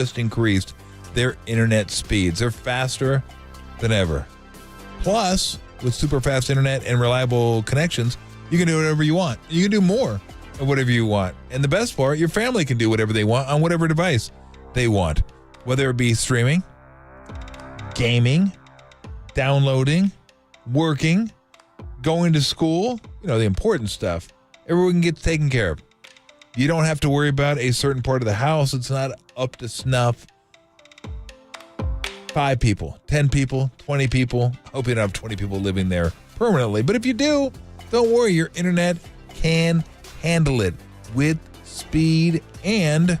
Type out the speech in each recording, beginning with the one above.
just increased their internet speeds. They're faster than ever. Plus, with super fast internet and reliable connections, you can do whatever you want. You can do more of whatever you want. And the best part, your family can do whatever they want on whatever device they want. Whether it be streaming, gaming, downloading, working, going to school, the important stuff. Everyone gets taken care of. You don't have to worry about a certain part of the house. It's not up to snuff. 5 people, 10 people, 20 people. I hope you don't have 20 people living there permanently. But if you do, don't worry. Your internet can handle it with speed and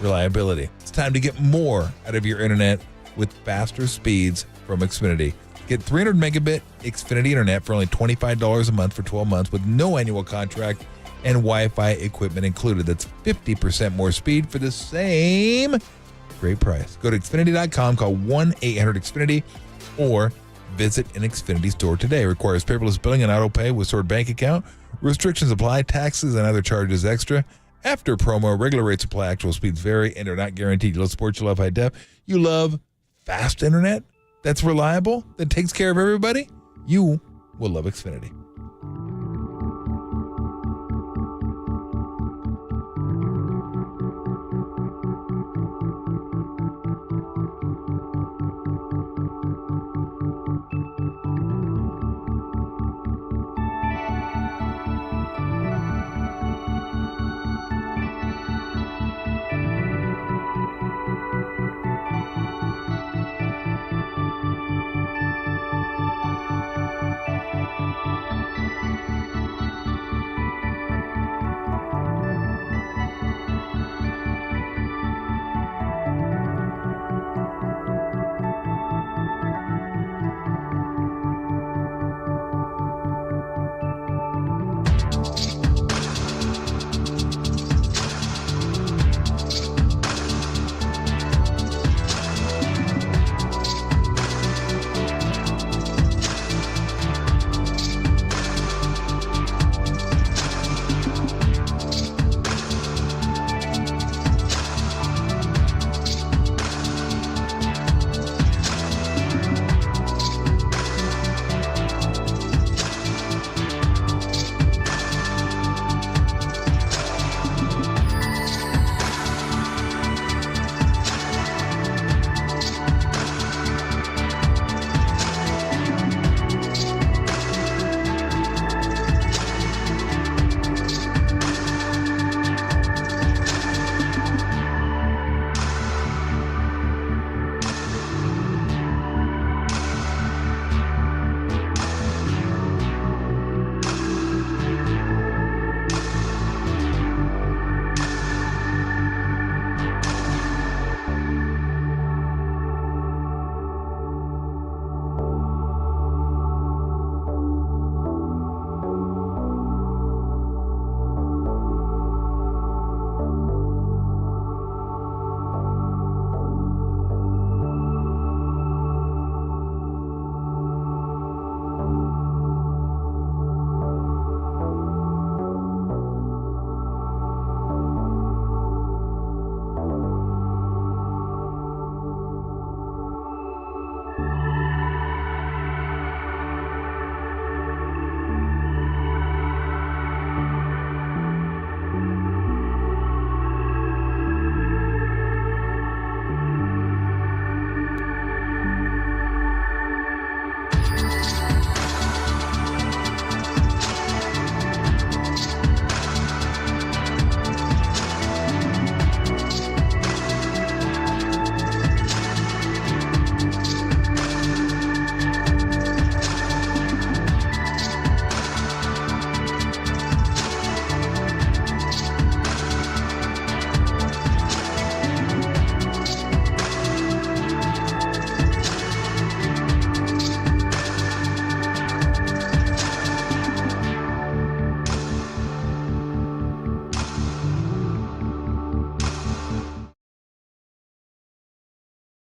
reliability. It's time to get more out of your internet with faster speeds from Xfinity. Get 300 megabit Xfinity internet for only $25 a month for 12 months with no annual contract and Wi-Fi equipment included. That's 50% more speed for the same great price. Go to Xfinity.com, call 1-800-XFINITY, or visit an Xfinity store today. Requires paperless billing and auto pay with stored bank account. Restrictions apply. Taxes and other charges extra. After promo, regular rates apply. Actual speeds vary and are not guaranteed. You love sports, you love high def. You love fast internet that's reliable, that takes care of everybody. You will love Xfinity.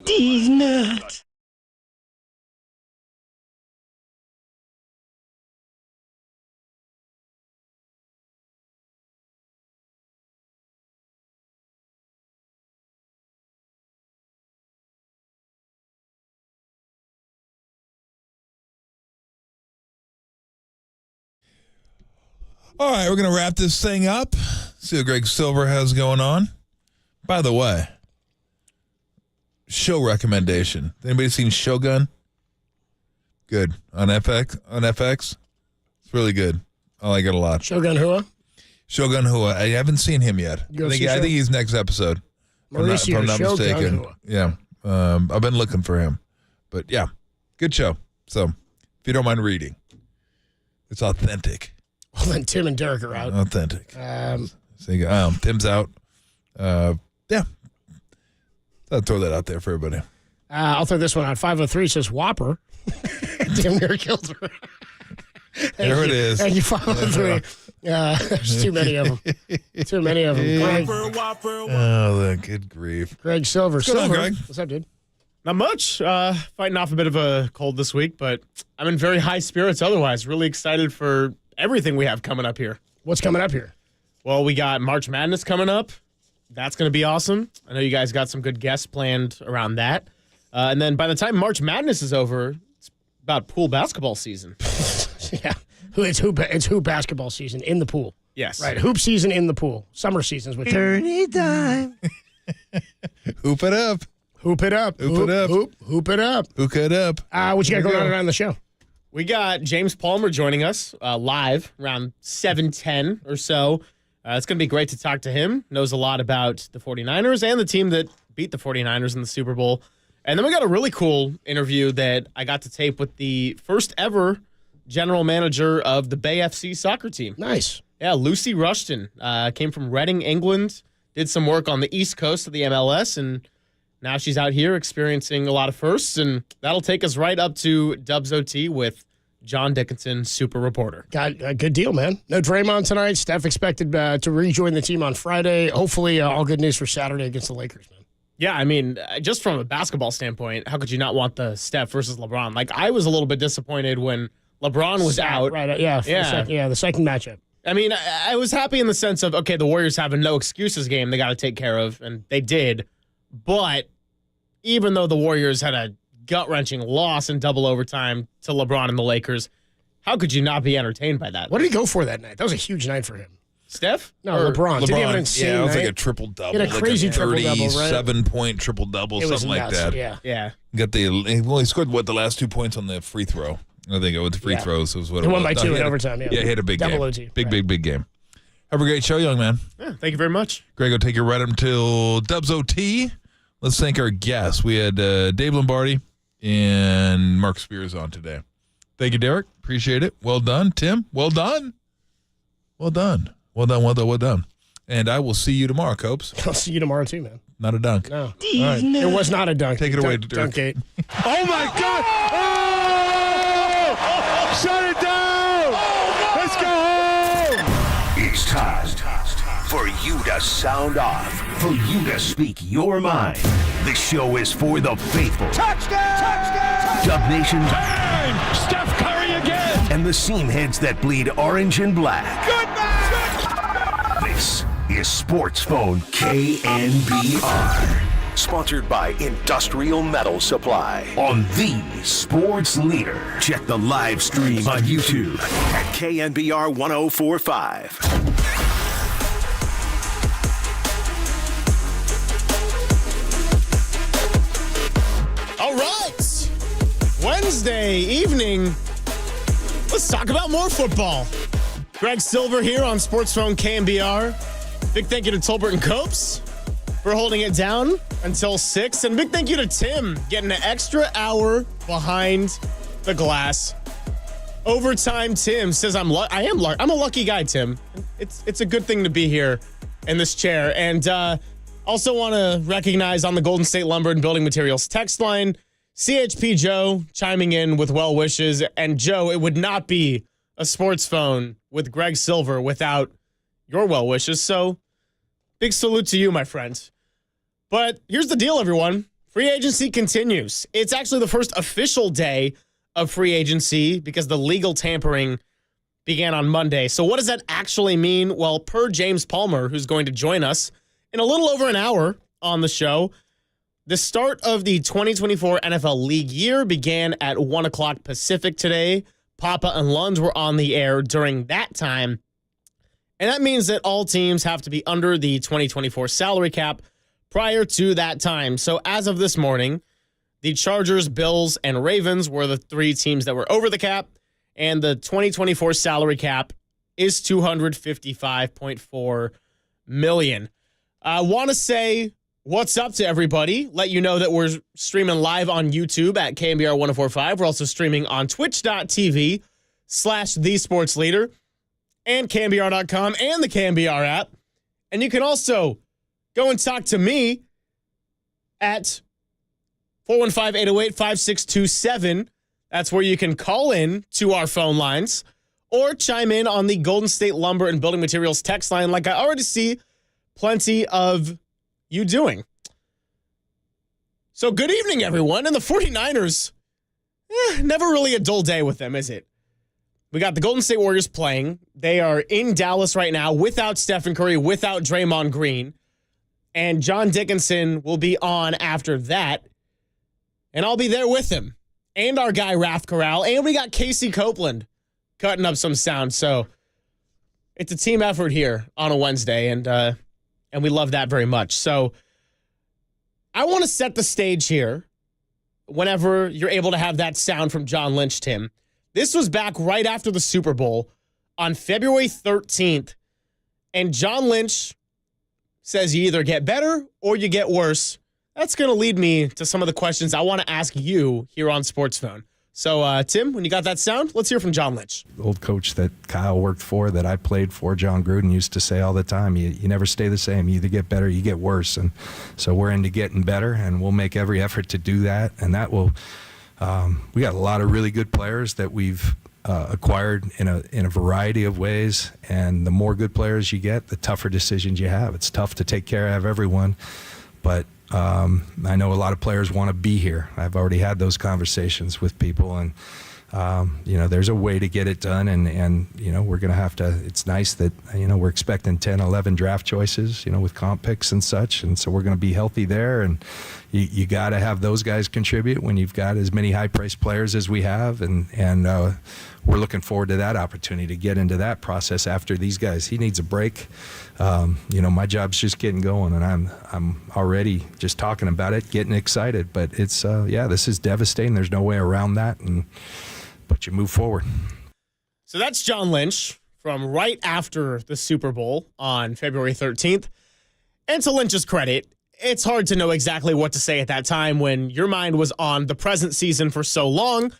These nuts. All right, we're going to wrap this thing up. See what Greg Silver has going on. By the way, show recommendation. Anybody seen Shogun? Good. On FX? It's really good. I like it a lot. Shogun Hua? Shogun Hua. I haven't seen him yet. I think he's next episode. Mauricio if I'm not mistaken. Hua. Yeah. I've been looking for him. But yeah, good show. So if you don't mind reading, it's authentic. Well, then Tim and Derek are out. Authentic. So you go, Tim's out. Yeah. I'll throw that out there for everybody. I'll throw this one out. 503 says Whopper. Damn near killed her. There it is. Thank you, 503. There's too many of them. Too many of them. Greg. Oh, good grief. Greg Silver. What's going on, Silver. Greg? What's up, dude? Not much. Fighting off a bit of a cold this week, but I'm in very high spirits otherwise. Really excited for everything we have coming up here. What's coming up here? Well, we got March Madness coming up. That's going to be awesome. I know you guys got some good guests planned around that. And then by the time March Madness is over, it's about pool basketball season. Yeah. It's hoop basketball season in the pool. Yes. Right. Hoop season in the pool. Summer seasons with dirty time. Hoop it up. Hoop it up. Hoop it up. Hoop it up. Hook it up. What you got going on around the show? We got James Palmer joining us live around 7:10 or so. It's going to be great to talk to him. Knows a lot about the 49ers and the team that beat the 49ers in the Super Bowl. And then we got a really cool interview that I got to tape with the first ever general manager of the Bay FC soccer team. Nice. Yeah, Lucy Rushton came from Reading, England, did some work on the East Coast of the MLS, and now she's out here experiencing a lot of firsts, and that'll take us right up to Dubs OT with John Dickinson, super reporter. Got a good deal, man. No Draymond tonight. Steph expected to rejoin the team on Friday. Hopefully, all good news for Saturday against the Lakers, man. Yeah, I mean, just from a basketball standpoint, how could you not want the Steph versus LeBron? Like, I was a little bit disappointed when LeBron was out. Right, yeah. The second matchup. I mean, I was happy in the sense of, okay, the Warriors have a no excuses game they got to take care of, and they did. But even though the Warriors had a gut-wrenching loss in double overtime to LeBron and the Lakers, how could you not be entertained by that? What did he go for that night? That was a huge night for him. Steph? No, LeBron. Did he have an insane it was night? like a triple-double. He had a crazy triple-double, right? 37-point triple-double, It was something like nuts, that. Yeah. He scored, the last 2 points on the free throw. I think with the free throws was what it He was. won by 2 in overtime, yeah. Yeah, he had a big Double game. OT. Big game. Have a great show, young man. Yeah, thank you very much. Greg will take you right up until Dubs OT. Let's thank our guests. We had Dave Lombardi and Mark Spears on today. Thank you, Derek. Appreciate it. Well done. Tim, well done. Well done. And I will see you tomorrow, Copes. I'll see you tomorrow, too, man. Not a dunk. No. All right. It was not a dunk. Take it away, Derek. Dunkgate. Oh, my God. Oh! Shut it down. Let's go home. It's time for you to sound off, for you to speak your mind. This show is for the faithful. Touchdown! Dub Nation. Bang! Steph Curry again. And the seam heads that bleed orange and black. Good man! This is SportsPhone KNBR. Sponsored by Industrial Metal Supply on the Sports Leader. Check the live stream on YouTube at KNBR 1045. All right. Wednesday evening. Let's talk about more football. Greg Silver here on SportsPhone KNBR. Big thank you to Tolbert and Copes for holding it down until 6. And big thank you to Tim getting an extra hour behind the glass. Overtime Tim says I'm a lucky guy, Tim. It's a good thing to be here in this chair. And also want to recognize on the Golden State Lumber and Building Materials text line, CHP Joe chiming in with well wishes. And Joe, it would not be a sports phone with Greg Silver without your well wishes. So big salute to you, my friend. But here's the deal, everyone. Free agency continues. It's actually the first official day of free agency because the legal tampering began on Monday. So what does that actually mean? Well, per James Palmer, who's going to join us in a little over an hour on the show, the start of the 2024 NFL League year began at 1 o'clock Pacific today. Papa and Lund were on the air during that time. And that means that all teams have to be under the 2024 salary cap prior to that time. So as of this morning, the Chargers, Bills, and Ravens were the three teams that were over the cap, and the 2024 salary cap is $255.4 million. I want to say what's up to everybody. Let you know that we're streaming live on YouTube at KNBR 1045. We're also streaming on twitch.tv/thesportsleader and KNBR.com and the KNBR app. And you can also go and talk to me at 415-808-5627. That's where you can call in to our phone lines or chime in on the Golden State Lumber and Building Materials text line like I already see plenty of you doing. So good evening, everyone. And the 49ers, never really a dull day with them, is it? We got the Golden State Warriors playing. They are in Dallas right now without Stephen Curry, without Draymond Green. And John Dickinson will be on after that. And I'll be there with him. And our guy, Raph Corral. And we got Casey Copeland cutting up some sound. So it's a team effort here on a Wednesday. And we love that very much. So I want to set the stage here whenever you're able to have that sound from John Lynch, Tim. This was back right after the Super Bowl on February 13th. And John Lynch says you either get better or you get worse. That's going to lead me to some of the questions I want to ask you here on SportsPhone. So, Tim, when you got that sound, let's hear from John Lynch. The old coach that Kyle worked for, that I played for, John Gruden, used to say all the time, you never stay the same. You either get better or you get worse. And so we're into getting better, and we'll make every effort to do that. And that will we got a lot of really good players that we've acquired in a variety of ways. And the more good players you get, the tougher decisions you have. It's tough to take care of everyone, but I know a lot of players want to be here. I've already had those conversations with people, and there's a way to get it done, and we're going to have to. It's nice that we're expecting 10, 11 draft choices, with comp picks and such, and so we're going to be healthy there. And you got to have those guys contribute when you've got as many high-priced players as we have, and we're looking forward to that opportunity to get into that process after these guys. He needs a break. My job's just getting going, and I'm already just talking about it, getting excited. But it's this is devastating. There's no way around that, but you move forward. So that's John Lynch from right after the Super Bowl on February 13th. And to Lynch's credit, it's hard to know exactly what to say at that time when your mind was on the present season for so long.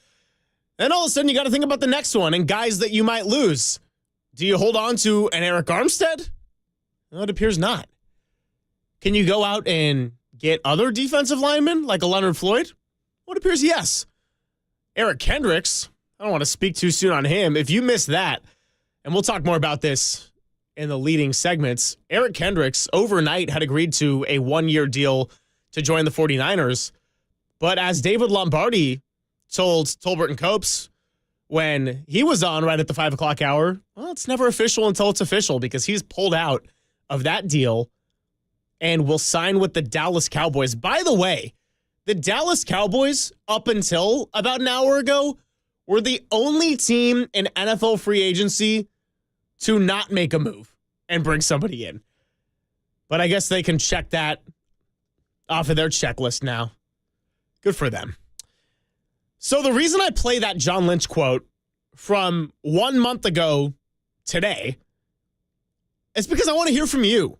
And all of a sudden, you got to think about the next one and guys that you might lose. Do you hold on to an Eric Armstead? Well, it appears not. Can you go out and get other defensive linemen like a Leonard Floyd? Well, it appears yes. Eric Kendricks, I don't want to speak too soon on him. If you missed that, and we'll talk more about this in the leading segments, Eric Kendricks overnight had agreed to a one-year deal to join the 49ers. But as David Lombardi told Tolbert and Copes when he was on right at the 5 o'clock hour, well, it's never official until it's official, because he's pulled out of that deal and will sign with the Dallas Cowboys. By the way, the Dallas Cowboys, up until about an hour ago, were the only team in NFL free agency to not make a move and bring somebody in. But I guess they can check that off of their checklist now. Good for them. So the reason I play that John Lynch quote from 1 month ago today is because I want to hear from you.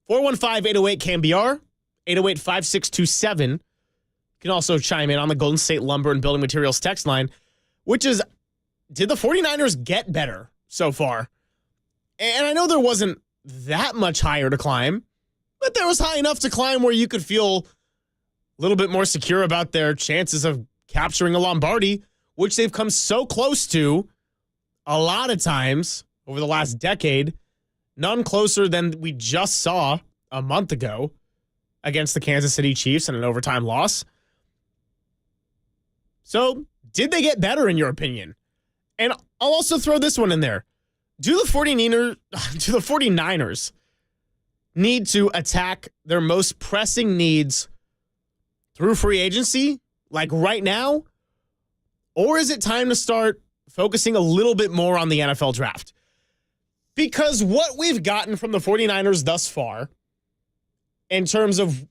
415-808-KNBR, 808-5627. You can also chime in on the Golden State Lumber and Building Materials text line, which is, did the 49ers get better so far? And I know there wasn't that much higher to climb, but there was high enough to climb where you could feel a little bit more secure about their chances of capturing a Lombardi, which they've come so close to a lot of times over the last decade. None closer than we just saw a month ago against the Kansas City Chiefs in an overtime loss. So, did they get better in your opinion? And I'll also throw this one in there. Do the 49ers need to attack their most pressing needs through free agency, like right now? Or is it time to start focusing a little bit more on the NFL draft? Because what we've gotten from the 49ers thus far, in terms of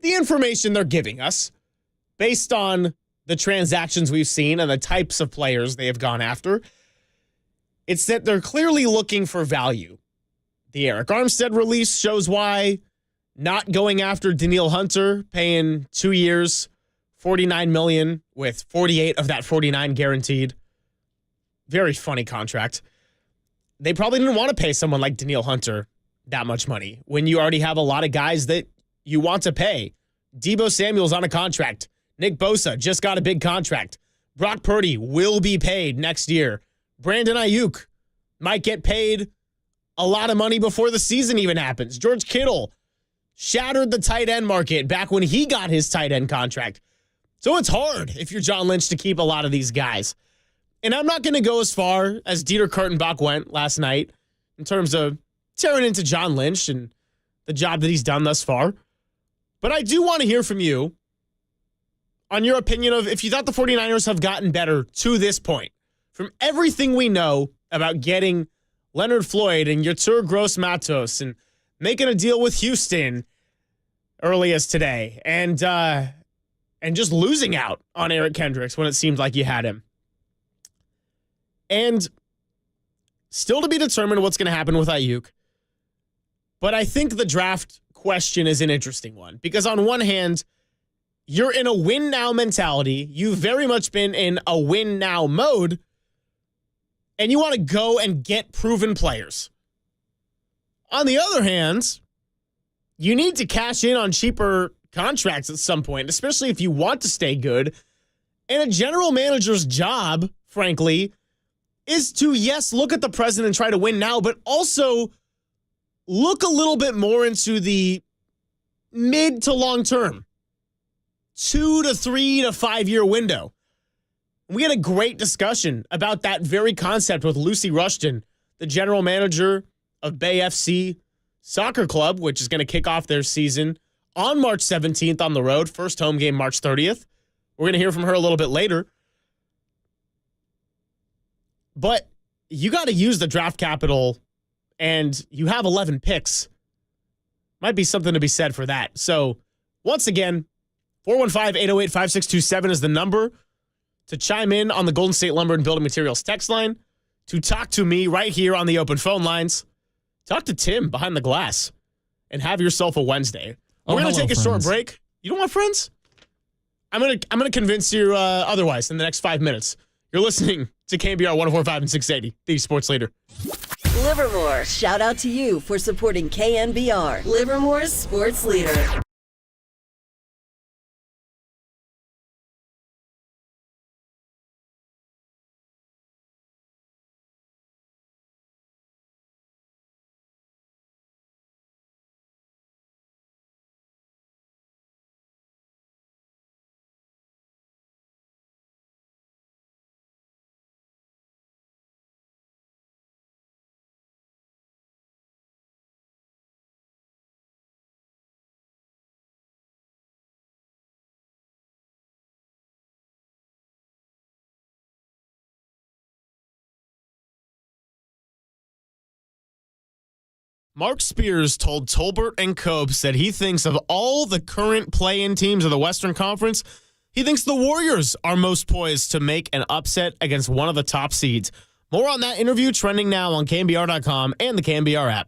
the information they're giving us, based on the transactions we've seen and the types of players they have gone after, it's that they're clearly looking for value. The Eric Armstead release shows why. Not going after Danielle Hunter, paying 2 years, $49 million, with 48 of that 49 guaranteed. Very funny contract. They probably didn't want to pay someone like Danielle Hunter that much money when you already have a lot of guys that you want to pay. Deebo Samuel's on a contract. Nick Bosa just got a big contract. Brock Purdy will be paid next year. Brandon Ayuk might get paid a lot of money before the season even happens. George Kittle shattered the tight end market back when he got his tight end contract. So it's hard if you're John Lynch to keep a lot of these guys. And I'm not going to go as far as Dieter Kurtenbach went last night in terms of tearing into John Lynch and the job that he's done thus far. But I do want to hear from you on your opinion of if you thought the 49ers have gotten better to this point. From everything we know about getting Leonard Floyd and Yetur Gross-Matos and making a deal with Houston early as today and just losing out on Eric Kendricks when it seemed like you had him. And still to be determined what's going to happen with Ayuk. But I think the draft question is an interesting one because on one hand, you're in a win now mentality. You've very much been in a win now mode. And you want to go and get proven players. On the other hand, you need to cash in on cheaper contracts at some point, especially if you want to stay good. And a general manager's job, frankly, is to, yes, look at the present and try to win now, but also look a little bit more into the mid to long term, 2 to 3 to 5 year window. We had a great discussion about that very concept with Lucy Rushton, the general manager of Bay FC Soccer Club, which is going to kick off their season on March 17th on the road. First home game, March 30th. We're going to hear from her a little bit later. But you got to use the draft capital, and you have 11 picks. Might be something to be said for that. So, once again, 415-808-5627 is the number to chime in on the Golden State Lumber and Building Materials text line, to talk to me right here on the open phone lines. Talk to Tim behind the glass and have yourself a Wednesday. We're going to take a short break. You don't want friends? I'm gonna convince you otherwise in the next 5 minutes. You're listening to KNBR 104.5 and 680, the sports leader. Livermore, shout out to you for supporting KNBR, Livermore's sports leader. Mark Spears told Tolbert and Copes that he thinks of all the current play-in teams of the Western Conference, he thinks the Warriors are most poised to make an upset against one of the top seeds. More on that interview trending now on KNBR.com and the KNBR app.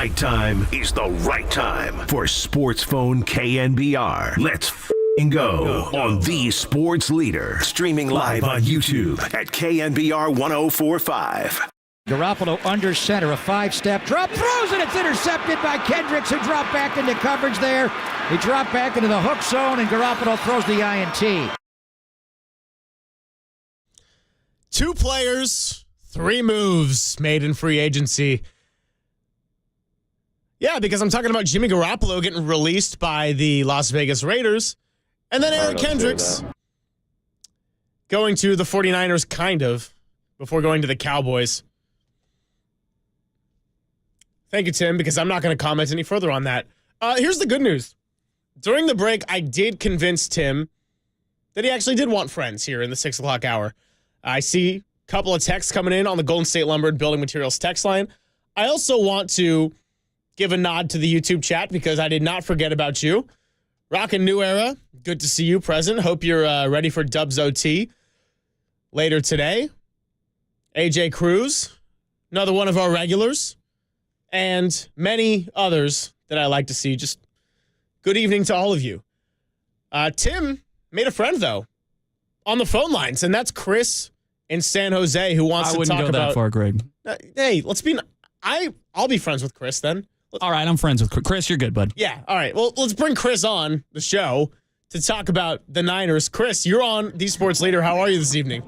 nighttime is the right time for SportsPhone KNBR. Let's f***ing go on the sports leader. Streaming live on YouTube at KNBR 1045. Garoppolo under center, a 5-step drop, throws it, it's intercepted by Kendricks, who dropped back into coverage there. He dropped back into the hook zone, and Garoppolo throws the INT. 2 players, 3 moves made in free agency. Yeah, because I'm talking about Jimmy Garoppolo getting released by the Las Vegas Raiders, and then Eric Kendricks going to the 49ers, kind of, before going to the Cowboys. Thank you, Tim, because I'm not going to comment any further on that. Here's the good news. During the break, I did convince Tim that he actually did want friends here in the 6 o'clock hour. I see a couple of texts coming in on the Golden State Lumber and Building Materials text line. I also want to give a nod to the YouTube chat because I did not forget about you. Rockin' New Era, good to see you present. Hope you're ready for Dubs OT later today. AJ Cruz, another one of our regulars, and many others that I like to see. Just good evening to all of you. Tim made a friend, though, on the phone lines, and that's Chris in San Jose, who wants to talk about... I wouldn't go that far, Greg. Hey, let's be... I'll be friends with Chris then. All right, I'm friends with Chris. You're good, bud. Yeah, all right. Well, let's bring Chris on the show to talk about the Niners. Chris, you're on The Sports Leader. How are you this evening?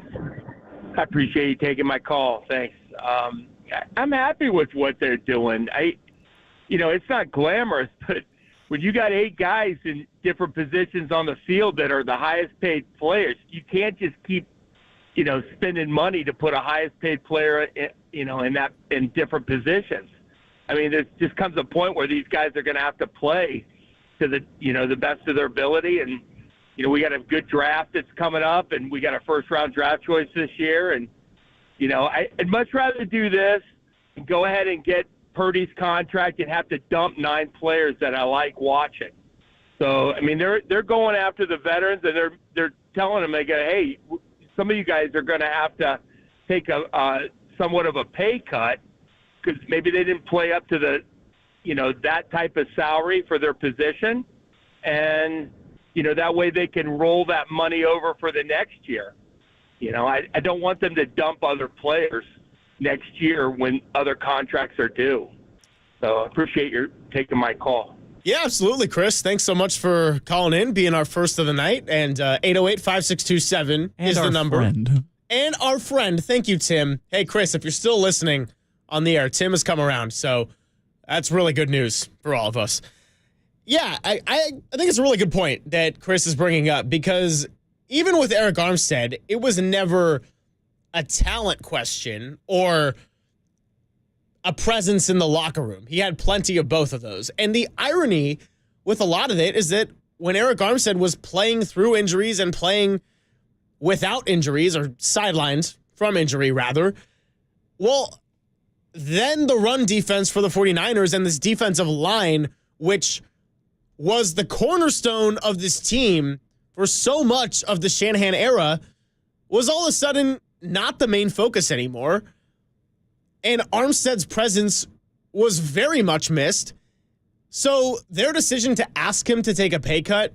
I appreciate you taking my call. Thanks. I'm happy with what they're doing. It's not glamorous, but when you got 8 guys in different positions on the field that are the highest paid players, you can't just keep, spending money to put a highest paid player, in different positions. I mean, there just comes a point where these guys are going to have to play to the best of their ability. And, we got a good draft that's coming up, and we got a first-round draft choice this year. And, I'd much rather do this and go ahead and get Purdy's contract and have to dump 9 players that I like watching. So, I mean, they're going after the veterans, and they're telling them, hey, some of you guys are going to have to take a somewhat of a pay cut because maybe they didn't play up to the, that type of salary for their position. And, that way they can roll that money over for the next year. I don't want them to dump other players next year when other contracts are due. So I appreciate your taking my call. Yeah, absolutely, Chris. Thanks so much for calling in, being our first of the night. And 808-5627 is the number. And our friend. Thank you, Tim. Hey, Chris, if you're still listening on the air, Tim has come around. So that's really good news for all of us. Yeah, I think it's a really good point that Chris is bringing up because even with Eric Armstead, it was never a talent question or a presence in the locker room. He had plenty of both of those. And the irony with a lot of it is that when Eric Armstead was playing through injuries and playing without injuries or sidelined from injury, rather, well, then the run defense for the 49ers and this defensive line, which was the cornerstone of this team for so much of the Shanahan era, was all of a sudden not the main focus anymore. And Armstead's presence was very much missed. So their decision to ask him to take a pay cut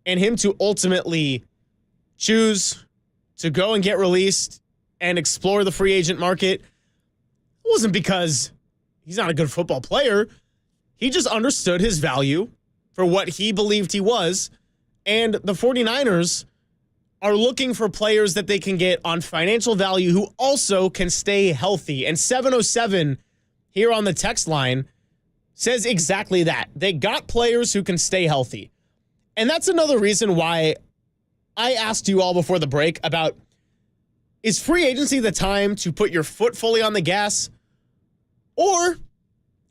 and him to ultimately choose to go and get released and explore the free agent market wasn't because he's not a good football player. He just understood his value for what he believed he was. And the 49ers are looking for players that they can get on financial value who also can stay healthy. And 707 here on the text line says exactly that. They got players who can stay healthy. And that's another reason why I asked you all before the break about, is free agency the time to put your foot fully on the gas? Or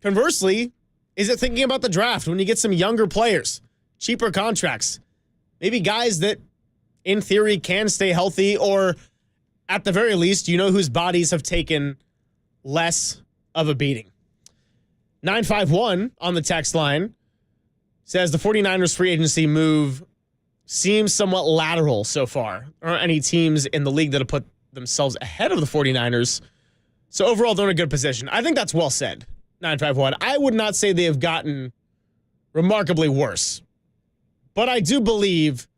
conversely, is it thinking about the draft when you get some younger players, cheaper contracts, maybe guys that in theory can stay healthy, or at the very least, whose bodies have taken less of a beating? 951 on the text line says the 49ers free agency move seems somewhat lateral so far. There aren't any teams in the league that have put themselves ahead of the 49ers. So overall, they're in a good position. I think that's well said. 951. I would not say they have gotten remarkably worse. But I do believe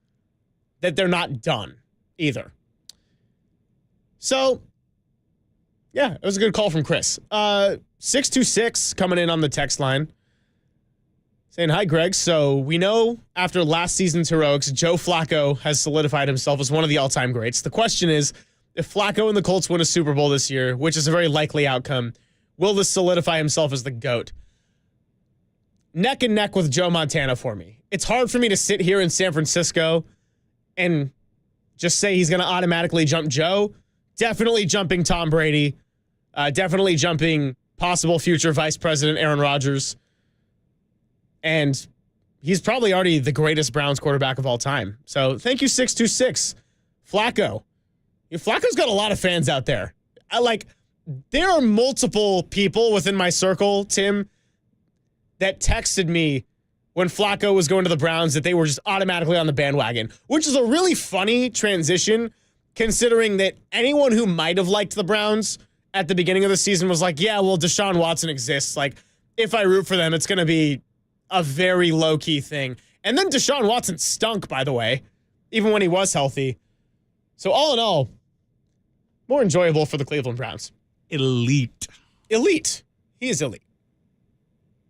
that they're not done either. So, yeah, it was a good call from Chris. 626 coming in on the text line. Saying, hi, Greg. So we know after last season's heroics, Joe Flacco has solidified himself as one of the all-time greats. The question is, if Flacco and the Colts win a Super Bowl this year, which is a very likely outcome, will this solidify himself as the GOAT? Neck and neck with Joe Montana for me. It's hard for me to sit here in San Francisco and just say he's going to automatically jump Joe. Definitely jumping Tom Brady. Definitely jumping possible future Vice President Aaron Rodgers. And he's probably already the greatest Browns quarterback of all time. So thank you, 626. Flacco. Flacco's got a lot of fans out there. There are multiple people within my circle, Tim, that texted me when Flacco was going to the Browns that they were just automatically on the bandwagon, which is a really funny transition considering that anyone who might have liked the Browns at the beginning of the season was like, yeah, well, Deshaun Watson exists. Like, if I root for them, it's going to be a very low-key thing. And then Deshaun Watson stunk, by the way, even when he was healthy. So all in all, more enjoyable for the Cleveland Browns. Elite. He is elite.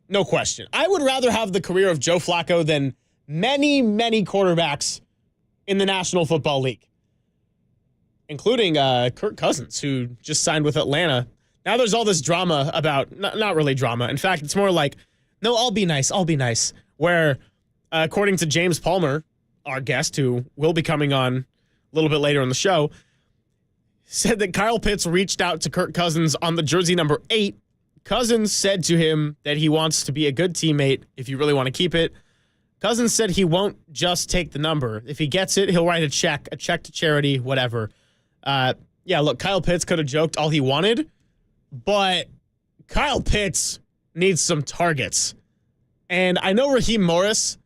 No question. I would rather have the career of Joe Flacco than many, many quarterbacks in the National Football League, including Kirk Cousins, who just signed with Atlanta. Now there's all this drama about, not really drama. In fact, it's more like, no, I'll be nice. Where, according to James Palmer, our guest, who will be coming on a little bit later in the show, said that Kyle Pitts reached out to Kirk Cousins on the jersey number 8. Cousins said to him that he wants to be a good teammate if you really want to keep it. Cousins said he won't just take the number. If he gets it, he'll write a check to charity, whatever. Yeah, look, Kyle Pitts could have joked all he wanted, but Kyle Pitts needs some targets. And I know Raheem Morris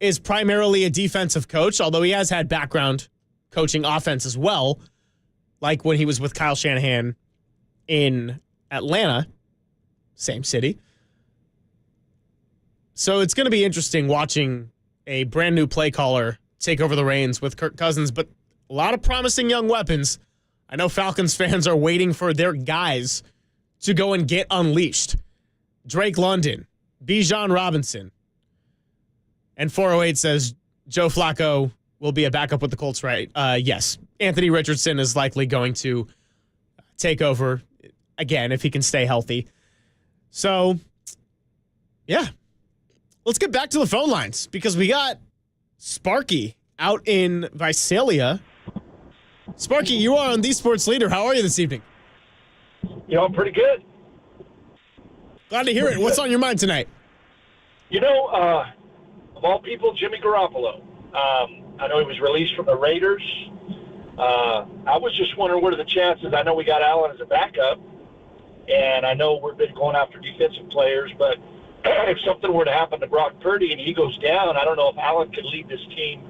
is primarily a defensive coach, although he has had background coaching offense as well, like when he was with Kyle Shanahan in Atlanta, same city. So it's going to be interesting watching a brand new play caller take over the reins with Kirk Cousins, but a lot of promising young weapons. I know Falcons fans are waiting for their guys to go and get unleashed. Drake London, Bijan Robinson. And 408 says Joe Flacco will be a backup with the Colts, right? Yes. Anthony Richardson is likely going to take over again if he can stay healthy. So, yeah. Let's get back to the phone lines because we got Sparky out in Visalia. Sparky, you are on The Sports Leader. How are you this evening? I'm pretty good. Glad to hear it. What's on your mind tonight? Of all people, Jimmy Garoppolo. I know he was released from the Raiders. I was just wondering what are the chances. I know we got Allen as a backup, and I know we've been going after defensive players, but if something were to happen to Brock Purdy and he goes down, I don't know if Allen could lead this team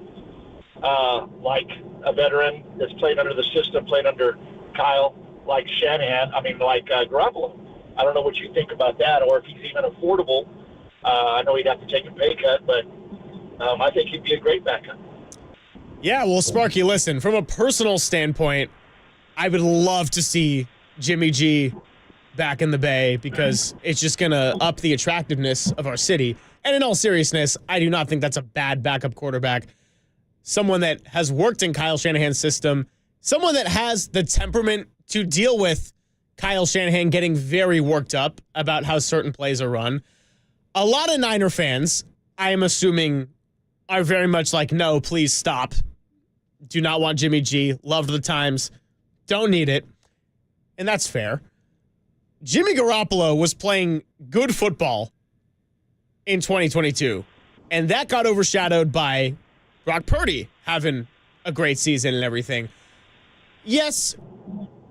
like a veteran that's played under the system, played under Kyle, like Garoppolo. I don't know what you think about that, or if he's even affordable. I know he'd have to take a pay cut, but I think he'd be a great backup. Yeah, well, Sparky, listen, from a personal standpoint, I would love to see Jimmy G back in the Bay because it's just going to up the attractiveness of our city. And in all seriousness, I do not think that's a bad backup quarterback. Someone that has worked in Kyle Shanahan's system, someone that has the temperament to deal with Kyle Shanahan getting very worked up about how certain plays are run. A lot of Niner fans, I am assuming, are very much like, no, please stop. Do not want Jimmy G. Loved the times. Don't need it. And that's fair. Jimmy Garoppolo was playing good football in 2022. And that got overshadowed by Brock Purdy having a great season and everything. Yes,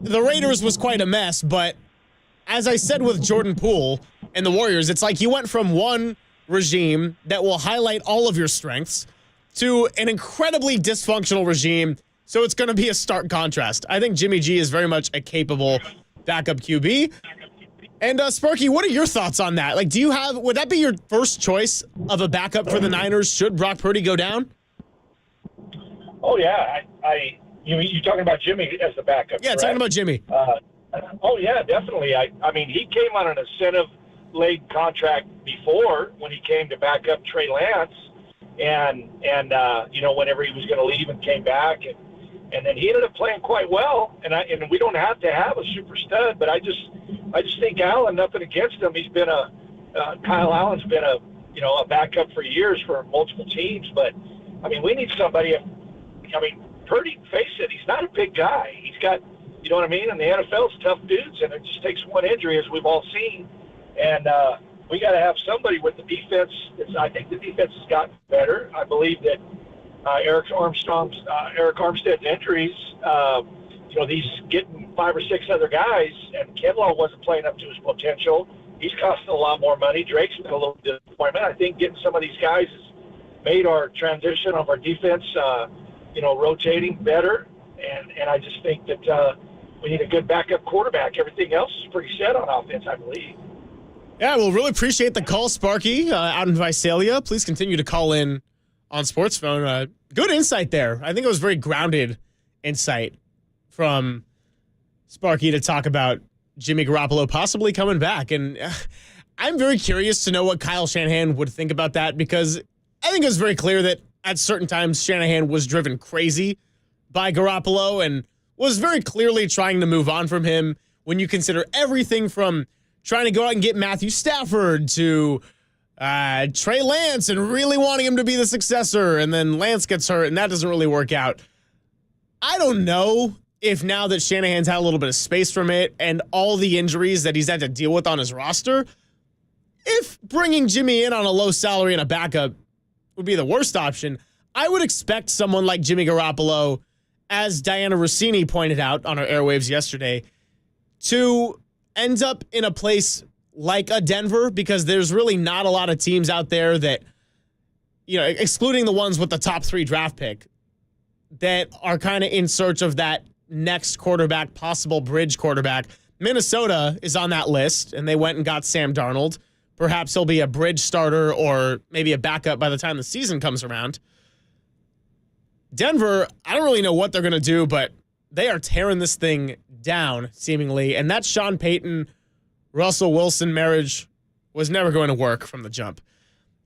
the Raiders was quite a mess, but as I said with Jordan Poole and the Warriors, it's like you went from one regime that will highlight all of your strengths to an incredibly dysfunctional regime, so it's going to be a stark contrast. I think Jimmy G is very much a capable backup QB. And Sparky, what are your thoughts on that? Like, would that be your first choice of a backup for the Niners should Brock Purdy go down? Oh yeah, you're talking about Jimmy as the backup. Yeah, correct? talking about Jimmy. Oh yeah, definitely. I mean, he came on an incentive-laden contract before when he came to back up Trey Lance, and whenever he was going to leave and came back, and then he ended up playing quite well. And we don't have to have a super stud, but I just think Allen, nothing against him. He's been Kyle Allen's been a backup for years for multiple teams, but I mean, we need somebody. Purdy, face it, he's not a big guy. He's got, you know what I mean? And the NFL's tough dudes, and it just takes one injury, as we've all seen. And we got to have somebody with the defense. I think the defense has gotten better. I believe that Eric Armstead's injuries, he's getting 5 or 6 other guys, and Kinlaw wasn't playing up to his potential. He's costing a lot more money. Drake's been a little disappointment. I think getting some of these guys has made our transition of our defense, rotating better. And I just think that we need a good backup quarterback. Everything else is pretty set on offense, I believe. Yeah, we'll really appreciate the call, Sparky, out in Visalia. Please continue to call in on SportsPhone. Good insight there. I think it was very grounded insight from Sparky to talk about Jimmy Garoppolo possibly coming back. And I'm very curious to know what Kyle Shanahan would think about that, because I think it was very clear that at certain times Shanahan was driven crazy by Garoppolo and was very clearly trying to move on from him when you consider everything from trying to go out and get Matthew Stafford to Trey Lance and really wanting him to be the successor, and then Lance gets hurt and that doesn't really work out. I don't know if now that Shanahan's had a little bit of space from it and all the injuries that he's had to deal with on his roster, if bringing Jimmy in on a low salary and a backup would be the worst option. I would expect someone like Jimmy Garoppolo, as Diana Rossini pointed out on our airwaves yesterday, to end up in a place like a Denver, because there's really not a lot of teams out there that, excluding the ones with the top 3 draft pick, that are kind of in search of that next quarterback, possible bridge quarterback. Minnesota is on that list, and they went and got Sam Darnold. Perhaps he'll be a bridge starter or maybe a backup by the time the season comes around. Denver, I don't really know what they're going to do, but they are tearing this thing down, seemingly. And that Sean Payton, Russell Wilson marriage was never going to work from the jump.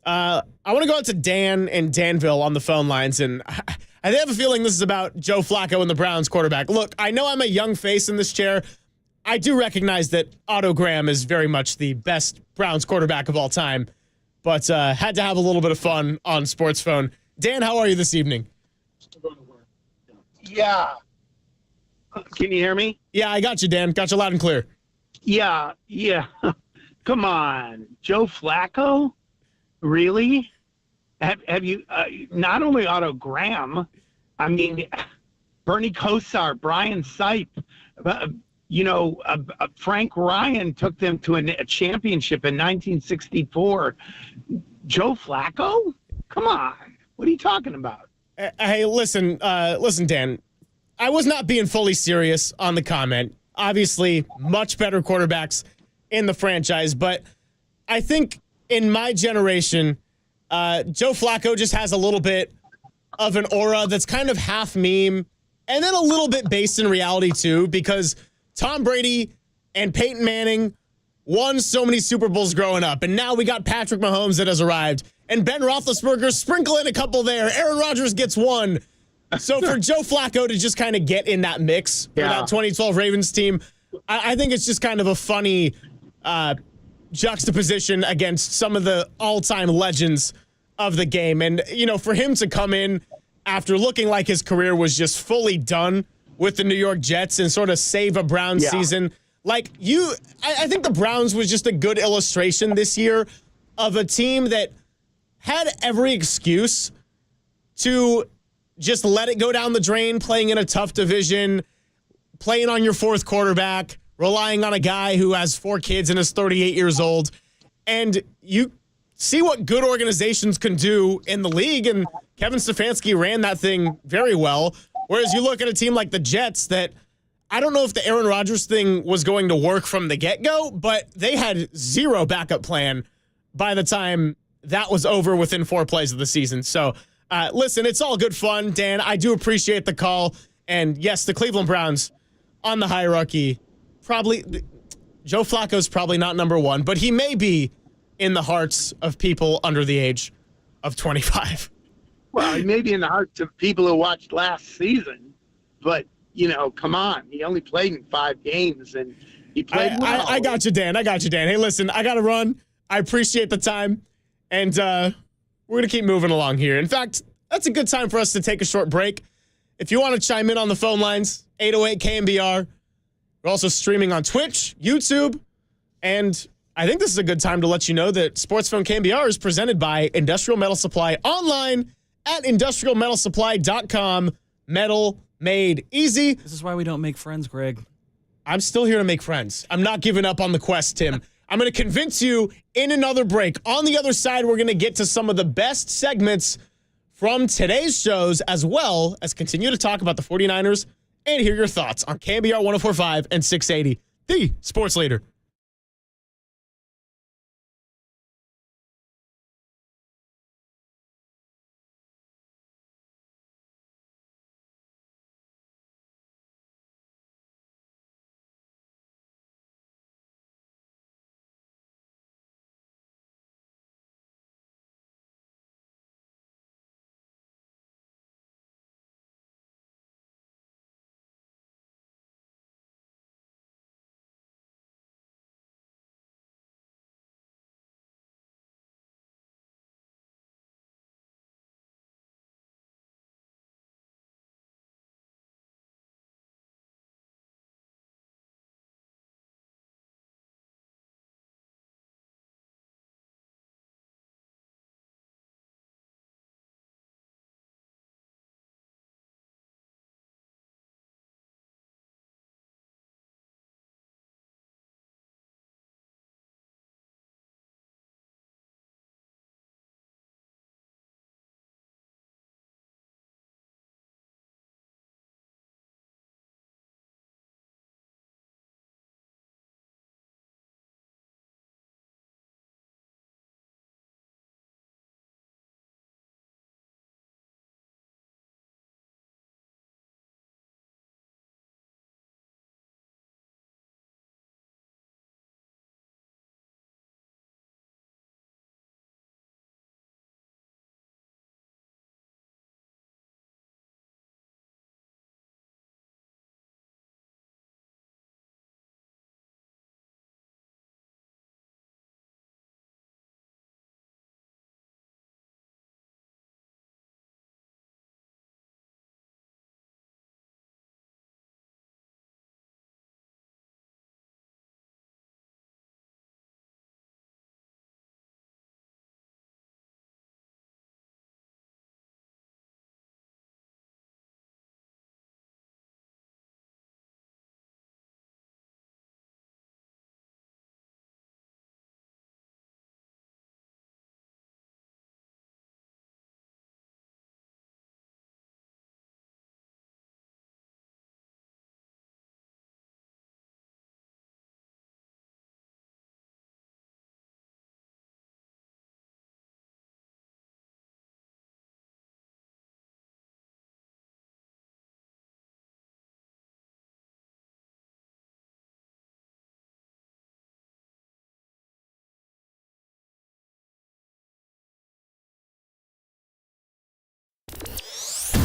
I want to go out to Dan and Danville on the phone lines, and I have a feeling this is about Joe Flacco and the Browns quarterback. Look, I know I'm a young face in this chair. I do recognize that Otto Graham is very much the best Browns quarterback of all time, but had to have a little bit of fun on SportsPhone. Dan, how are you this evening? Yeah. Can you hear me? Yeah, I got you, Dan. Got you loud and clear. Yeah. Come on. Joe Flacco? Really? Have you, not only Otto Graham, I mean, Bernie Kosar, Brian Sipe, Frank Ryan took them to a championship in 1964. Joe Flacco? Come on. What are you talking about? Hey, listen, Dan. I was not being fully serious on the comment. Obviously, much better quarterbacks in the franchise, but I think in my generation, Joe Flacco just has a little bit of an aura that's kind of half meme and then a little bit based in reality too, because Tom Brady and Peyton Manning won so many Super Bowls growing up, and now we got Patrick Mahomes that has arrived, and Ben Roethlisberger sprinkle in a couple there. Aaron Rodgers gets one. So for Joe Flacco to just kind of get in that mix for that 2012 Ravens team, I think it's just kind of a funny juxtaposition against some of the all-time legends of the game. And, for him to come in after looking like his career was just fully done with the New York Jets and sort of save a Browns season. I think the Browns was just a good illustration this year of a team that had every excuse to just let it go down the drain, playing in a tough division, playing on your 4th quarterback, relying on a guy who has 4 kids and is 38 years old. And you see what good organizations can do in the league, and Kevin Stefanski ran that thing very well. Whereas you look at a team like the Jets that I don't know if the Aaron Rodgers thing was going to work from the get-go, but they had zero backup plan by the time that was over within 4 plays of the season. So, listen, it's all good fun, Dan. I do appreciate the call. And, yes, the Cleveland Browns on the hierarchy, probably Joe Flacco's probably not number one, but he may be in the hearts of people under the age of 25. Well, he may be in the hearts of people who watched last season, but, come on. He only played in 5 games, and he played well. I got you, Dan. Hey, listen, I got to run. I appreciate the time, and we're going to keep moving along here. In fact, that's a good time for us to take a short break. If you want to chime in on the phone lines, 808 KNBR. We're also streaming on Twitch, YouTube, and I think this is a good time to let you know that SportsPhone KNBR is presented by Industrial Metal Supply online at industrialmetalsupply.com. Metal made easy. This is why we don't make friends, Greg. I'm still here to make friends. I'm not giving up on the quest, Tim. I'm going to convince you in another break. On the other side, we're going to get to some of the best segments from today's shows, as well as continue to talk about the 49ers and hear your thoughts on KNBR 104.5 and 680, the sports leader.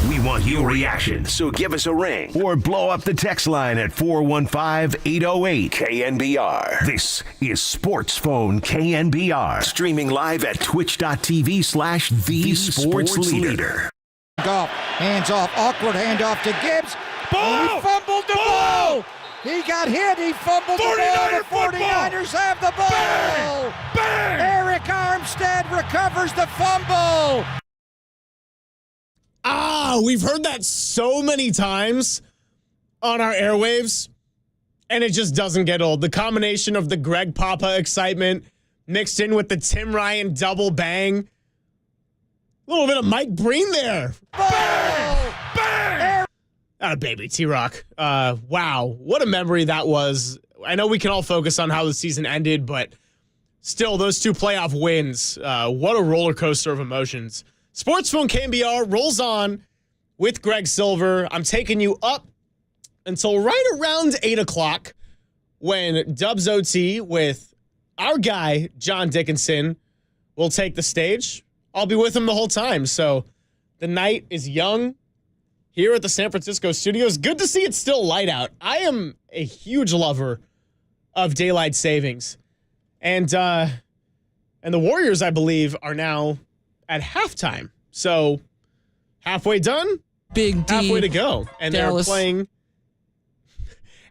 We want your reaction, so give us a ring or blow up the text line at 415-808-KNBR. This is SportsPhone KNBR, streaming live at twitch.tv/the Sports Leader. Goff, hands off, awkward handoff to Gibbs. Ball! He fumbled the ball! He got hit, he fumbled the ball. The 49ers have the ball! Bang! Bang! Eric Armstead recovers the fumble! We've heard that so many times on our airwaves, and it just doesn't get old. The combination of the Greg Papa excitement mixed in with the Tim Ryan double bang. A little bit of Mike Breen there. Bang! Bang! Not a baby, T-Rock. Wow, what a memory that was. I know we can all focus on how the season ended, but still, those 2 playoff wins, what a roller coaster of emotions. SportsPhone KNBR rolls on with Greg Silver. I'm taking you up until right around 8 o'clock when Dubs OT with our guy, John Dickinson, will take the stage. I'll be with him the whole time, so the night is young here at the San Francisco studios. Good to see it's still light out. I am a huge lover of daylight savings. And the Warriors, I believe, are now at halftime. So halfway done, Big D, halfway to go. And Dallas.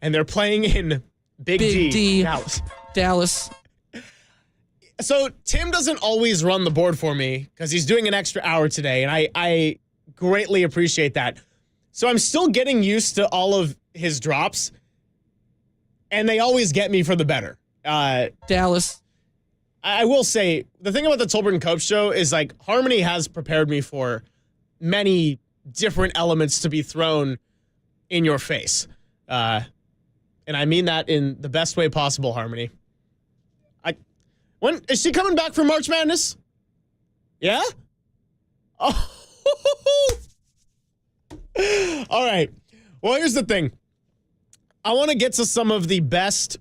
they're playing in Big D, Dallas. So Tim doesn't always run the board for me because he's doing an extra hour today, and I greatly appreciate that. So I'm still getting used to all of his drops, and they always get me for the better. Dallas. I will say, the thing about the Tolbert and Cope show is, like, Harmony has prepared me for many different elements to be thrown in your face. And I mean that in the best way possible, Harmony. When is she coming back from March Madness? Yeah? Oh. All right. Well, here's the thing. I want to get to some of the best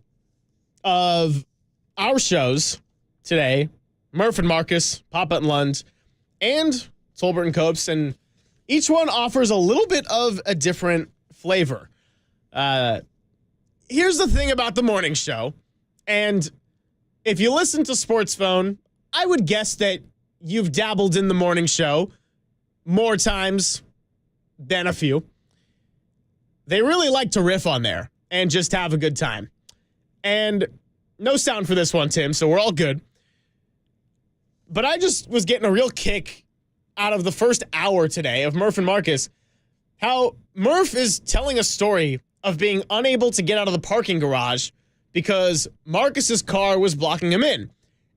of our shows today. Murph and Marcus, Papa and Lund, and Tolbert and Copes, and each one offers a little bit of a different flavor. Here's the thing about the morning show, and if you listen to SportsPhone, I would guess that you've dabbled in the morning show more times than a few. They really like to riff on there and just have a good time. And no sound for this one, Tim, so we're all good. But I just was getting a real kick out of the first hour today of Murph and Marcus, how Murph is telling a story of being unable to get out of the parking garage because Marcus's car was blocking him in.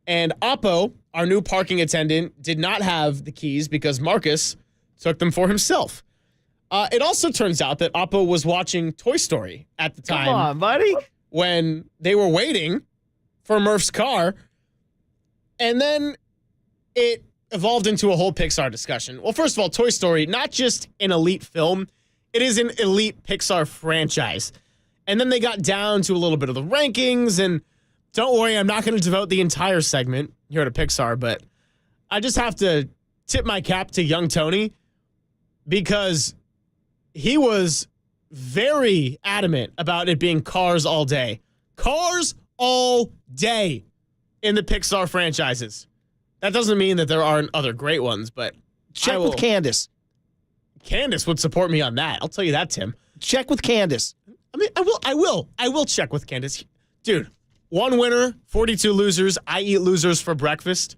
And Oppo, our new parking attendant, did not have the keys because Marcus took them for himself. It also turns out that Oppo was watching Toy Story at the time. Come on, buddy. When they were waiting for Murph's car. And then it evolved into a whole Pixar discussion. Well, first of all, Toy Story, not just an elite film, it is an elite Pixar franchise. And then they got down to a little bit of the rankings, and don't worry, I'm not going to devote the entire segment here to Pixar, but I just have to tip my cap to young Tony because he was very adamant about it being Cars all day. Cars all day in the Pixar franchises. That doesn't mean that there aren't other great ones, but check with Candace. Candace would support me on that. I'll tell you that, Tim. Check with Candace. I mean, I will check with Candace. Dude, 1 winner, 42 losers. I eat losers for breakfast.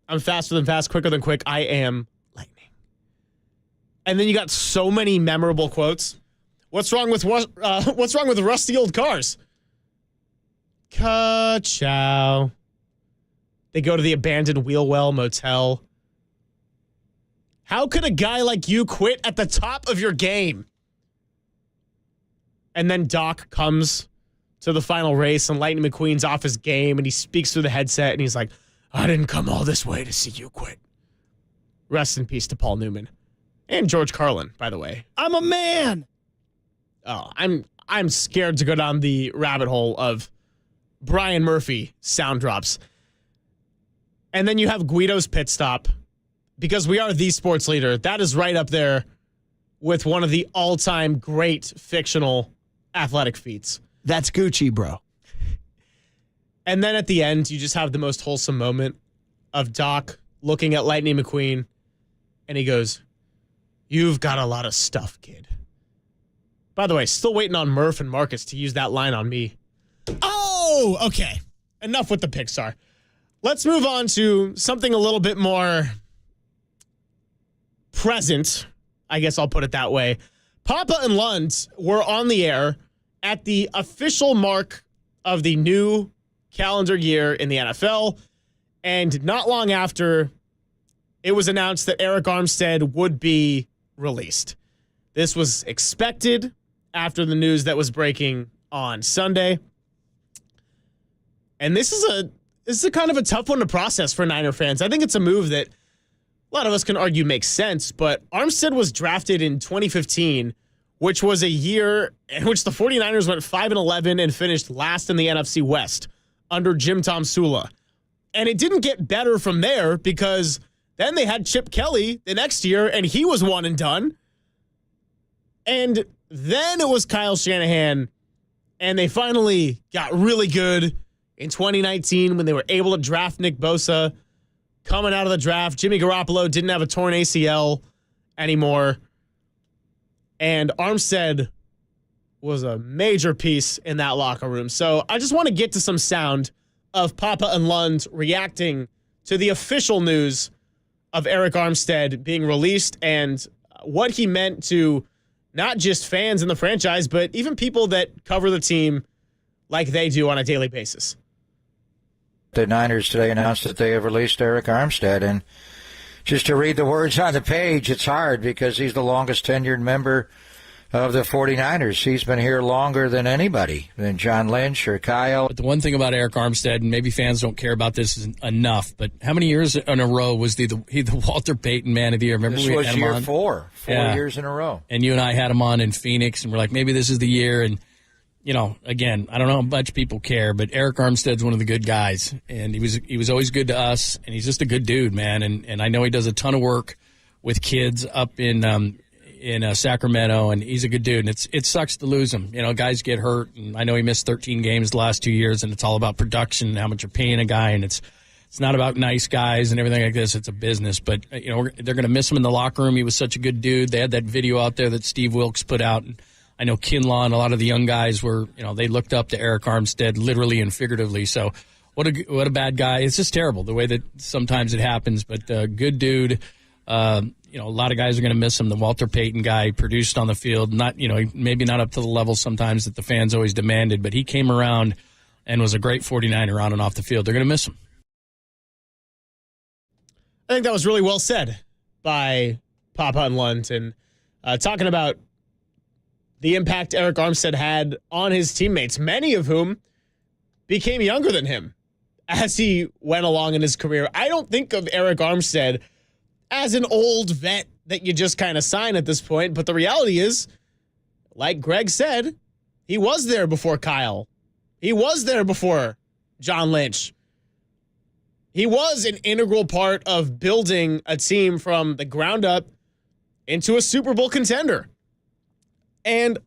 I'm faster than fast, quicker than quick. I am lightning. And then you got so many memorable quotes. What's wrong with rusty old cars? Ka-chow. They go to the abandoned Wheelwell Motel. How could a guy like you quit at the top of your game? And then Doc comes to the final race and Lightning McQueen's off his game and he speaks through the headset and he's like, I didn't come all this way to see you quit. Rest in peace to Paul Newman. And George Carlin, by the way. I'm a man. Oh, I'm scared to go down the rabbit hole of Brian Murphy sound drops. And then you have Guido's pit stop because we are the sports leader. That is right up there with one of the all-time great fictional athletic feats. That's Gucci, bro. And then at the end, you just have the most wholesome moment of Doc looking at Lightning McQueen, and he goes, "You've got a lot of stuff, kid." By the way, still waiting on Murph and Marcus to use that line on me. Oh, okay. Enough with the Pixar. Let's move on to something a little bit more present. I guess I'll put it that way. Papa and Lund were on the air at the official mark of the new calendar year in the NFL. And not long after, it was announced that Eric Armstead would be released. This was expected after the news that was breaking on Sunday. And this is a kind of a tough one to process for Niner fans. I think it's a move that a lot of us can argue makes sense, but Armstead was drafted in 2015, which was a year in which the 49ers went 5-11 and finished last in the NFC West under Jim Tom Sula. And it didn't get better from there because then they had Chip Kelly the next year, and he was one and done. And then it was Kyle Shanahan, and they finally got really good in 2019 when they were able to draft Nick Bosa. Coming out of the draft, Jimmy Garoppolo didn't have a torn ACL anymore. And Armstead was a major piece in that locker room. So I just want to get to some sound of Papa and Lund reacting to the official news of Eric Armstead being released and what he meant to not just fans in the franchise, but even people that cover the team like they do on a daily basis. The Niners today announced that they have released Eric Armstead, and just to read the words on the page, it's hard because he's the longest tenured member of the 49ers. He's been here longer than anybody, than John Lynch or Kyle. But the one thing about Eric Armstead, and maybe fans don't care about this enough, but how many years in a row was he the Walter Payton Man of the Year? Remember this we was had him year on? four years in a row. And you and I had him on in Phoenix, and we're like, maybe this is the year. And, you know, again, I don't know how much people care, but Eric Armstead's one of the good guys, and he was always good to us, and he's just a good dude, man. And I know he does a ton of work with kids up in Sacramento, and he's a good dude. And it sucks to lose him. You know, guys get hurt, and I know he missed 13 games the last 2 years, and it's all about production and how much you're paying a guy, and it's not about nice guys and everything like this. It's a business. But, you know, they're going to miss him in the locker room. He was such a good dude. They had that video out there that Steve Wilkes put out, and I know Kinlaw and a lot of the young guys were, you know, they looked up to Eric Armstead literally and figuratively. So what a bad guy. It's just terrible the way that sometimes it happens, but good dude. You know, a lot of guys are going to miss him. The Walter Payton guy produced on the field, not, you know, maybe not up to the level sometimes that the fans always demanded, but he came around and was a great 49er on and off the field. They're going to miss him. I think that was really well said by Papa and Lund, and talking about the impact Eric Armstead had on his teammates, many of whom became younger than him as he went along in his career. I don't think of Eric Armstead as an old vet that you just kind of sign at this point, but the reality is, like Greg said, he was there before Kyle. He was there before John Lynch. He was an integral part of building a team from the ground up into a Super Bowl contender. And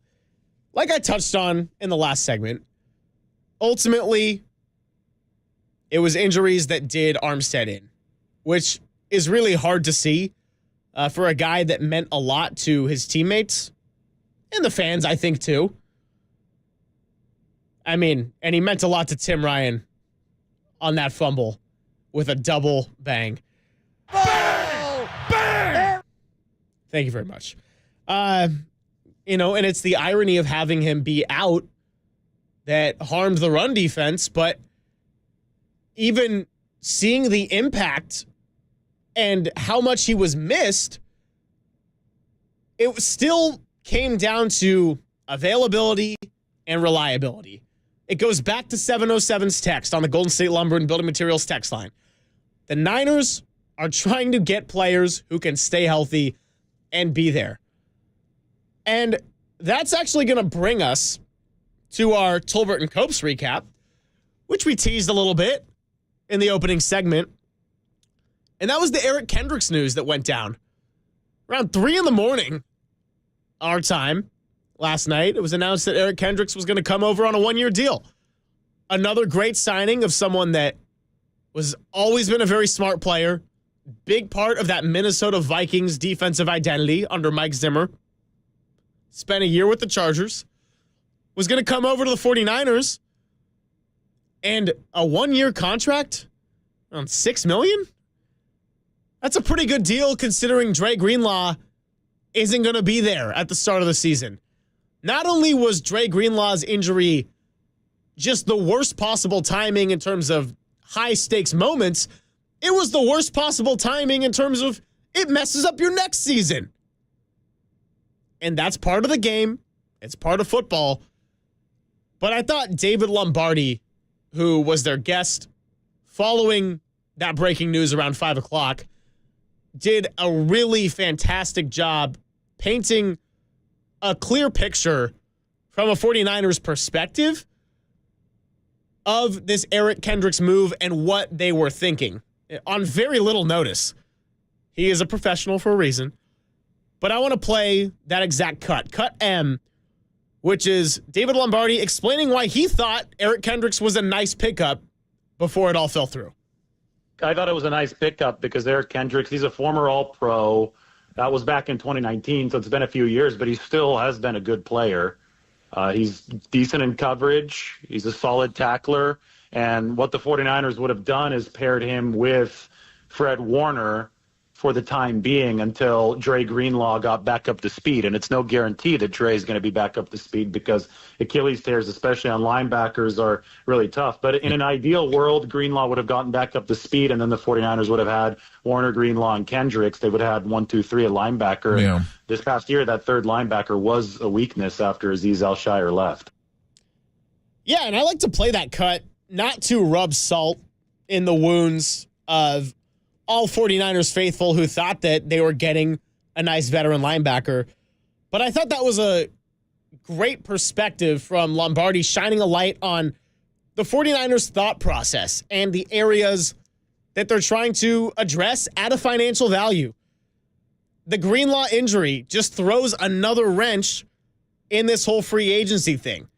like I touched on in the last segment, ultimately, it was injuries that did Armstead in, which is really hard to see for a guy that meant a lot to his teammates and the fans, I think, too. I mean, and he meant a lot to Tim Ryan on that fumble with a double bang. Bang! Bang! Thank you very much. You know, and it's the irony of having him be out that harmed the run defense, but even seeing the impact and how much he was missed, it still came down to availability and reliability. It goes back to 707's text on the Golden State Lumber and Building Materials text line. The Niners are trying to get players who can stay healthy and be there. And that's actually going to bring us to our Tolbert and Copes recap, which we teased a little bit in the opening segment. And that was the Eric Kendricks news that went down around 3 a.m. our time last night. It was announced that Eric Kendricks was going to come over on a 1-year deal. Another great signing of someone that was always been a very smart player, big part of that Minnesota Vikings defensive identity under Mike Zimmer. Spent a year with the Chargers, was going to come over to the 49ers, and a 1-year contract on $6 million? That's a pretty good deal considering Dre Greenlaw isn't going to be there at the start of the season. Not only was Dre Greenlaw's injury just the worst possible timing in terms of high-stakes moments, it was the worst possible timing in terms of it messes up your next season. and that's part of the game. It's part of football. But I thought David Lombardi, who was their guest following that breaking news around 5 o'clock, did a really fantastic job painting a clear picture from a 49ers perspective of this Eric Kendricks move and what they were thinking on very little notice. He is a professional for a reason. But I want to play that exact cut M, which is David Lombardi explaining why he thought Eric Kendricks was a nice pickup before it all fell through. I thought it was a nice pickup because Eric Kendricks, he's a former All-Pro. That was back in 2019, so it's been a few years, but he still has been a good player. He's decent in coverage. He's a solid tackler. And what the 49ers would have done is paired him with Fred Warner for the time being until Dre Greenlaw got back up to speed. And it's no guarantee that Dre is going to be back up to speed because Achilles tears, especially on linebackers, are really tough. But in an ideal world, Greenlaw would have gotten back up to speed, and then the 49ers would have had Warner, Greenlaw, and Kendricks. They would have had 1, 2, 3 a linebacker. Yeah. This past year, that third linebacker was a weakness after Azeez Al-Shire left. Yeah, and I like to play that cut not to rub salt in the wounds of all 49ers faithful who thought that they were getting a nice veteran linebacker. But I thought that was a great perspective from Lombardi, shining a light on the 49ers thought process and the areas that they're trying to address at a financial value. The Greenlaw injury just throws another wrench in this whole free agency thing,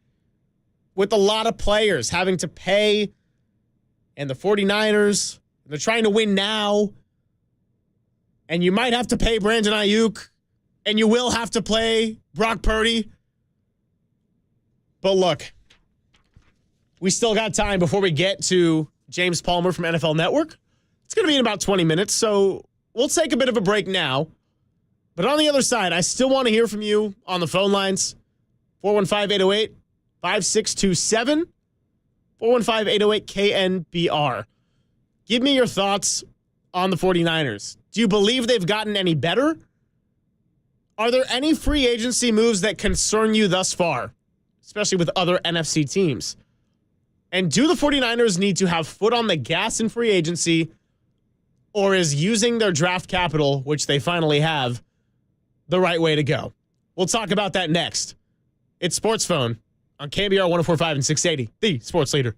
with a lot of players having to pay, and the 49ers, they're trying to win now, and you might have to pay Brandon Ayuk, and you will have to play Brock Purdy. But look, we still got time before we get to James Palmer from NFL Network. It's going to be in about 20 minutes, so we'll take a bit of a break now. But on the other side, I still want to hear from you on the phone lines. 415-808-5627, 415-808-KNBR. Give me your thoughts on the 49ers. Do you believe they've gotten any better? Are there any free agency moves that concern you thus far, especially with other NFC teams? And do the 49ers need to have foot on the gas in free agency, or is using their draft capital, which they finally have, the right way to go? We'll talk about that next. It's SportsPhone on KNBR 104.5 and 680, the sports leader.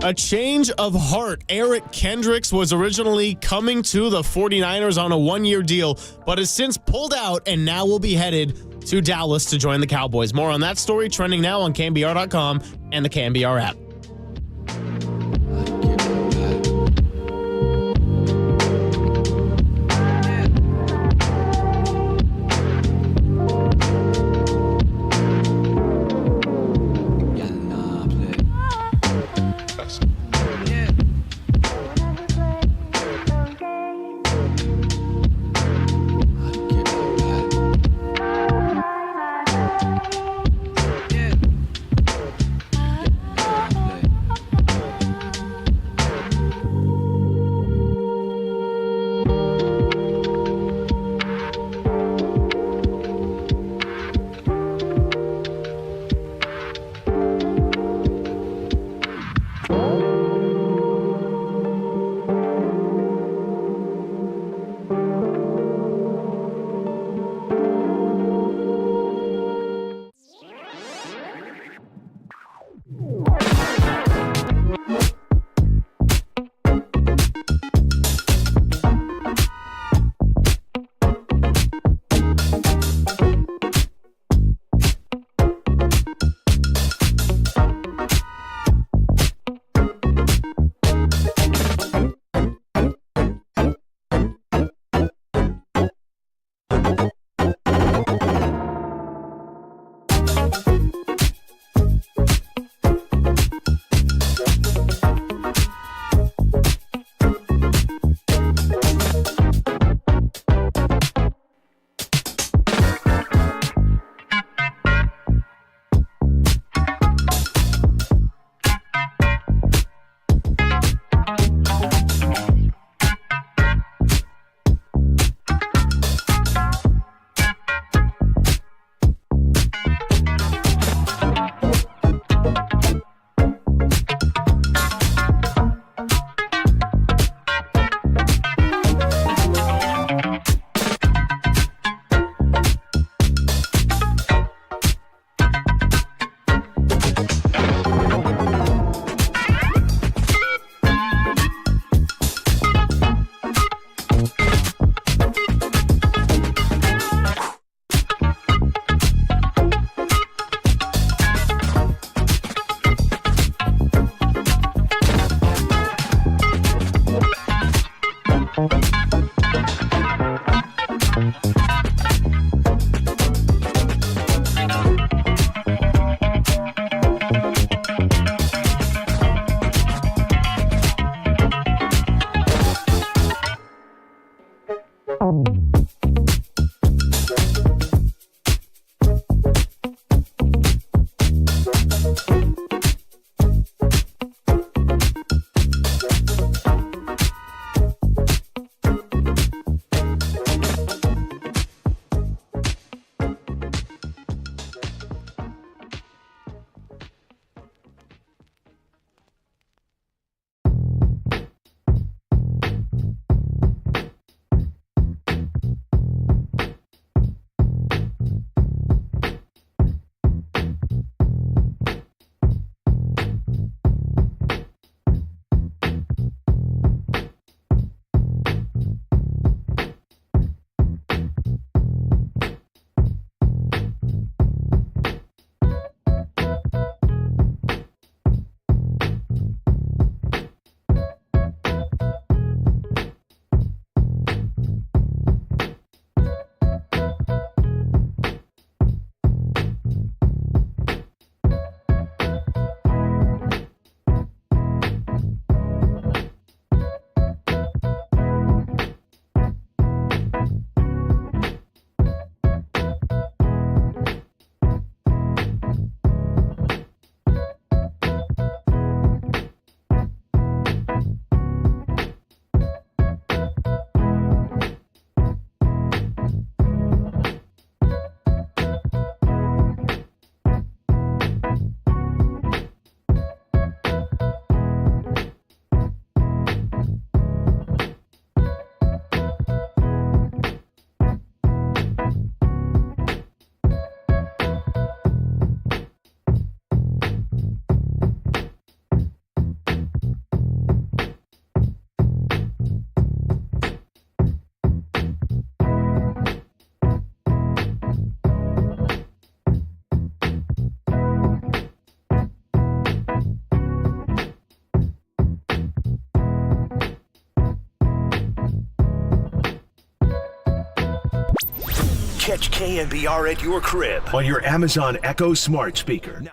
A change of heart. Eric Kendricks was originally coming to the 49ers on a one-year deal, but has since pulled out and now will be headed to Dallas to join the Cowboys. More on that story trending now on KNBR.com and the KNBR app. Catch KNBR at your crib on your Amazon Echo smart speaker.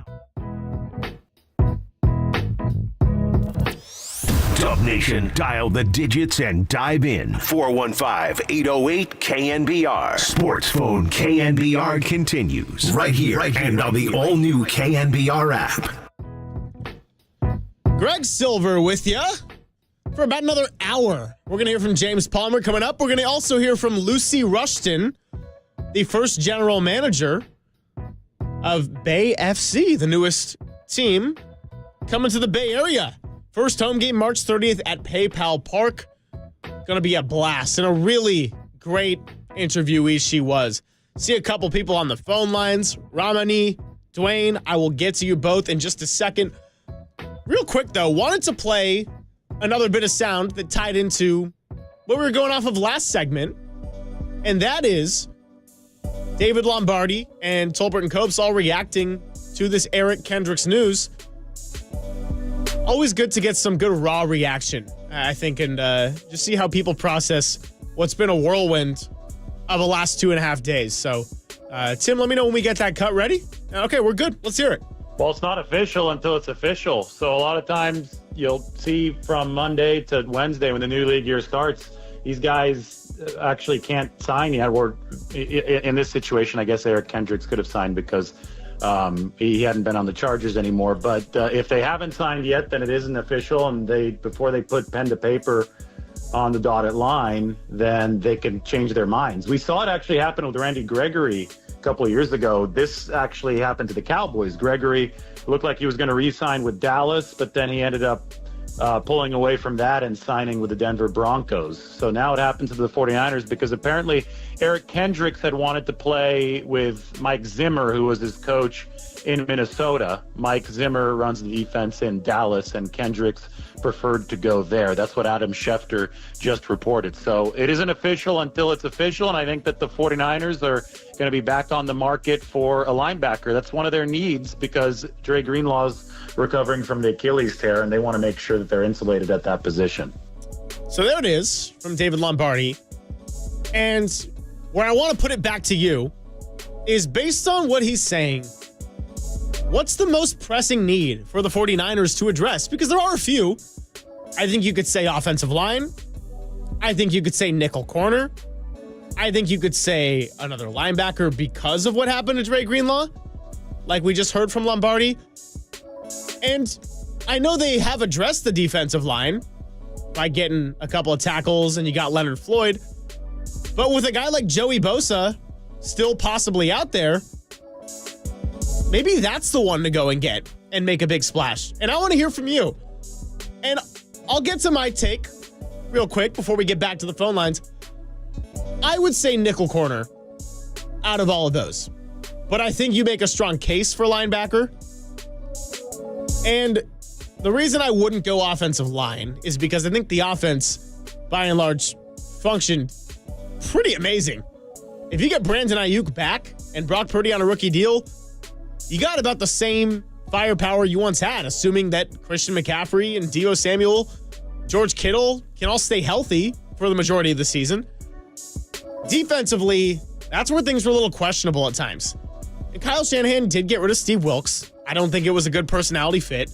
Dub Nation, dial the digits and dive in. 415-808-KNBR. SportsPhone KNBR continues right here and on the all-new KNBR app. Greg Silver with you for about another hour. We're going to hear from James Palmer coming up. We're going to also hear from Lucy Rushton, the first general manager of Bay FC, the newest team coming to the Bay Area. First home game, March 30th at PayPal Park. Going to be a blast and a really great interviewee she was. See a couple people on the phone lines. Ramani, Dwayne, I will get to you both in just a second. Real quick, though, wanted to play another bit of sound that tied into what we were going off of last segment, and that is David Lombardi and Tolbert and Copes all reacting to this Eric Kendricks news. Always good to get some good raw reaction, I think, and just see how people process what's been a whirlwind of the last 2.5 days. So, Tim, let me know when we get that cut ready. Okay, we're good. Let's hear it. Well, it's not official until it's official. So a lot of times you'll see from Monday to Wednesday when the new league year starts, these guys actually can't sign yet. Or in this situation, I guess Eric Kendricks could have signed because he hadn't been on the Chargers anymore. But if they haven't signed yet, then it isn't official. And before they put pen to paper on the dotted line, then they can change their minds. We saw it actually happen with Randy Gregory a couple of years ago. This actually happened to the Cowboys. Gregory looked like he was going to re-sign with Dallas, but then he ended up pulling away from that and signing with the Denver Broncos. So now it happens to the 49ers because apparently Eric Kendricks had wanted to play with Mike Zimmer, who was his coach in Minnesota. Mike Zimmer runs the defense in Dallas, and Kendricks preferred to go there. That's what Adam Schefter just reported. So it isn't official until it's official, and I think that the 49ers are going to be back on the market for a linebacker. That's one of their needs because Dre Greenlaw's recovering from the Achilles tear, and they want to make sure that they're insulated at that position. So there it is from David Lombardi. And where I want to put it back to you is based on what he's saying, what's the most pressing need for the 49ers to address? Because there are a few. I think you could say offensive line. I think you could say nickel corner. I think you could say another linebacker because of what happened to Dre Greenlaw, like we just heard from Lombardi. And I know they have addressed the defensive line by getting a couple of tackles, and you got Leonard Floyd. But with a guy like Joey Bosa still possibly out there, maybe that's the one to go and get and make a big splash. And I want to hear from you. And I'll get to my take real quick before we get back to the phone lines. I would say nickel corner out of all of those. But I think you make a strong case for linebacker. And the reason I wouldn't go offensive line is because I think the offense, by and large, functioned pretty amazing. If you get Brandon Ayuk back and Brock Purdy on a rookie deal, you got about the same firepower you once had, assuming that Christian McCaffrey and Deebo Samuel, George Kittle can all stay healthy for the majority of the season. Defensively, that's where things were a little questionable at times. And Kyle Shanahan did get rid of Steve Wilkes. I don't think it was a good personality fit.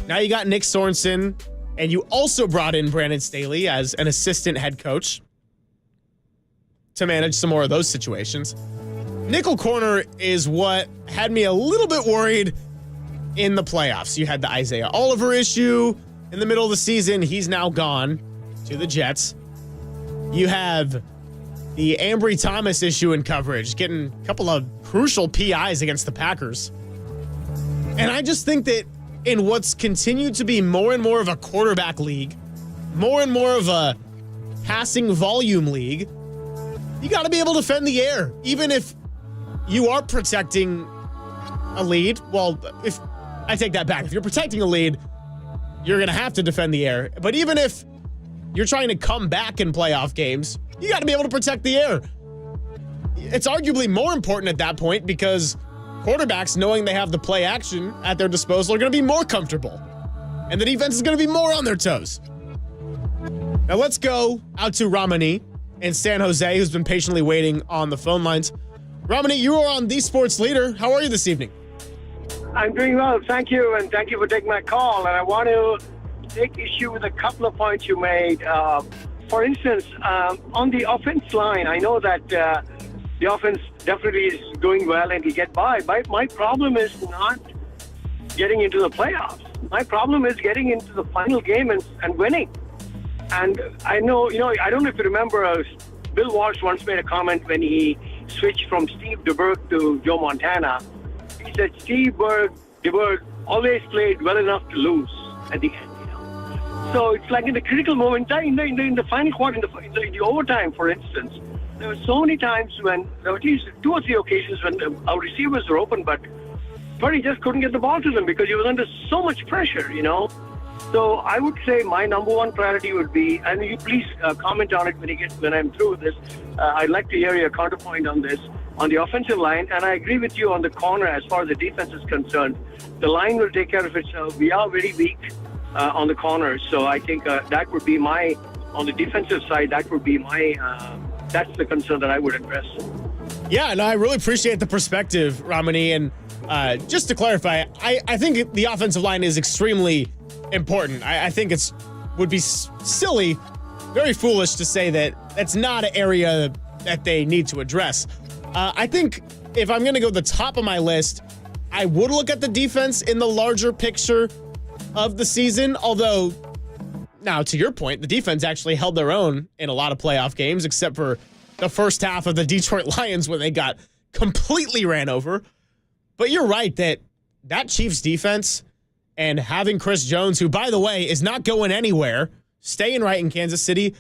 Now you got Nick Sorensen, and you also brought in Brandon Staley as an assistant head coach to manage some more of those situations. Nickel corner is what had me a little bit worried in the playoffs. You had the Isaiah Oliver issue in the middle of the season. He's now gone to the Jets. You have the Ambry Thomas issue in coverage, getting a couple of crucial PIs against the Packers. And I just think that in what's continued to be more and more of a quarterback league, more and more of a passing volume league, you got to be able to defend the air. Even if you are protecting a lead, well, if I take that back, if you're protecting a lead, you're going to have to defend the air. But even if you're trying to come back in playoff games, you got to be able to protect the air. It's arguably more important at that point because quarterbacks, knowing they have the play action at their disposal, are going to be more comfortable. And the defense is going to be more on their toes. Now let's go out to Ramani in San Jose, who's been patiently waiting on the phone lines. Ramani, you are on The Sports Leader. How are you this evening? I'm doing well, thank you, and thank you for taking my call. And I want to take issue with a couple of points you made. For instance, on the offense line, I know that the offense definitely is doing well and we get by. My problem is not getting into the playoffs. My problem is getting into the final game and winning. And I know, I don't know if you remember, Bill Walsh once made a comment when he switched from Steve DeBerg to Joe Montana. He said Steve DeBerg always played well enough to lose at the end. So it's like in the critical moment, in the final quarter, in the overtime, for instance, there were so many times when there were at least 2 or 3 occasions when our receivers were open, but Purdy just couldn't get the ball to them because he was under so much pressure, So I would say my number one priority would be, and you please comment on it when I'm through with this. I'd like to hear your counterpoint on this, on the offensive line. And I agree with you on the corner as far as the defense is concerned. The line will take care of itself. We are very weak on the corners. So I think that would be on the defensive side, that would be that's the concern that I would address. Yeah, no, I really appreciate the perspective, Ramani. And just to clarify, I think the offensive line is extremely important. I think would be silly, very foolish to say that that's not an area that they need to address. I think if I'm going to go to the top of my list, I would look at the defense in the larger picture of the season. Although, now to your point, the defense actually held their own in a lot of playoff games, except for the first half of the Detroit Lions when they got completely ran over. But you're right that Chiefs defense and having Chris Jones, who, by the way, is not going anywhere, staying right in Kansas City,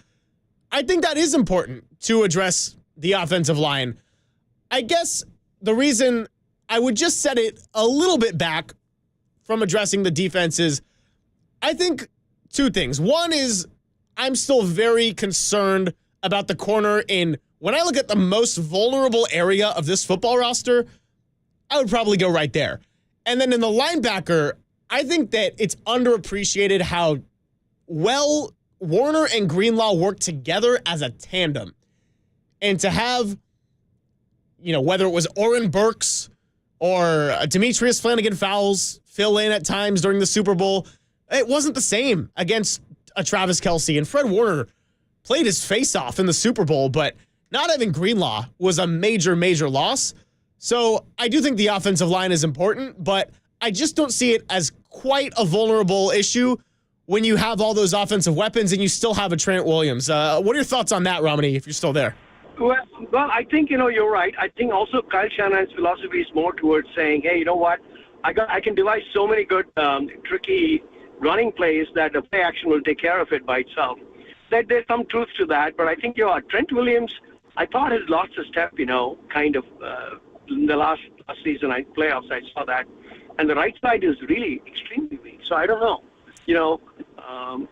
I think that is important to address the offensive line. I guess the reason I would just set it a little bit back from addressing the defense is I think 2 things. One is I'm still very concerned about the corner when I look at the most vulnerable area of this football roster, I would probably go right there. And then in the linebacker, I think that it's underappreciated how well Warner and Greenlaw work together as a tandem. And to have, whether it was Oren Burks or Demetrius Flanagan-Fowles fill in at times during the Super Bowl, it wasn't the same against a Travis Kelce. And Fred Warner played his face off in the Super Bowl, but not having Greenlaw was a major, major loss. So I do think the offensive line is important, but I just don't see it as quite a vulnerable issue when you have all those offensive weapons and you still have a Trent Williams. What are your thoughts on that, Ramani, if you're still there? Well, I think, you're right. I think also Kyle Shanahan's philosophy is more towards saying, hey, you know what? I can devise so many good, tricky running plays that the play action will take care of it by itself. There's some truth to that, but I think, Trent Williams, I thought has lost a step, kind of in the last season, playoffs, I saw that. And the right side is really extremely weak. So I don't know,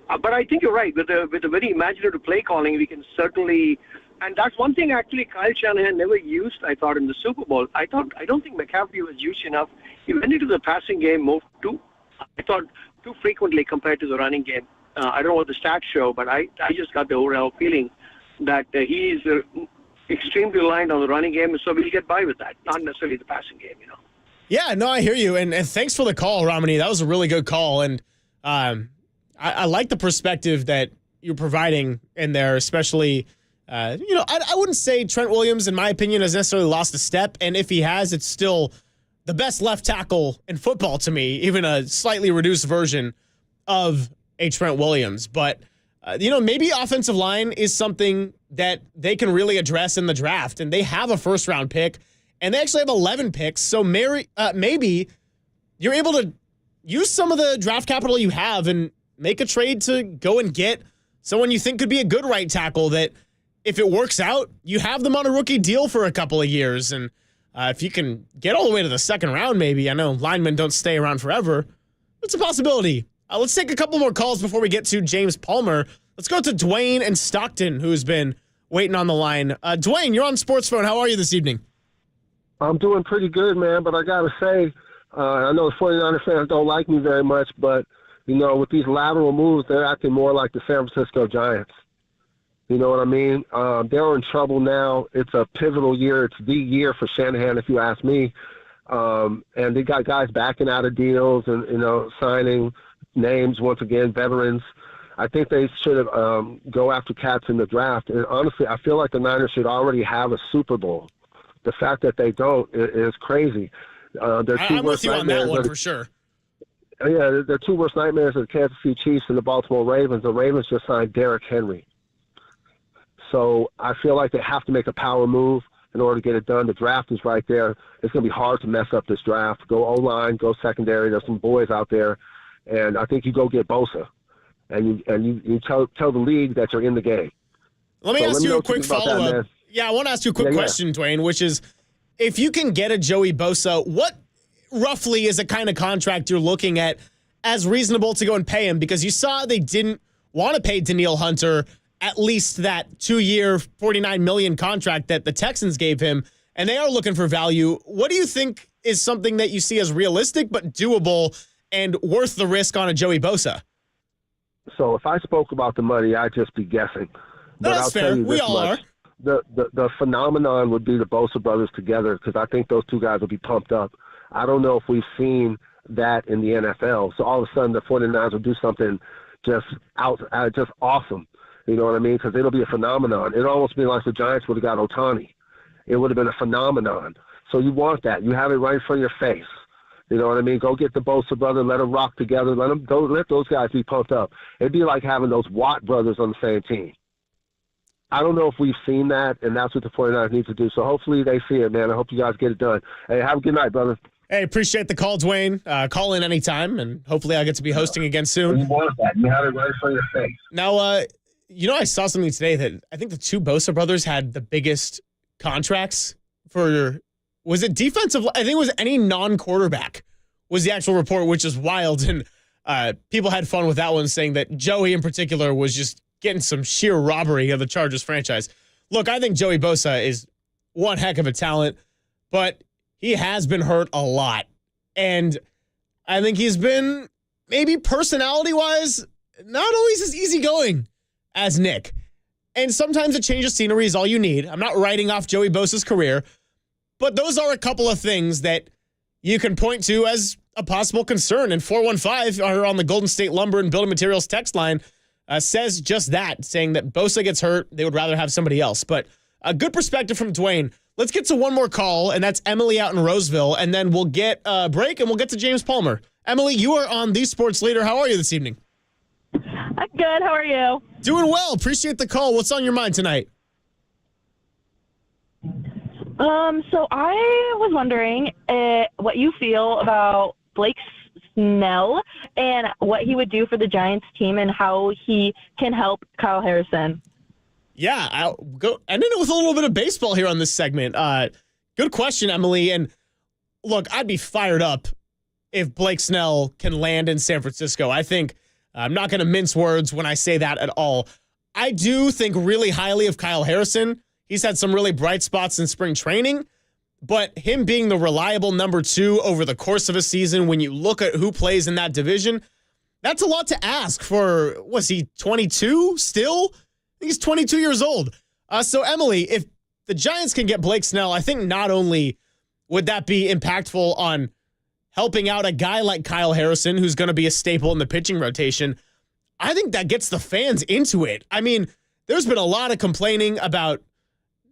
but I think you're right. With a very imaginative play calling, we can certainly, and that's one thing actually Kyle Shanahan never used, I thought, in the Super Bowl. I don't think McCaffrey was used enough. He went into the passing game too frequently compared to the running game. I don't know what the stats show, but I just got the overall feeling that he is extremely reliant on the running game, so we'll get by with that, not necessarily the passing game, Yeah, no, I hear you, and thanks for the call, Ramani. That was a really good call, and I like the perspective that you're providing in there, especially, I wouldn't say Trent Williams, in my opinion, has necessarily lost a step, and if he has, it's still the best left tackle in football to me, even a slightly reduced version of a Trent Williams. But, maybe offensive line is something that they can really address in the draft, and they have a first-round pick, and they actually have 11 picks, so maybe you're able to use some of the draft capital you have and make a trade to go and get someone you think could be a good right tackle that, if it works out, you have them on a rookie deal for a couple of years. And if you can get all the way to the second round, maybe. I know linemen don't stay around forever. It's a possibility. Let's take a couple more calls before we get to James Palmer. Let's go to Dwayne and Stockton, who's been waiting on the line. Dwayne, you're on SportsPhone. How are you this evening? I'm doing pretty good, man, but I got to say, I know the 49er fans don't like me very much, but, with these lateral moves, they're acting more like the San Francisco Giants. You know what I mean? They're in trouble now. It's a pivotal year. It's the year for Shanahan, if you ask me. And they got guys backing out of deals and, signing names, once again, veterans. I think they should have go after cats in the draft. And honestly, I feel like the Niners should already have a Super Bowl. The fact that they don't is crazy. I'm with you on that one for sure. Yeah, their two worst nightmares are the Kansas City Chiefs and the Baltimore Ravens. The Ravens just signed Derrick Henry. So I feel like they have to make a power move in order to get it done. The draft is right there. It's going to be hard to mess up this draft. Go O-line, go secondary. There's some boys out there. And I think you go get Bosa. And you tell the league that you're in the game. Let me ask you a quick follow-up. I want to ask you a quick question, Dwayne, which is, if you can get a Joey Bosa, what roughly is the kind of contract you're looking at as reasonable to go and pay him? Because you saw they didn't want to pay Danielle Hunter at least that 2-year, $49 million contract that the Texans gave him, and they are looking for value. What do you think is something that you see as realistic but doable and worth the risk on a Joey Bosa? So if I spoke about the money, I'd just be guessing. No, but that's I'll fair. tell you We this all much. are. The phenomenon would be the Bosa brothers together, because I think those two guys will be pumped up. I don't know if we've seen that in the NFL. So all of a sudden the 49ers will do something just awesome. You know what I mean? Because it'll be a phenomenon. It'll almost be like the Giants would have got Ohtani. It would have been a phenomenon. So you want that. You have it right in front of your face. You know what I mean? Go get the Bosa brother, let them rock together, let those guys be pumped up. It'd be like having those Watt brothers on the same team. I don't know if we've seen that, and that's what the 49ers need to do. So hopefully they see it, man. I hope you guys get it done. Hey, have a good night, brother. Hey, appreciate the call, Dwayne. Call in anytime, and hopefully I'll get to be hosting again soon. You want that. You have it right in front of your face. Now, I saw something today that I think the two Bosa brothers had the biggest contracts for, was it defensive? I think it was any non-quarterback was the actual report, which is wild. And people had fun with that one, saying that Joey in particular was just getting some sheer robbery of the Chargers franchise. Look, I think Joey Bosa is one heck of a talent, but he has been hurt a lot. And I think he's been, maybe personality-wise, not always as easygoing as Nick. And sometimes a change of scenery is all you need. I'm not writing off Joey Bosa's career, but those are a couple of things that you can point to as a possible concern. And 415 are on the Golden State Lumber and Building Materials text line says just that, saying that Bosa gets hurt, they would rather have somebody else. But a good perspective from Dwayne. Let's get to one more call, and that's Emily out in Roseville, and then we'll get a break, and we'll get to James Palmer. Emily, you are on The Sports Leader. How are you this evening? I'm good. How are you? Doing well. Appreciate the call. What's on your mind tonight? So I was wondering what you feel about Blake Snell and what he would do for the Giants team and how he can help Kyle Harrison. Yeah, I'll go ending it with a little bit of baseball here on this segment. Good question, Emily. And look, I'd be fired up if Blake Snell can land in San Francisco. I think I'm not going to mince words when I say that at all. I do think really highly of Kyle Harrison. He's had some really bright spots in spring training, but him being the reliable number 2 over the course of a season, when you look at who plays in that division, that's a lot to ask for. Was he 22 still? I think he's 22 years old. So, Emily, if the Giants can get Blake Snell, I think not only would that be impactful on helping out a guy like Kyle Harrison, who's going to be a staple in the pitching rotation, I think that gets the fans into it. I mean, there's been a lot of complaining about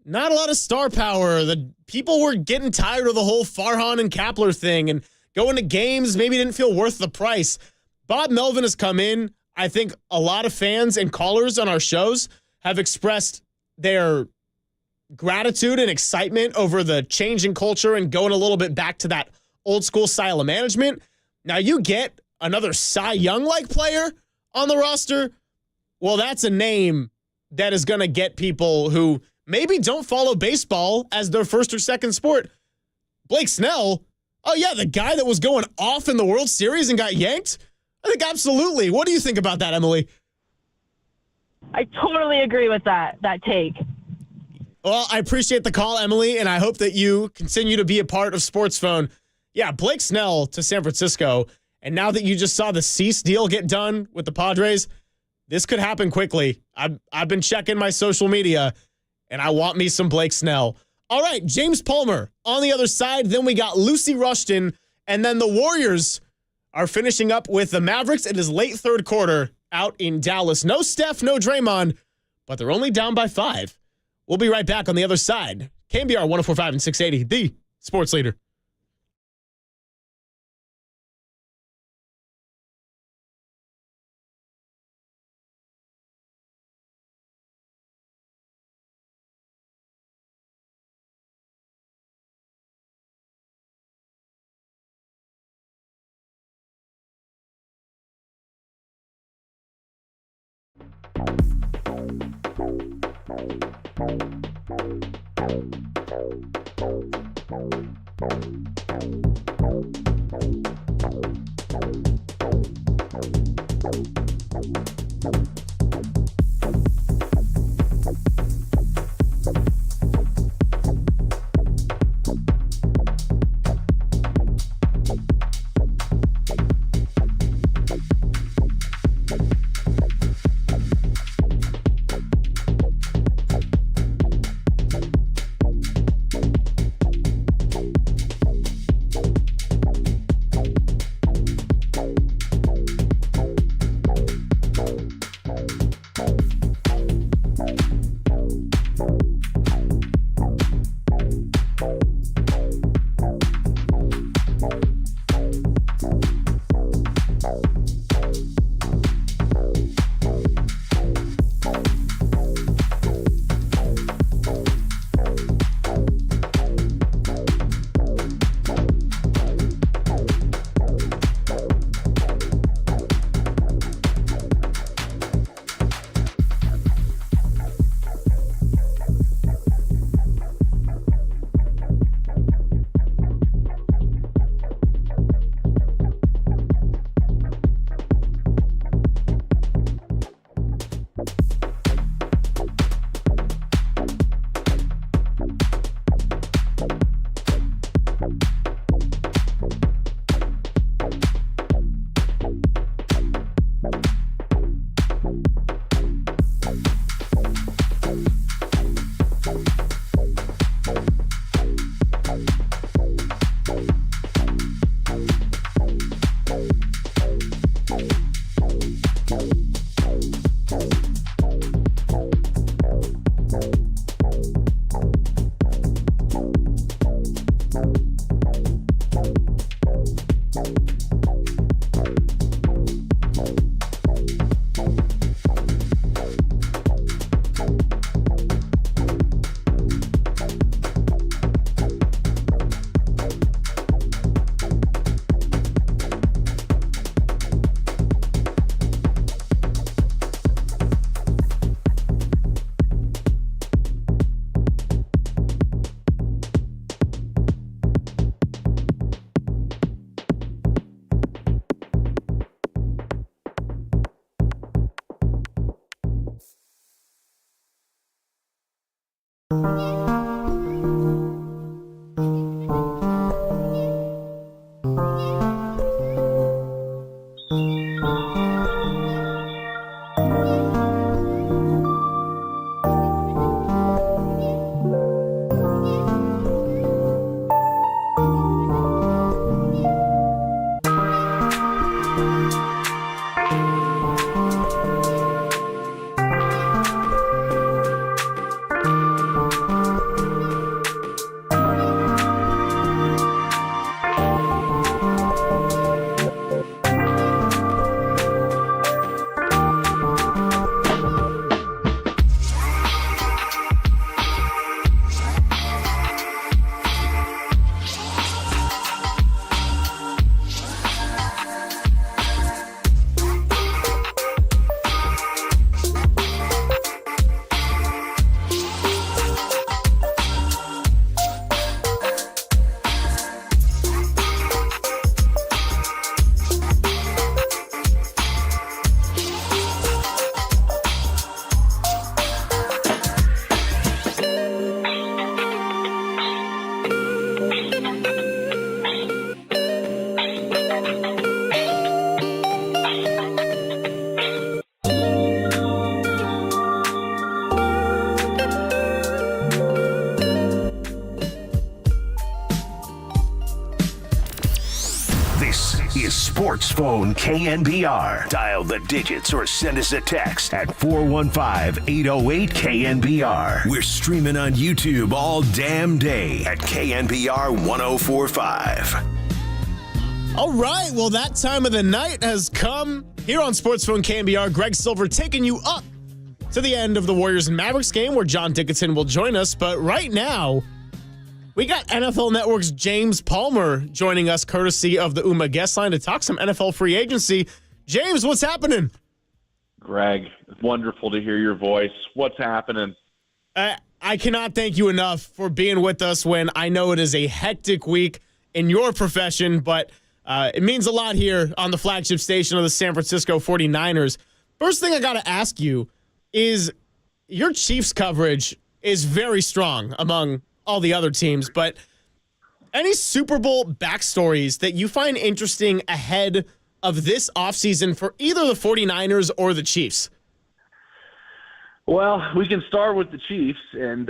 not a lot of star power. The people were getting tired of the whole Farhan and Kapler thing, and going to games maybe didn't feel worth the price. Bob Melvin has come in. I think a lot of fans and callers on our shows have expressed their gratitude and excitement over the change in culture and going a little bit back to that old school style of management. Now you get another Cy Young-like player on the roster. Well, that's a name that is going to get people who maybe don't follow baseball as their first or second sport. Blake Snell, oh yeah, the guy that was going off in the World Series and got yanked? I think absolutely. What do you think about that, Emily? I totally agree with that take. Well, I appreciate the call, Emily, and I hope that you continue to be a part of SportsPhone. Yeah, Blake Snell to San Francisco, and now that you just saw the Cease deal get done with the Padres, this could happen quickly. I've been checking my social media, and I want me some Blake Snell. All right, James Palmer on the other side. Then we got Lucy Rushton, and then the Warriors are finishing up with the Mavericks. It is late third quarter out in Dallas. No Steph, no Draymond, but they're only down by 5. We'll be right back on the other side. KNBR 104.5 and 680, the sports leader. Sports Phone KNBR. Dial the digits or send us a text at 415-808-KNBR. We're streaming on YouTube all damn day at KNBR 1045. All right, well, that time of the night has come. Here on SportsPhone KNBR, Greg Silver taking you up to the end of the Warriors and Mavericks game where John Dickinson will join us. But right now, we got NFL Network's James Palmer joining us courtesy of the UMA guest line to talk some NFL free agency. James, what's happening? Greg, it's wonderful to hear your voice. What's happening? I cannot thank you enough for being with us when I know it is a hectic week in your profession, but it means a lot here on the flagship station of the San Francisco 49ers. First thing I got to ask you is your Chiefs coverage is very strong among all the other teams, but any Super Bowl backstories that you find interesting ahead of this offseason for either the 49ers or the Chiefs? Well, we can start with the Chiefs, and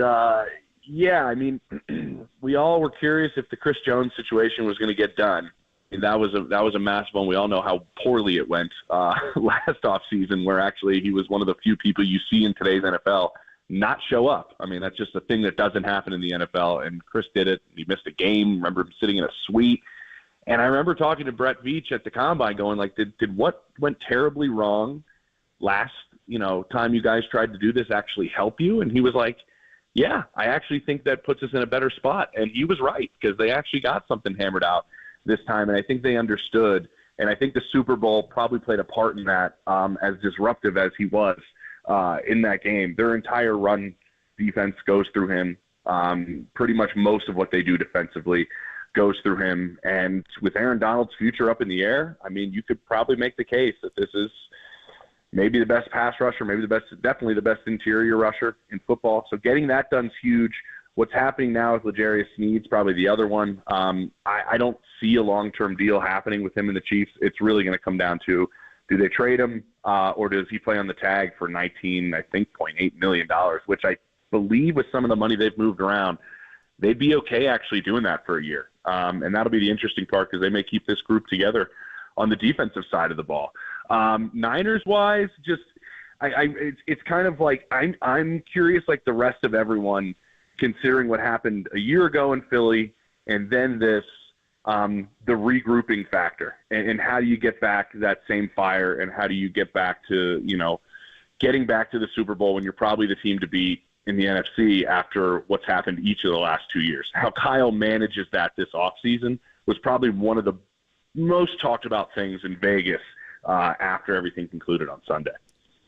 yeah, I mean, we all were curious if the Chris Jones situation was going to get done. And that was a massive one. We all know how poorly it went last offseason, where actually he was one of the few people you see in today's NFL not show up. I mean, that's just a thing that doesn't happen in the NFL, and Chris did it. He missed a game. Remember him sitting in a suite. And I remember talking to Brett Veach at the Combine going, like, did what went terribly wrong last, time you guys tried to do this actually help you? And he was like, yeah, I actually think that puts us in a better spot. And he was right, because they actually got something hammered out this time, and I think they understood. And I think the Super Bowl probably played a part in that, as disruptive as he was in that game. Their entire run defense goes through him. Pretty much most of what they do defensively goes through him. And with Aaron Donald's future up in the air, I mean, you could probably make the case that this is maybe the best pass rusher, definitely the best interior rusher in football. So getting that done is huge. What's happening now with L'Jarius Sneed's probably the other one. I don't see a long-term deal happening with him and the Chiefs. It's really going to come down to, do they trade him or does he play on the tag for $19.8 million, which I believe with some of the money they've moved around, they'd be okay actually doing that for a year. And that'll be the interesting part, because they may keep this group together on the defensive side of the ball. Niners-wise, just it's kind of like I'm curious, like the rest of everyone, considering what happened a year ago in Philly, and then this, the regrouping factor, and how do you get back that same fire, and how do you get back to, getting back to the Super Bowl when you're probably the team to beat in the NFC after what's happened each of the last 2 years. How Kyle manages that this offseason was probably one of the most talked about things in Vegas after everything concluded on Sunday.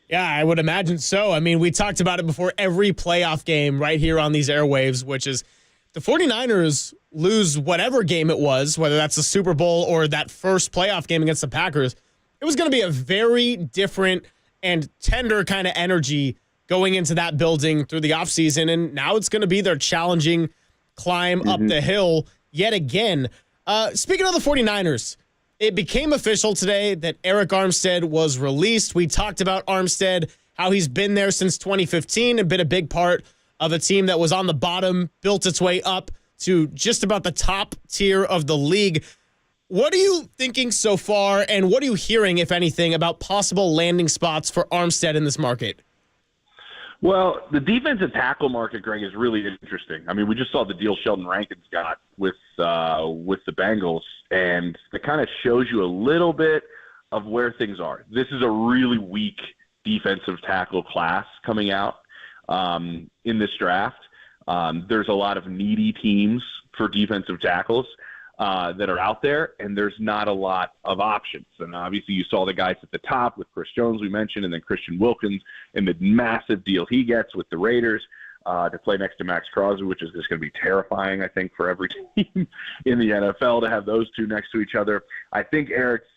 Yeah, I would imagine so. I mean, we talked about it before every playoff game right here on these airwaves, which is the 49ers lose whatever game it was, whether that's the Super Bowl or that first playoff game against the Packers. It was going to be a very different and tender kind of energy going into that building through the offseason, and now it's going to be their challenging climb up the hill yet again. Speaking of the 49ers, it became official today that Eric Armstead was released. We talked about Armstead, how he's been there since 2015 and been a big part of a team that was on the bottom, built its way up to just about the top tier of the league. What are you thinking so far, and what are you hearing, if anything, about possible landing spots for Armstead in this market? Well, the defensive tackle market, Greg, is really interesting. I mean, we just saw the deal Sheldon Rankins got with the Bengals, and it kind of shows you a little bit of where things are. This is a really weak defensive tackle class coming out in this draft. There's a lot of needy teams for defensive tackles that are out there, and there's not a lot of options. And obviously you saw the guys at the top with Chris Jones, we mentioned, and then Christian Wilkins, and the massive deal he gets with the Raiders to play next to Max Crosby, which is just going to be terrifying, I think, for every team in the NFL to have those two next to each other. I think Eric's,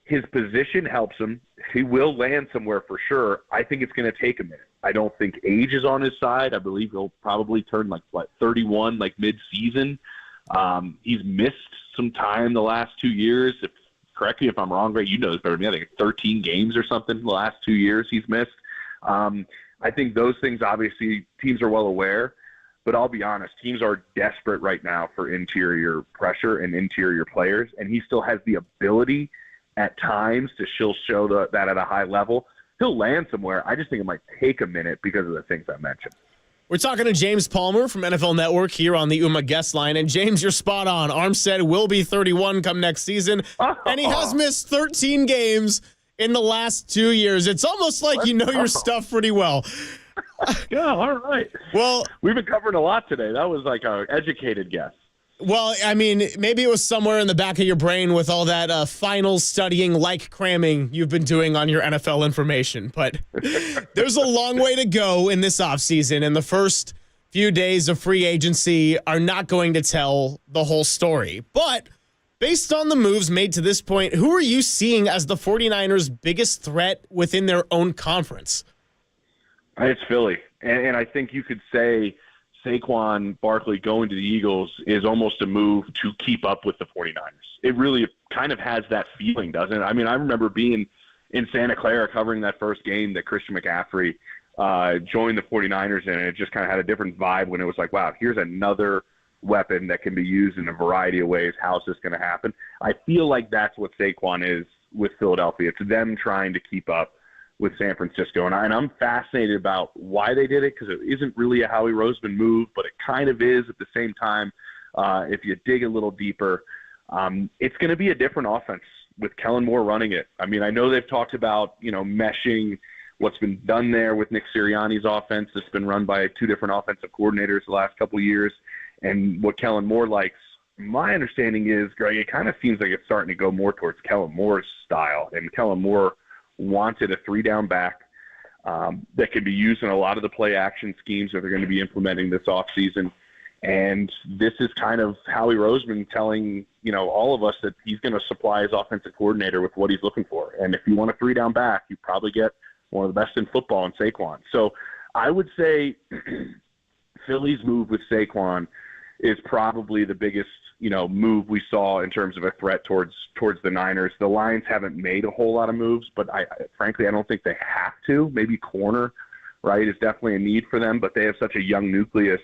his position helps him. He will land somewhere for sure. I think it's going to take a minute. I don't think age is on his side. I believe he'll probably turn 31 mid-season. He's missed some time the last 2 years. Correct me if I'm wrong, Ray. You know this better than me. I think 13 games or something the last 2 years he's missed. I think those things, obviously, teams are well aware. But I'll be honest, teams are desperate right now for interior pressure and interior players, and he still has the ability at times to show that at a high level. He'll land somewhere. I just think it might take a minute because of the things I mentioned. We're talking to James Palmer from NFL Network here on the UMA guest line. And James, you're spot on. Armstead will be 31 come next season. And he has missed 13 games in the last 2 years. It's almost like you know your stuff pretty well. Yeah, all right. Well, we've been covering a lot today. That was like an educated guess. Well, I mean, maybe it was somewhere in the back of your brain with all that final studying, like cramming you've been doing on your NFL information. But there's a long way to go in this offseason, and the first few days of free agency are not going to tell the whole story. But based on the moves made to this point, who are you seeing as the 49ers' biggest threat within their own conference? It's Philly. And I think you could say Saquon Barkley going to the Eagles is almost a move to keep up with the 49ers. It really kind of has that feeling, doesn't it? I mean, I remember being in Santa Clara covering that first game that Christian McCaffrey joined the 49ers in, and it just kind of had a different vibe when it was like, wow, here's another weapon that can be used in a variety of ways. How's this going to happen? I feel like that's what Saquon is with Philadelphia. It's them trying to keep up with San Francisco. And I'm fascinated about why they did it, because it isn't really a Howie Roseman move, but it kind of is at the same time. If you dig a little deeper, it's going to be a different offense with Kellen Moore running it. I mean, I know they've talked about, meshing what's been done there with Nick Sirianni's offense that's been run by two different offensive coordinators the last couple of years, and what Kellen Moore likes. My understanding is, Greg, it kind of seems like it's starting to go more towards Kellen Moore's style, and Kellen Moore wanted a 3-down back that can be used in a lot of the play action schemes that they're going to be implementing this offseason. And this is kind of Howie Roseman telling, all of us that he's going to supply his offensive coordinator with what he's looking for. And if you want a 3-down back, you probably get one of the best in football in Saquon. So I would say Philly's move with Saquon is probably the biggest, move we saw in terms of a threat towards the Niners. The Lions haven't made a whole lot of moves, but frankly, I don't think they have to. Maybe corner, right, is definitely a need for them, but they have such a young nucleus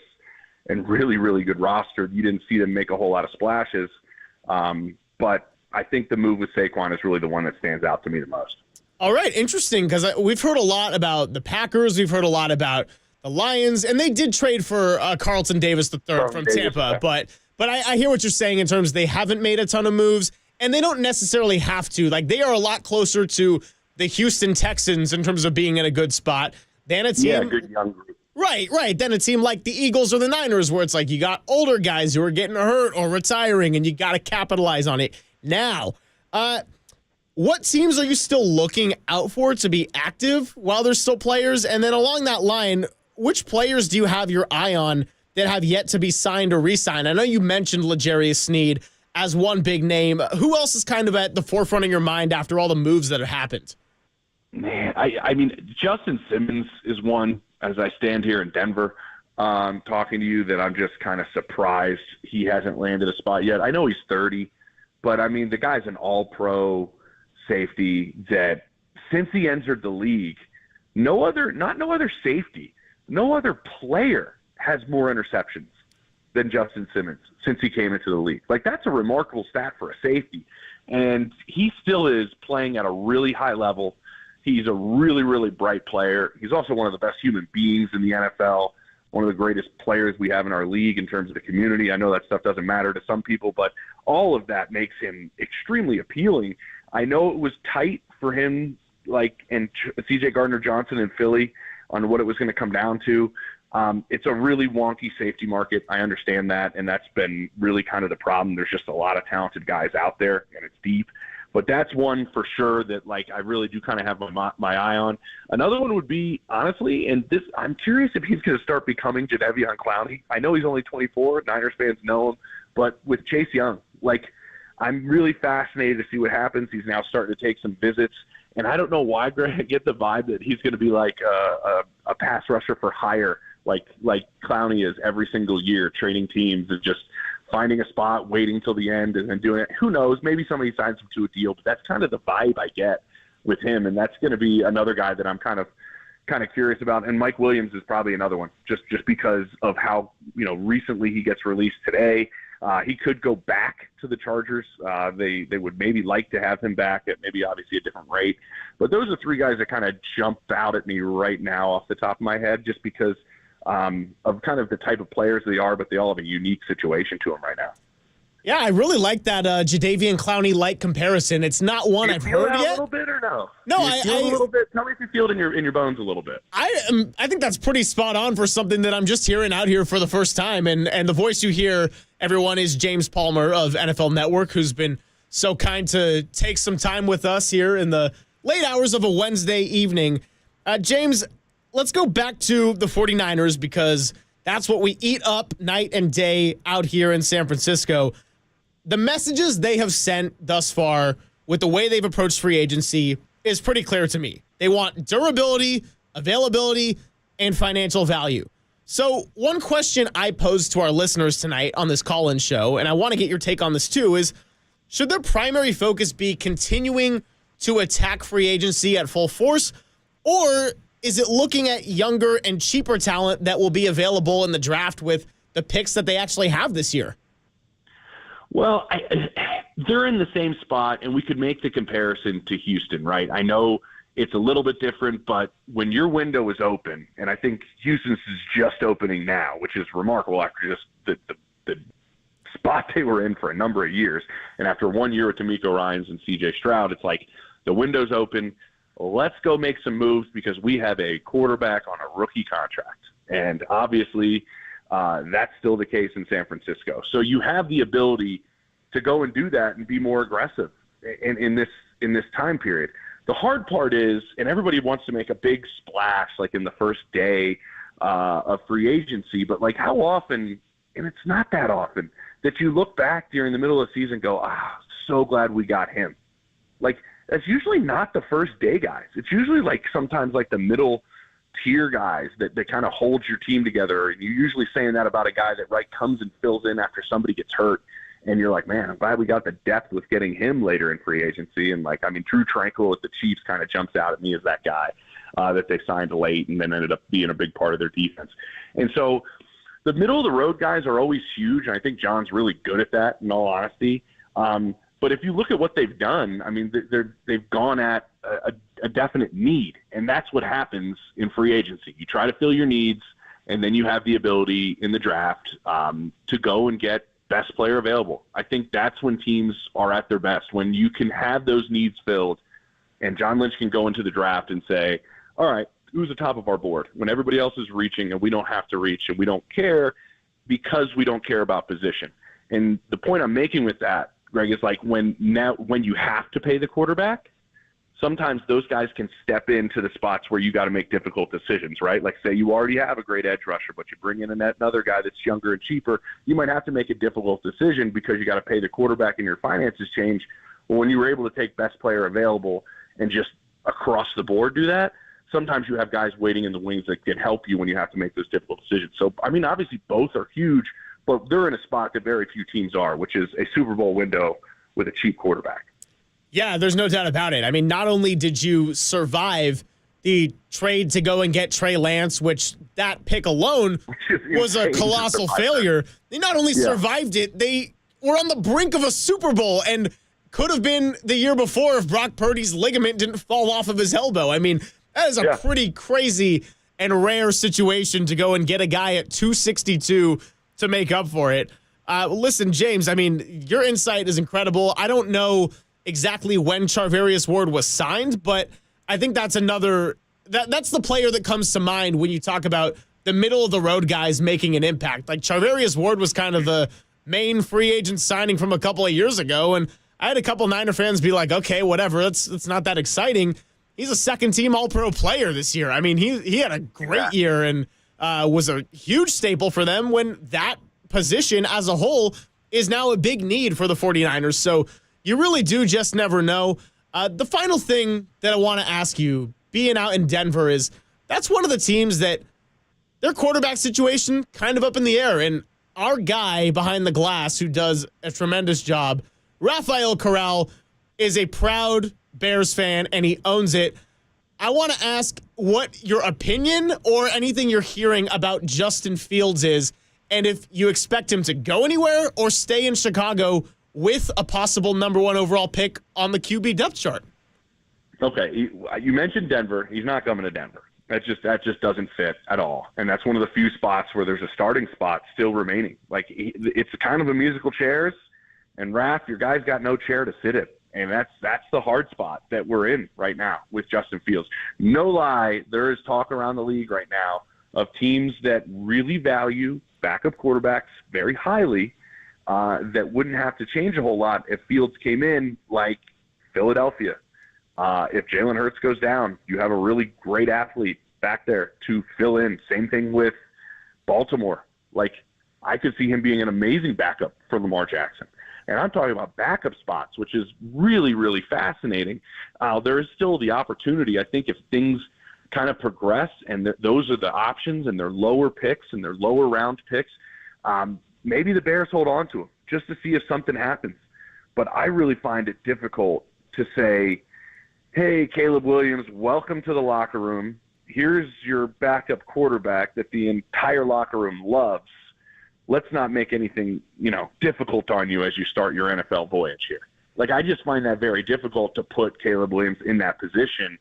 and really, really good roster. You didn't see them make a whole lot of splashes. But I think the move with Saquon is really the one that stands out to me the most. All right, interesting, because we've heard a lot about the Packers. We've heard a lot about the Lions, and they did trade for Carlton Davis III from Tampa, But I hear what you're saying in terms they haven't made a ton of moves, and they don't necessarily have to. Like, they are a lot closer to the Houston Texans in terms of being in a good spot than a team. Yeah, good young group. Right. Then a team like the Eagles or the Niners, where it's like you got older guys who are getting hurt or retiring, and you got to capitalize on it now. What teams are you still looking out for to be active while there's still players? And then along that line, which players do you have your eye on that have yet to be signed or re-signed? I know you mentioned L'Jarius Sneed as one big name. Who else is kind of at the forefront of your mind after all the moves that have happened? Man, I mean, Justin Simmons is one, as I stand here in Denver talking to you, that I'm just kind of surprised he hasn't landed a spot yet. I know he's 30, but I mean, the guy's an all-pro safety that since he entered the league, no other safety, no other player has more interceptions than Justin Simmons since he came into the league. Like, that's a remarkable stat for a safety. And he still is playing at a really high level. He's a really, really bright player. He's also one of the best human beings in the NFL, one of the greatest players we have in our league in terms of the community. I know that stuff doesn't matter to some people, but all of that makes him extremely appealing. I know it was tight for him, and C.J. Gardner-Johnson in Philly on what it was going to come down to. It's a really wonky safety market. I understand that, and that's been really kind of the problem. There's just a lot of talented guys out there, and it's deep. But that's one for sure that, I really do kind of have my eye on. Another one would be, honestly, and this, I'm curious if he's going to start becoming Jadeveon Clowney. I know he's only 24. Niners fans know him. But with Chase Young, I'm really fascinated to see what happens. He's now starting to take some visits. And I don't know why, Greg, I get the vibe that he's going to be like a pass rusher for hire, like Clowney is every single year, trading teams and just finding a spot, waiting till the end, and then doing it. Who knows? Maybe somebody signs him to a deal, but that's kind of the vibe I get with him, and that's going to be another guy that I'm kind of kind of curious about. And Mike Williams is probably another one, just because of how, recently he gets released today. He could go back to the Chargers. They would maybe like to have him back at maybe obviously a different rate. But those are three guys that kind of jump out at me right now off the top of my head, just because of kind of the type of players they are, but they all have a unique situation to them right now. Yeah, I really like that Jadeveon Clowney-like comparison. It's not one I've heard yet. A little bit or no? No, I feel a little bit. Tell me if you feel it in your bones a little bit. I think that's pretty spot on for something that I'm just hearing out here for the first time. And the voice you hear, everyone, is James Palmer of NFL Network, who's been so kind to take some time with us here in the late hours of a Wednesday evening. James, let's go back to the 49ers, because that's what we eat up night and day out here in San Francisco. The messages they have sent thus far with the way they've approached free agency is pretty clear to me. They want durability, availability, and financial value. So one question I posed to our listeners tonight on this call-in show, and I want to get your take on this too, is should their primary focus be continuing to attack free agency at full force, or is it looking at younger and cheaper talent that will be available in the draft with the picks that they actually have this year? Well, they're in the same spot, and we could make the comparison to Houston, right? I know it's a little bit different, but when your window is open, and I think Houston's is just opening now, which is remarkable after just the spot they were in for a number of years, and after 1 year with D'Amico Ryans and C.J. Stroud, it's like the window's open. Let's go make some moves because we have a quarterback on a rookie contract, and obviously – that's still the case in San Francisco. So you have the ability to go and do that and be more aggressive in this time period. The hard part is, and everybody wants to make a big splash like in the first day of free agency, but like how often, and it's not that often, that you look back during the middle of the season and go, so glad we got him. Like that's usually not the first day guys. It's usually like sometimes like the middle tier guys that kind of hold your team together. And you're usually saying that about a guy that comes and fills in after somebody gets hurt. And you're like, man, I'm glad we got the depth with getting him later in free agency. And Drew Tranquill with the Chiefs kind of jumps out at me as that guy that they signed late and then ended up being a big part of their defense. And so the middle of the road guys are always huge. And I think John's really good at that, in all honesty. But if you look at what they've done, they've gone at a definite need, and that's what happens in free agency. You try to fill your needs, and then you have the ability in the draft to go and get best player available. I think that's when teams are at their best, when you can have those needs filled, and John Lynch can go into the draft and say, all right, who's the top of our board? When everybody else is reaching and we don't have to reach and we don't care because we don't care about position. And the point I'm making with that, Greg, is like when you have to pay the quarterback, sometimes those guys can step into the spots where you got to make difficult decisions, right? Like say you already have a great edge rusher, but you bring in another guy that's younger and cheaper. You might have to make a difficult decision because you got to pay the quarterback and your finances change. Well, when you were able to take best player available and just across the board do that, sometimes you have guys waiting in the wings that can help you when you have to make those difficult decisions. So, obviously both are huge, but they're in a spot that very few teams are, which is a Super Bowl window with a cheap quarterback. Yeah, there's no doubt about it. Not only did you survive the trade to go and get Trey Lance, which that pick alone was a colossal failure. They not only survived it, they were on the brink of a Super Bowl and could have been the year before if Brock Purdy's ligament didn't fall off of his elbow. That is a pretty crazy and rare situation to go and get a guy at 262 to make up for it. Listen, James, your insight is incredible. I don't know exactly when Charvarius Ward was signed, but I think that's that's the player that comes to mind when you talk about the middle of the road guys making an impact. Like Charvarius Ward was kind of the main free agent signing from a couple of years ago, and I had a couple Niner fans be like, okay, whatever, it's not that exciting. He's a second-team All-Pro player this year. He had a great year and was a huge staple for them when that position as a whole is now a big need for the 49ers. So you really do just never know. The final thing that I want to ask you, being out in Denver, is that's one of the teams that their quarterback situation kind of up in the air. And our guy behind the glass who does a tremendous job, Rafael Corral, is a proud Bears fan, and he owns it. I want to ask what your opinion or anything you're hearing about Justin Fields is, and if you expect him to go anywhere or stay in Chicago with a possible number 1 overall pick on the QB depth chart. Okay, you mentioned Denver. He's not coming to Denver. That just doesn't fit at all. And that's one of the few spots where there's a starting spot still remaining. Like, it's kind of a musical chairs, and Raph, your guy's got no chair to sit in. And that's the hard spot that we're in right now with Justin Fields. No lie, there is talk around the league right now of teams that really value backup quarterbacks very highly, that wouldn't have to change a whole lot if Fields came in, like Philadelphia. If Jalen Hurts goes down, you have a really great athlete back there to fill in. Same thing with Baltimore. Like, I could see him being an amazing backup for Lamar Jackson. And I'm talking about backup spots, which is really, really fascinating. There is still the opportunity, I think, if things kind of progress and those are the options and they're lower picks and they're lower round picks, maybe the Bears hold on to him just to see if something happens. But I really find it difficult to say, hey, Caleb Williams, welcome to the locker room. Here's your backup quarterback that the entire locker room loves. Let's not make anything, difficult on you as you start your NFL voyage here. Like, I just find that very difficult to put Caleb Williams in that position.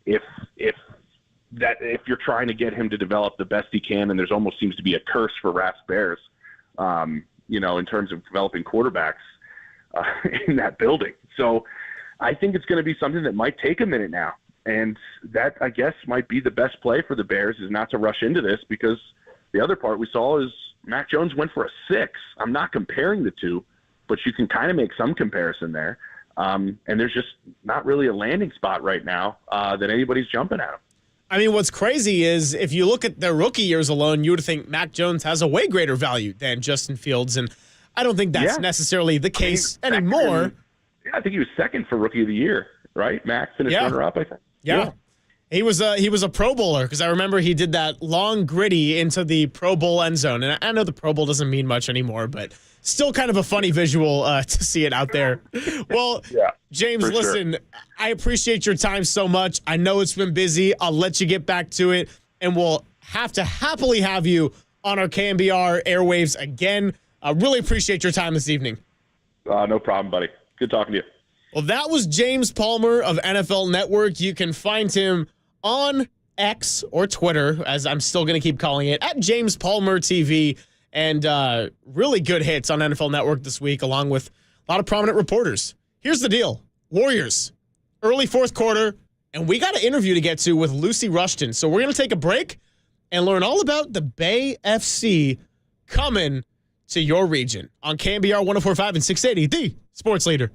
If you're trying to get him to develop the best he can, and there's almost seems to be a curse for Raps Bears, in terms of developing quarterbacks in that building. So I think it's going to be something that might take a minute now. And that, I guess, might be the best play for the Bears, is not to rush into this, because the other part we saw is Mac Jones went for a 6. I'm not comparing the two, but you can kind of make some comparison there. And there's just not really a landing spot right now that anybody's jumping at him. I mean, what's crazy is if you look at their rookie years alone, you would think Mac Jones has a way greater value than Justin Fields. And I don't think that's necessarily the case anymore. I think he was second for Rookie of the Year, right? Mac finished runner-up, I think. Yeah. He was a Pro Bowler, because I remember he did that long gritty into the Pro Bowl end zone. And I know the Pro Bowl doesn't mean much anymore, but still kind of a funny visual to see it out there. Well, James, listen, I appreciate your time so much. I know it's been busy. I'll let you get back to it, and we'll have to happily have you on our KNBR airwaves again. I really appreciate your time this evening. No problem, buddy. Good talking to you. Well, that was James Palmer of NFL Network. You can find him on X or Twitter, as I'm still going to keep calling it, at James Palmer TV. And really good hits on NFL Network this week, along with a lot of prominent reporters. Here's the deal. Warriors, early fourth quarter, and we got an interview to get to with Lucy Rushton. So we're going to take a break and learn all about the Bay FC coming to your region on KNBR 104.5 and 680, the sports leader.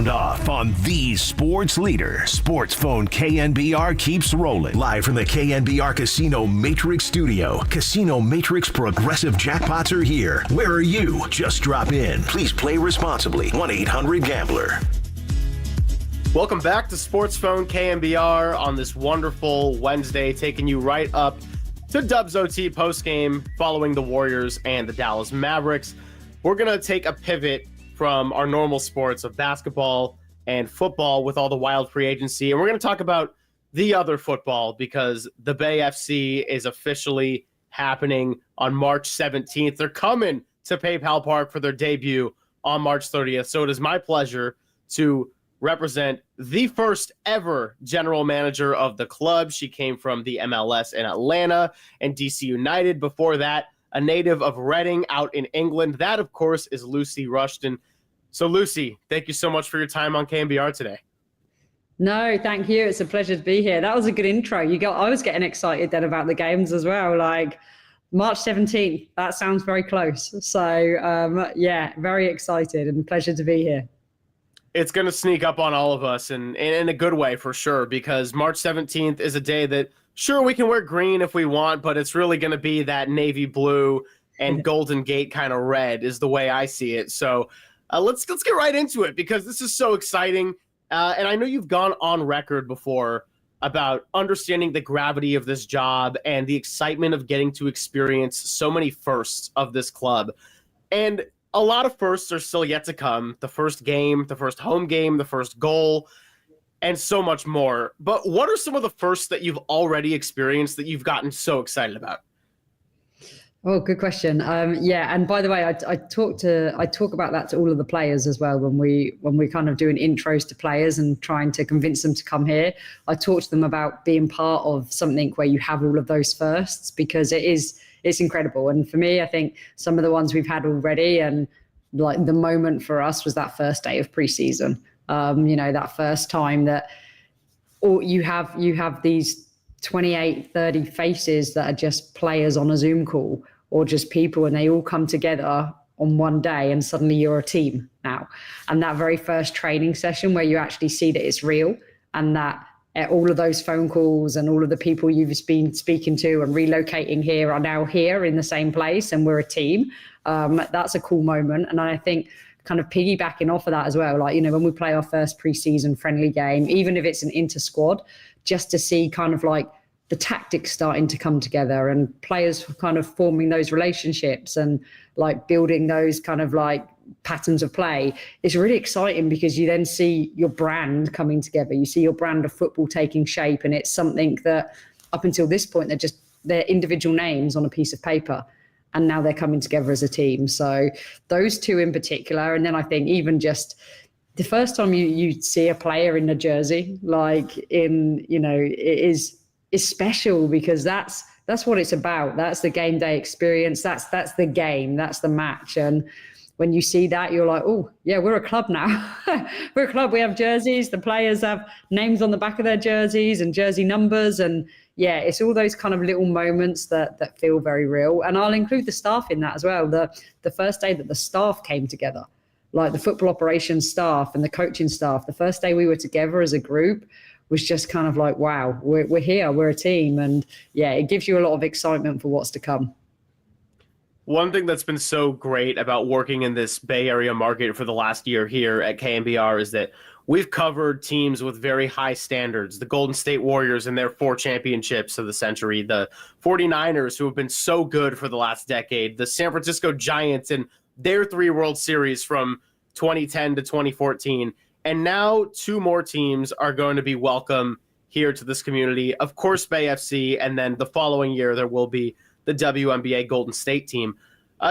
sound off on the sports leader. SportsPhone KNBR keeps rolling. Live from the KNBR Casino Matrix Studio. Casino Matrix Progressive Jackpots are here. Where are you? Just drop in. Please play responsibly. 1-800-GAMBLER. Welcome back to SportsPhone KNBR on this wonderful Wednesday, taking you right up to Dubs OT postgame following the Warriors and the Dallas Mavericks. We're going to take a pivot from our normal sports of basketball and football with all the wild free agency, and we're going to talk about the other football because the Bay FC is officially happening on March 17th. They're coming to PayPal Park for their debut on March 30th, so it is my pleasure to represent the first ever general manager of the club. She came from the MLS in Atlanta and DC United. Before that, a native of Reading out in England. That, of course, is Lucy Rushton. So, Lucy, thank you so much for your time on KNBR today. No, thank you. It's a pleasure to be here. That was a good intro. I was getting excited then about the games as well. Like March 17th, that sounds very close. So, yeah, very excited and pleasure to be here. It's going to sneak up on all of us and in a good way for sure, because March 17th is a day that, sure, we can wear green if we want, but it's really going to be that navy blue and Golden Gate kind of red is the way I see it. So let's get right into it because this is so exciting. And I know you've gone on record before about understanding the gravity of this job and the excitement of getting to experience so many firsts of this club. And a lot of firsts are still yet to come. The first game, the first home game, the first goal, and so much more. But what are some of the firsts that you've already experienced that you've gotten so excited about? Oh, good question. Yeah, and by the way, I talk about that to all of the players as well when we kind of doing intros to players and trying to convince them to come here. I talk to them about being part of something where you have all of those firsts because it's incredible. And for me, I think some of the ones we've had already, and like the moment for us was that first day of preseason. That first time that you have these 28, 30 faces that are just players on a Zoom call or just people, and they all come together on one day and suddenly you're a team now. And that very first training session where you actually see that it's real and that all of those phone calls and all of the people you've been speaking to and relocating here are now here in the same place and we're a team. That's a cool moment. And I think kind of piggybacking off of that as well, like, when we play our first preseason friendly game, even if it's an inter-squad, just to see kind of like the tactics starting to come together and players kind of forming those relationships and like building those kind of like patterns of play is really exciting because you then see your brand coming together. You see your brand of football taking shape, and it's something that up until this point, they're individual names on a piece of paper, and now they're coming together as a team. So those two in particular. And then I think even just the first time you see a player in a jersey, like it is special because that's what it's about. That's the game day experience. That's the game. That's the match. And when you see that, you're like, oh, yeah, we're a club now. We're a club. We have jerseys. The players have names on the back of their jerseys and jersey numbers. And yeah, it's all those kind of little moments that feel very real. And I'll include the staff in that as well. The first day that the staff came together, like the football operations staff and the coaching staff, the first day we were together as a group was just kind of like, wow, we're here, we're a team. And yeah, it gives you a lot of excitement for what's to come. One thing that's been so great about working in this Bay Area market for the last year here at KNBR is that we've covered teams with very high standards. The Golden State Warriors and their 4 championships of the century, the 49ers who have been so good for the last decade, the San Francisco Giants and their 3 World Series from 2010 to 2014. And now 2 more teams are going to be welcome here to this community. Of course, Bay FC, and then the following year there will be the WNBA Golden State team.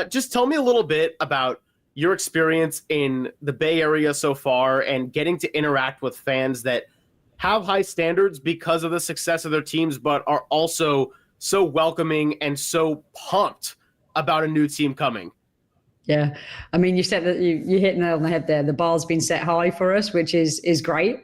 Just tell me a little bit about your experience in the Bay Area so far and getting to interact with fans that have high standards because of the success of their teams, but are also so welcoming and so pumped about a new team coming. Yeah, I mean, you said that you hit the nail on the head there. The bar's been set high for us, which is great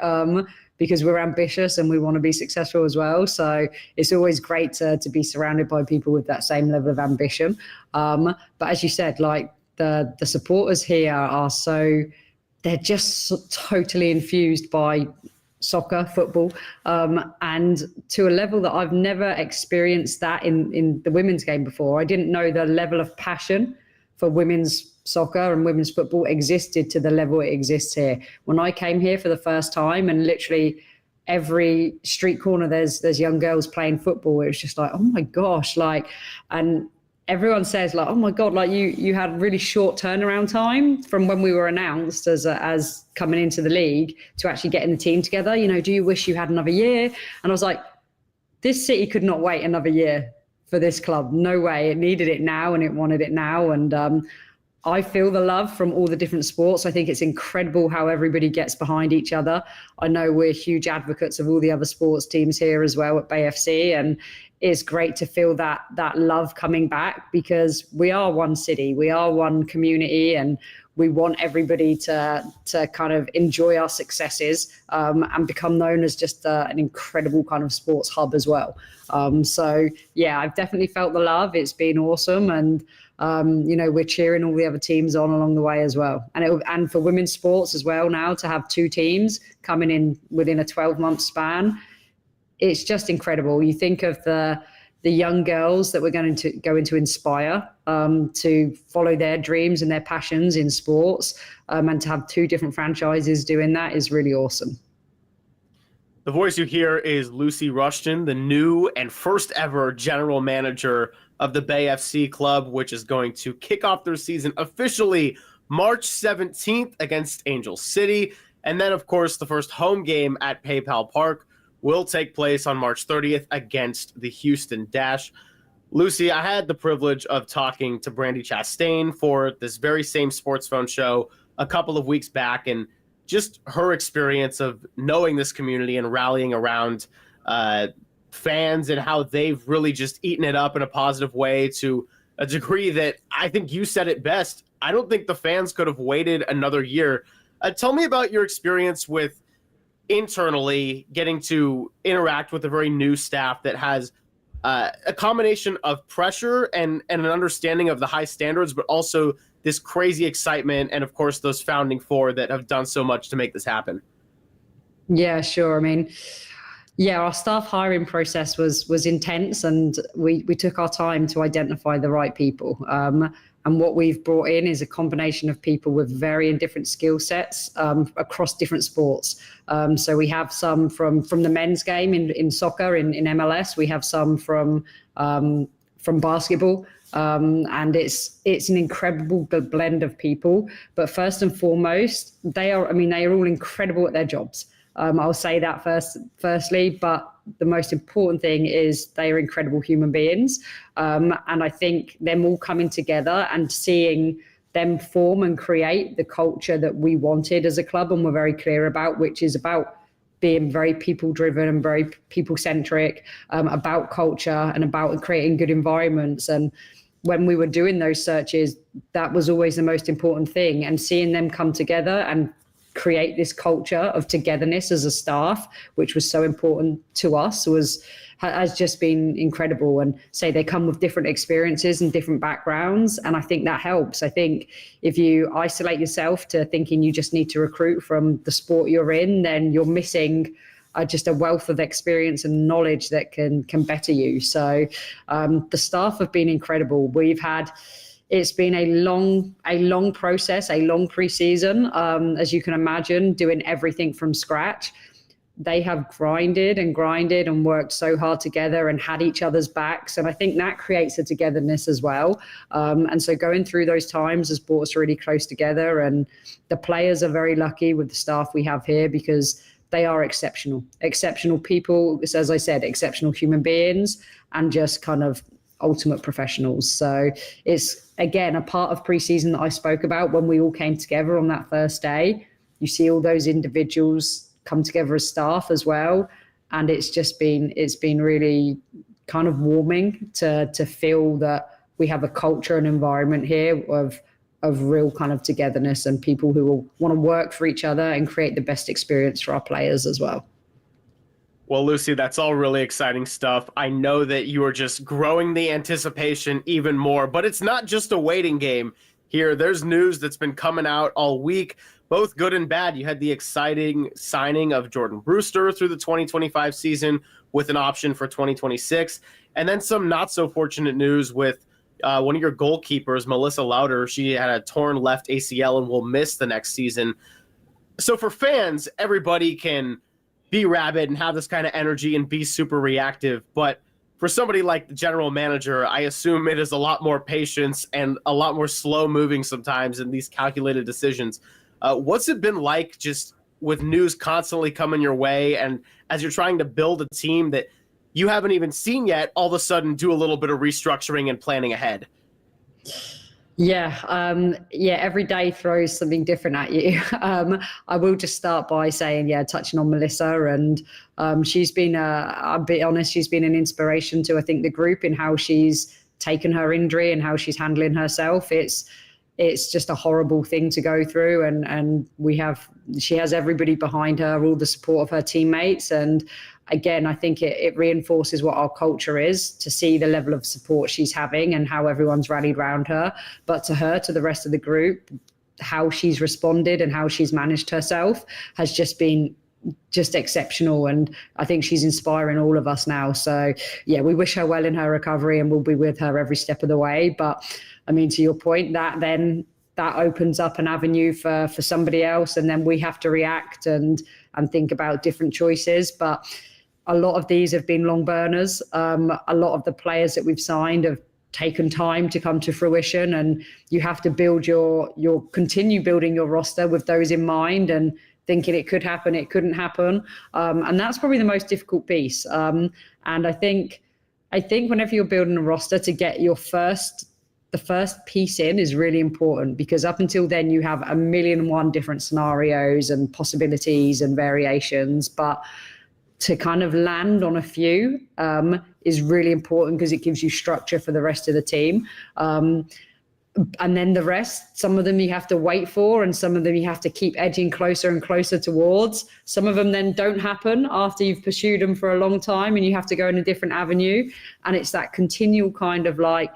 because we're ambitious and we want to be successful as well. So it's always great to be surrounded by people with that same level of ambition. But as you said, like the supporters here are they're just totally infused by soccer, football, and to a level that I've never experienced that in the women's game before. I didn't know the level of passion for women's soccer and women's football existed to the level it exists here. When I came here for the first time, and literally every street corner there's young girls playing football, it was just like, oh my gosh, like, and everyone says like, oh my God, like you had really short turnaround time from when we were announced as coming into the league to actually getting the team together. You know, do you wish you had another year? And I was like, this city could not wait another year for this club. No way. It needed it now and it wanted it now. And I feel the love from all the different sports. I think it's incredible how everybody gets behind each other. I know we're huge advocates of all the other sports teams here as well at Bay FC, and it's great to feel that love coming back, because we are one city, we are one community, and we want everybody to kind of enjoy our successes and become known as just an incredible kind of sports hub as well. So yeah, I've definitely felt the love. It's been awesome, and you know, we're cheering all the other teams on along the way as well. And for women's sports as well, now to have 2 teams coming in within a 12-month span, it's just incredible. You think of the young girls that we're going to inspire to follow their dreams and their passions in sports, and to have 2 different franchises doing that is really awesome. The voice you hear is Lucy Rushton, the new and first ever general manager of the Bay FC club, which is going to kick off their season officially March 17th against Angel City. And then, of course, the first home game at PayPal Park will take place on March 30th against the Houston Dash. Lucy, I had the privilege of talking to Brandy Chastain for this very same SportsPhone show a couple of weeks back, and just her experience of knowing this community and rallying around fans, and how they've really just eaten it up in a positive way to a degree that I think you said it best. I don't think the fans could have waited another year. Tell me about your experience with internally getting to interact with a very new staff that has a combination of pressure and an understanding of the high standards, but also this crazy excitement, and of course those founding 4 that have done so much to make this happen. Yeah, sure. I mean, yeah, our staff hiring process was intense, and we took our time to identify the right people. And what we've brought in is a combination of people with varying different skill sets across different sports. So we have some from the men's game in soccer, in MLS. We have some from basketball. And it's an incredible blend of people. But first and foremost, they are all incredible at their jobs. I'll say that firstly, but the most important thing is they are incredible human beings. And I think them all coming together and seeing them form and create the culture that we wanted as a club and we're very clear about, which is about being very people-driven and very people-centric, about culture and about creating good environments. And when we were doing those searches, that was always the most important thing. And seeing them come together and create this culture of togetherness as a staff, which was so important to us, has just been incredible. And say they come with different experiences and different backgrounds, and I think that helps. I think if you isolate yourself to thinking you just need to recruit from the sport you're in, then you're missing just a wealth of experience and knowledge that can better you. So the staff have been incredible. It's been a long process, a long pre-season, as you can imagine, doing everything from scratch. They have grinded and worked so hard together and had each other's backs. And I think that creates a togetherness as well. And so going through those times has brought us really close together. And the players are very lucky with the staff we have here, because they are exceptional people. As I said, exceptional human beings and just kind of ultimate professionals. So it's, again, a part of preseason that I spoke about when we all came together on that first day. You see all those individuals come together as staff as well. And it's been really kind of warming to feel that we have a culture and environment here of real kind of togetherness and people who will want to work for each other and create the best experience for our players as well. Well, Lucy, that's all really exciting stuff. I know that you are just growing the anticipation even more, but it's not just a waiting game here. There's news that's been coming out all week, both good and bad. You had the exciting signing of Jordan Brewster through the 2025 season with an option for 2026. And then some not so fortunate news with one of your goalkeepers, Melissa Lauder. She had a torn left ACL and will miss the next season. So for fans, everybody can be rabid and have this kind of energy and be super reactive. But for somebody like the general manager, I assume it is a lot more patience and a lot more slow moving sometimes in these calculated decisions. What's it been like just with news constantly coming your way, and as you're trying to build a team that you haven't even seen yet, all of a sudden do a little bit of restructuring and planning ahead? Yeah, every day throws something different at you. I will just start by saying, touching on Melissa, and she's been, I'll be honest, she's been an inspiration to, I think, the group in how she's taken her injury and how she's handling herself. It's just a horrible thing to go through, and she has everybody behind her, all the support of her teammates. And again, I think it reinforces what our culture is, to see the level of support she's having and how everyone's rallied around her. But to the rest of the group, how she's responded and how she's managed herself has just been exceptional. And I think she's inspiring all of us now. So yeah, we wish her well in her recovery, and we'll be with her every step of the way. But I mean, to your point, that opens up an avenue for somebody else, and then we have to react and think about different choices. But a lot of these have been long burners. A lot of the players that we've signed have taken time to come to fruition, and you have to continue building your roster with those in mind and thinking it could happen, it couldn't happen. And that's probably the most difficult piece. And I think whenever you're building a roster, to get the first piece in is really important, because up until then you have 1,000,001 different scenarios and possibilities and variations. But to kind of land on a few is really important, because it gives you structure for the rest of the team. And then the rest, some of them you have to wait for, and some of them you have to keep edging closer and closer towards. Some of them then don't happen after you've pursued them for a long time, and you have to go in a different avenue. And it's that continual kind of like,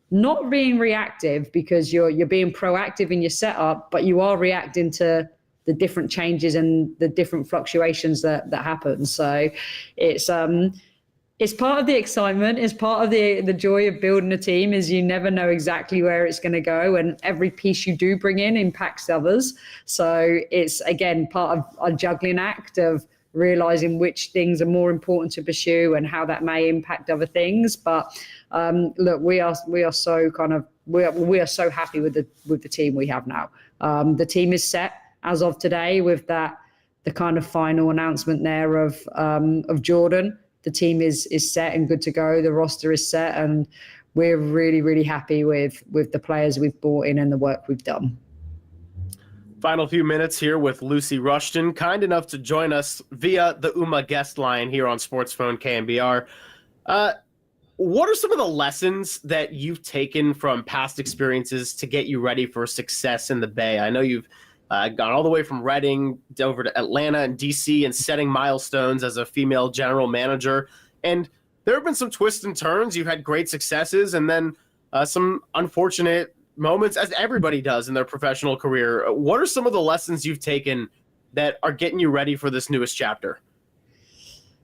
not being reactive, because you're being proactive in your setup, but you are reacting to the different changes and the different fluctuations that happen. So it's part of the excitement, it's part of the joy of building a team, is you never know exactly where it's going to go, and every piece you do bring in impacts others. So it's, again, part of a juggling act of realizing which things are more important to pursue and how that may impact other things. But look, we are so so happy with the team we have now. The team is set as of today, with the kind of final announcement there of Jordan. The team is set and good to go. The roster is set, and we're really, really happy with the players we've brought in and the work we've done. Final few minutes here with Lucy Rushton, kind enough to join us via the UMA guest line here on SportsPhone KNBR. What are some of the lessons that you've taken from past experiences to get you ready for success in the Bay? I know you've gone all the way from Reading over to Atlanta and DC and setting milestones as a female general manager. And there have been some twists and turns. You've had great successes, and then some unfortunate moments, as everybody does in their professional career. What are some of the lessons you've taken that are getting you ready for this newest chapter?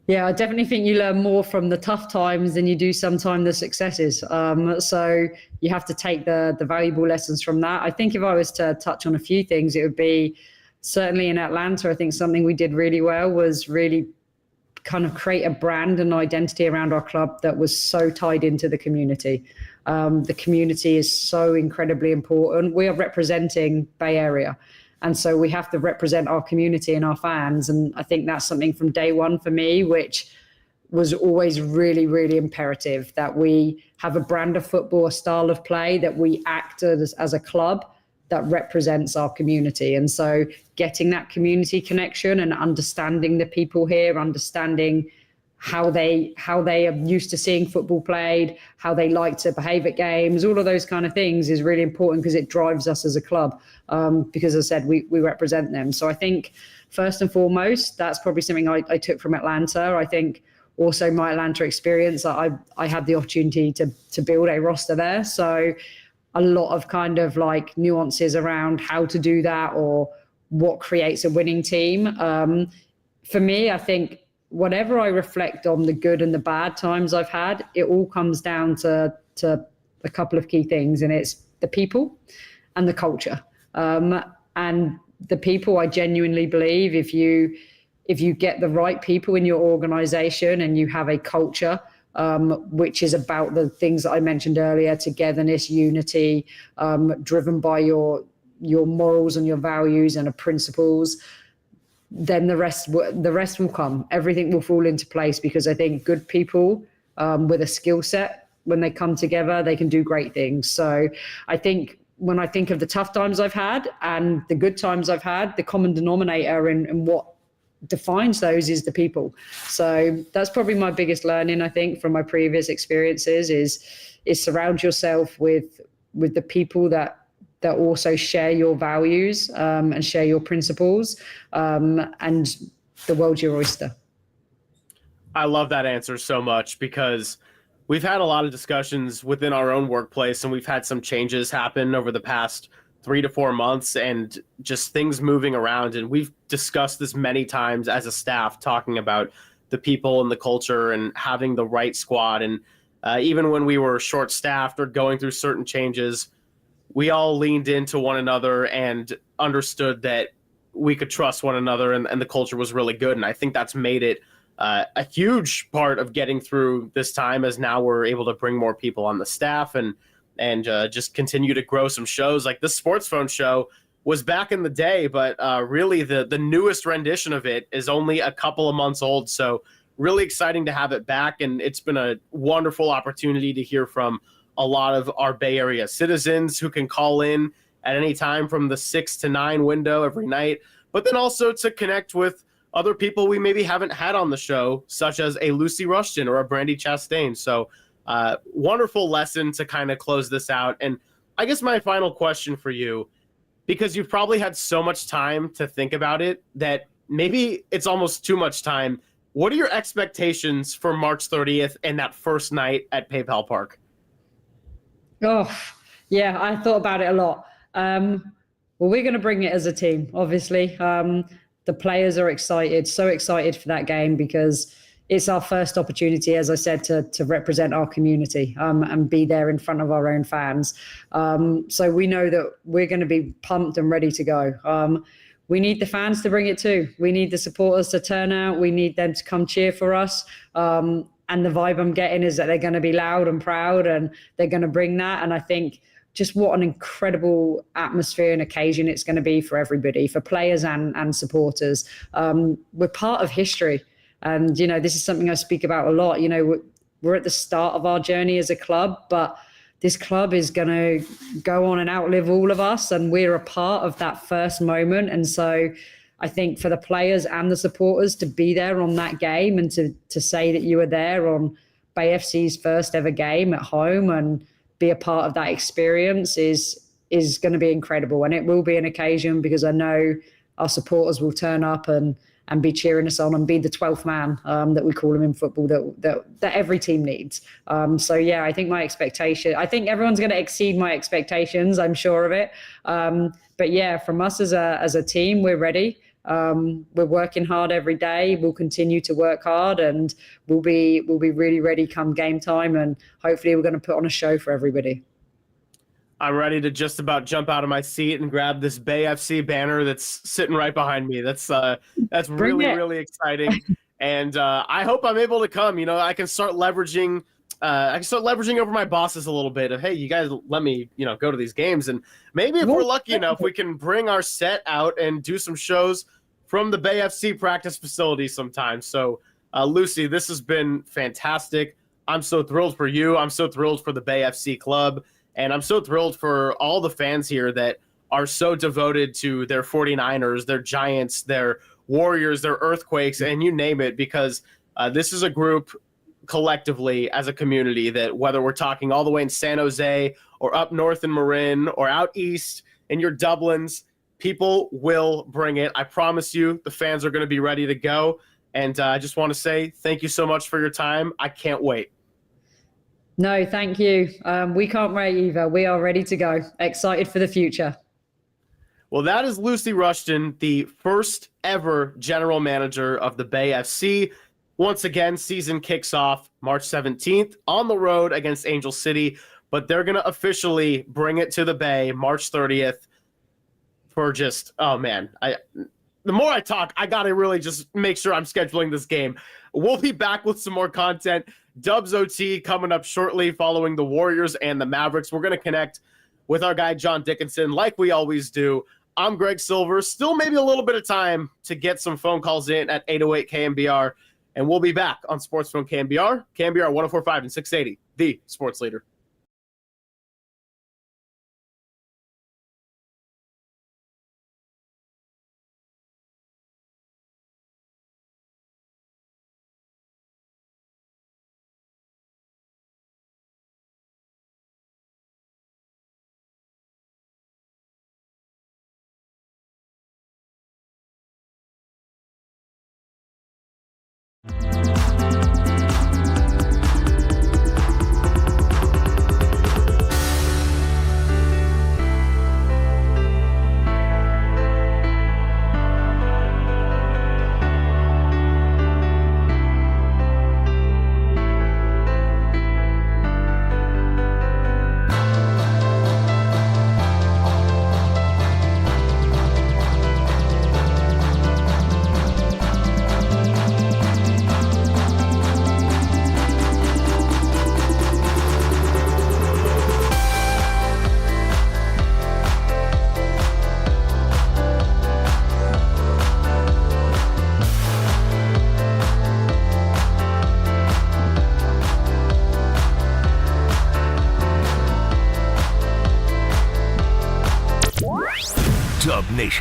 Yeah, I definitely think you learn more from the tough times than you do sometimes the successes. So you have to take the valuable lessons from that. I think if I was to touch on a few things, it would be certainly in Atlanta. I think something we did really well was really kind of create a brand and identity around our club that was so tied into the community. The community is so incredibly important. We are representing Bay Area. And so we have to represent our community and our fans. And I think that's something from day one for me, which was always really, really imperative, that we have a brand of football, a style of play, that we act as a club that represents our community. And so getting that community connection and understanding the people here, understanding how they are used to seeing football played, how they like to behave at games, all of those kind of things is really important, because it drives us as a club. Because as I said, we represent them. So I think first and foremost, that's probably something I took from Atlanta. I think also my Atlanta experience, I had the opportunity to build a roster there. So a lot of kind of like nuances around how to do that, or what creates a winning team. For me, I think whatever I reflect on the good and the bad times I've had, it all comes down to a couple of key things, and it's the people and the culture. And the people, I genuinely believe, if you get the right people in your organization and you have a culture which is about the things that I mentioned earlier, togetherness, unity, driven by your morals and your values and principles, then the rest will come. Everything will fall into place, because I think good people with a skill set, when they come together, they can do great things. So I think when I think of the tough times I've had and the good times I've had, the common denominator and what defines those is the people. So that's probably my biggest learning, I think, from my previous experiences is surround yourself with the people that also share your values and share your principles, and the world's your oyster. I love that answer so much, because we've had a lot of discussions within our own workplace, and we've had some changes happen over the past 3 to 4 months, and just things moving around. And we've discussed this many times as a staff, talking about the people and the culture and having the right squad. And even when we were short-staffed or going through certain changes, we all leaned into one another and understood that we could trust one another, and the culture was really good. And I think that's made it a huge part of getting through this time, as now we're able to bring more people on the staff and just continue to grow some shows. Like the SportsPhone show was back in the day, but really the newest rendition of it is only a couple of months old. So really exciting to have it back. And it's been a wonderful opportunity to hear from a lot of our Bay Area citizens who can call in at any time from the 6 to 9 window every night, but then also to connect with other people we maybe haven't had on the show, such as a Lucy Rushton or a Brandy Chastain. So wonderful lesson to kind of close this out. And I guess my final question for you, because you've probably had so much time to think about it that maybe it's almost too much time. What are your expectations for March 30th and that first night at PayPal Park? Oh, yeah, I thought about it a lot. Well, we're going to bring it as a team, obviously. The players are excited, so excited for that game, because it's our first opportunity, as I said, to represent our community and be there in front of our own fans. So we know that we're going to be pumped and ready to go. We need the fans to bring it too. We need the supporters to turn out. We need them to come cheer for us. And the vibe I'm getting is that they're going to be loud and proud, and they're going to bring that. And I think just what an incredible atmosphere and occasion it's going to be for everybody, for players and supporters. We're part of history. And, this is something I speak about a lot. We're at the start of our journey as a club, but this club is going to go on and outlive all of us. And we're a part of that first moment. And so I think for the players and the supporters to be there on that game and to say that you were there on Bay FC's first ever game at home and be a part of that experience is going to be incredible. And it will be an occasion, because I know our supporters will turn up and be cheering us on and be the 12th man that we call them in football that every team needs. So yeah, I think I think everyone's going to exceed my expectations. I'm sure of it. But yeah, from us as a team, we're ready. We're working hard every day. We'll continue to work hard, and we'll be really ready come game time. And hopefully we're going to put on a show for everybody. I'm ready to just about jump out of my seat and grab this Bay FC banner that's sitting right behind me. That's really, really exciting. And I hope I'm able to come. I can start leveraging over my bosses a little bit of, hey, you guys let me, go to these games. And maybe if we're lucky enough, we can bring our set out and do some shows from the Bay FC practice facility sometime. So, Lucy, this has been fantastic. I'm so thrilled for you. I'm so thrilled for the Bay FC club. And I'm so thrilled for all the fans here that are so devoted to their 49ers, their Giants, their Warriors, their Earthquakes, and you name it, because this is a group collectively as a community that, whether we're talking all the way in San Jose or up north in Marin or out east in your Dublins, people will bring it. I promise you, the fans are going to be ready to go. And I just want to say thank you so much for your time. I can't wait. No, thank you. We can't wait either. We are ready to go. Excited for the future. Well, that is Lucy Rushton, the first ever general manager of the Bay FC. Once again, season kicks off March 17th on the road against Angel City, but they're going to officially bring it to the Bay March 30th for just, oh man, the more I talk, I got to really just make sure I'm scheduling this game. We'll be back with some more content. Dubs OT coming up shortly following the Warriors and the Mavericks. We're going to connect with our guy, John Dickinson, like we always do. I'm Greg Silver. Still maybe a little bit of time to get some phone calls in at 808 KNBR, and we'll be back on SportsPhone KNBR 104.5 and 680, the sports leader.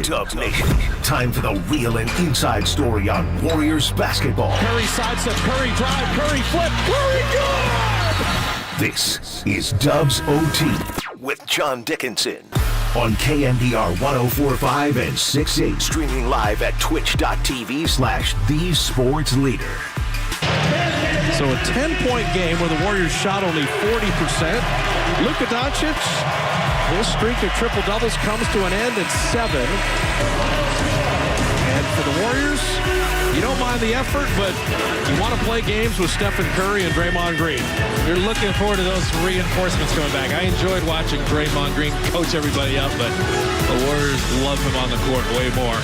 Dub Nation. Time for the real and inside story on Warriors basketball. Curry sidestep, Curry drive, Curry flip, Curry good! This is Dubs OT with John Dickinson on KNBR 104.5 and 680. Streaming live at twitch.tv/thesportsleader. So a 10-point game where the Warriors shot only 40%. Luka Doncic, his streak of triple-doubles comes to an end at 7. And for the Warriors, you don't mind the effort, but you want to play games with Stephen Curry and Draymond Green. You're looking forward to those reinforcements coming back. I enjoyed watching Draymond Green coach everybody up, but the Warriors love him on the court way more.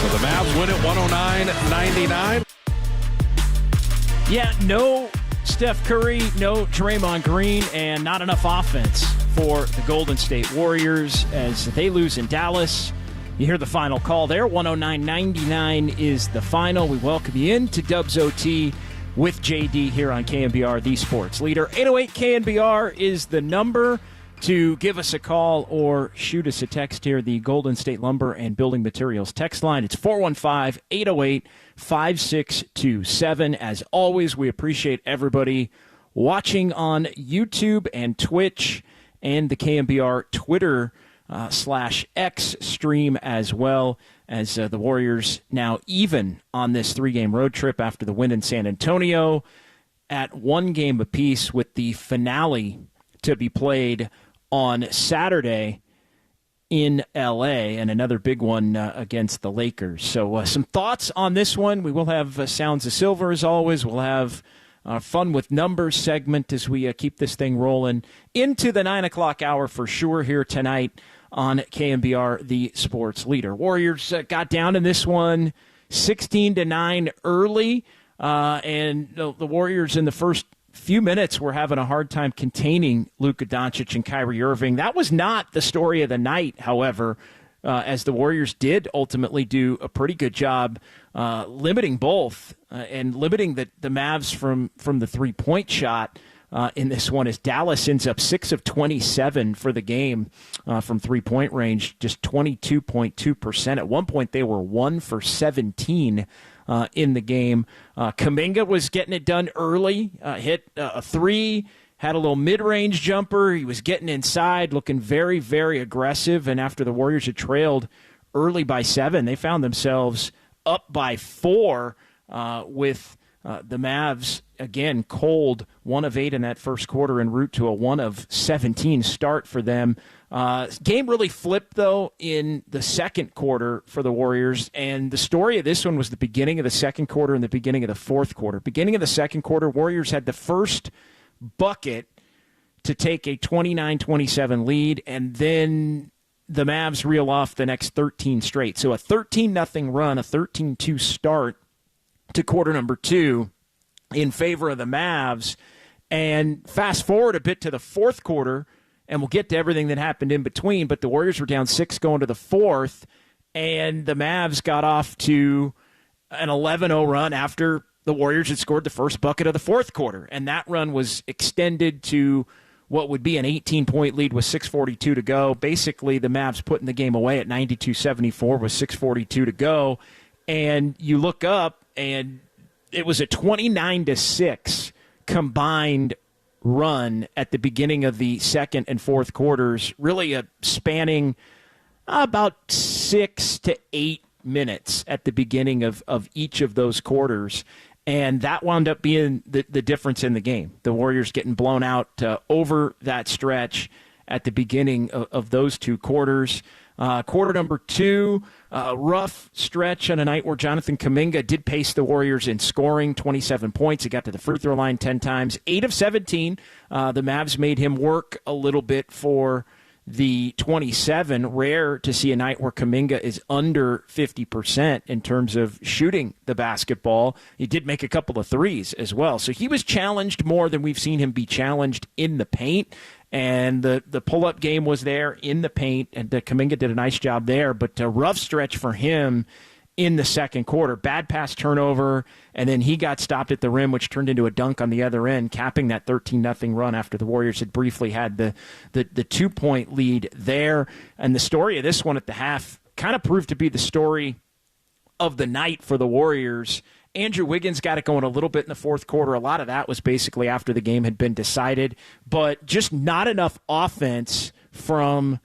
So the Mavs win it 109-99. Yeah, no Steph Curry, no Draymond Green, and not enough offense for the Golden State Warriors as they lose in Dallas. You hear the final call there. 109-99 is the final. We welcome you into Dubs OT with JD here on KNBR, the sports leader. 808 KNBR is the number to give us a call or shoot us a text here. The Golden State Lumber and Building Materials text line. It's 415-808-5627. As always, we appreciate everybody watching on YouTube and Twitch and the KNBR Twitter /X stream as well, as the Warriors now even on this 3-game road trip after the win in San Antonio at 1 game apiece, with the finale to be played on Saturday in L.A. and another big one against the Lakers. So some thoughts on this one. We will have Sounds of Silver as always. We'll have fun with numbers segment as we keep this thing rolling into the 9 o'clock hour for sure here tonight on KNBR, the sports leader. Warriors got down in this one 16-9 early, and the Warriors in the first few minutes were having a hard time containing Luka Doncic and Kyrie Irving. That was not the story of the night, however, as the Warriors did ultimately do a pretty good job limiting both and limiting the Mavs from the three-point shot in this one, as Dallas ends up 6 of 27 for the game from three-point range, just 22.2%. At one point, they were 1 for 17 in the game. Kuminga was getting it done early, hit a 3, had a little mid-range jumper. He was getting inside, looking very, very aggressive. And after the Warriors had trailed early by 7, they found themselves up by 4 with the Mavs, again, cold, 1 of 8 in that first quarter en route to a 1 of 17 start for them Game really flipped, though, in the second quarter for the Warriors, and the story of this one was the beginning of the second quarter and the beginning of the fourth quarter. Beginning of the second quarter, Warriors had the first bucket to take a 29-27 lead, and then the Mavs reel off the next 13 straight. So a 13-0 run, a 13-2 start to quarter number 2 in favor of the Mavs. And fast forward a bit to the fourth quarter, and we'll get to everything that happened in between, but the Warriors were down 6 going to the fourth, and the Mavs got off to an 11-0 run after the Warriors had scored the first bucket of the fourth quarter. And that run was extended to what would be an 18-point lead with 6:42 to go. Basically, the Mavs putting the game away at 92-74 with 6:42 to go. And you look up, and it was a 29-6 combined run at the beginning of the second and fourth quarters, really spanning about 6 to 8 minutes at the beginning of each of those quarters. And that wound up being the difference in the game. The Warriors getting blown out over that stretch at the beginning of those two quarters. Quarter number 2, rough stretch on a night where Jonathan Kuminga did pace the Warriors in scoring, 27 points. He got to the free throw line 10 times, 8 of 17. The Mavs made him work a little bit for the 27. Rare to see a night where Kuminga is under 50% in terms of shooting the basketball. He did make a couple of threes as well. So he was challenged more than we've seen him be challenged in the paint. And the pull-up game was there in the paint, and Kuminga did a nice job there. But a rough stretch for him in the second quarter. Bad pass turnover, and then he got stopped at the rim, which turned into a dunk on the other end, capping that 13-0 run after the Warriors had briefly had the 2-point lead there. And the story of this one at the half kind of proved to be the story of the night for the Warriors. Andrew Wiggins got it going a little bit in the fourth quarter. A lot of that was basically after the game had been decided, but just not enough offense from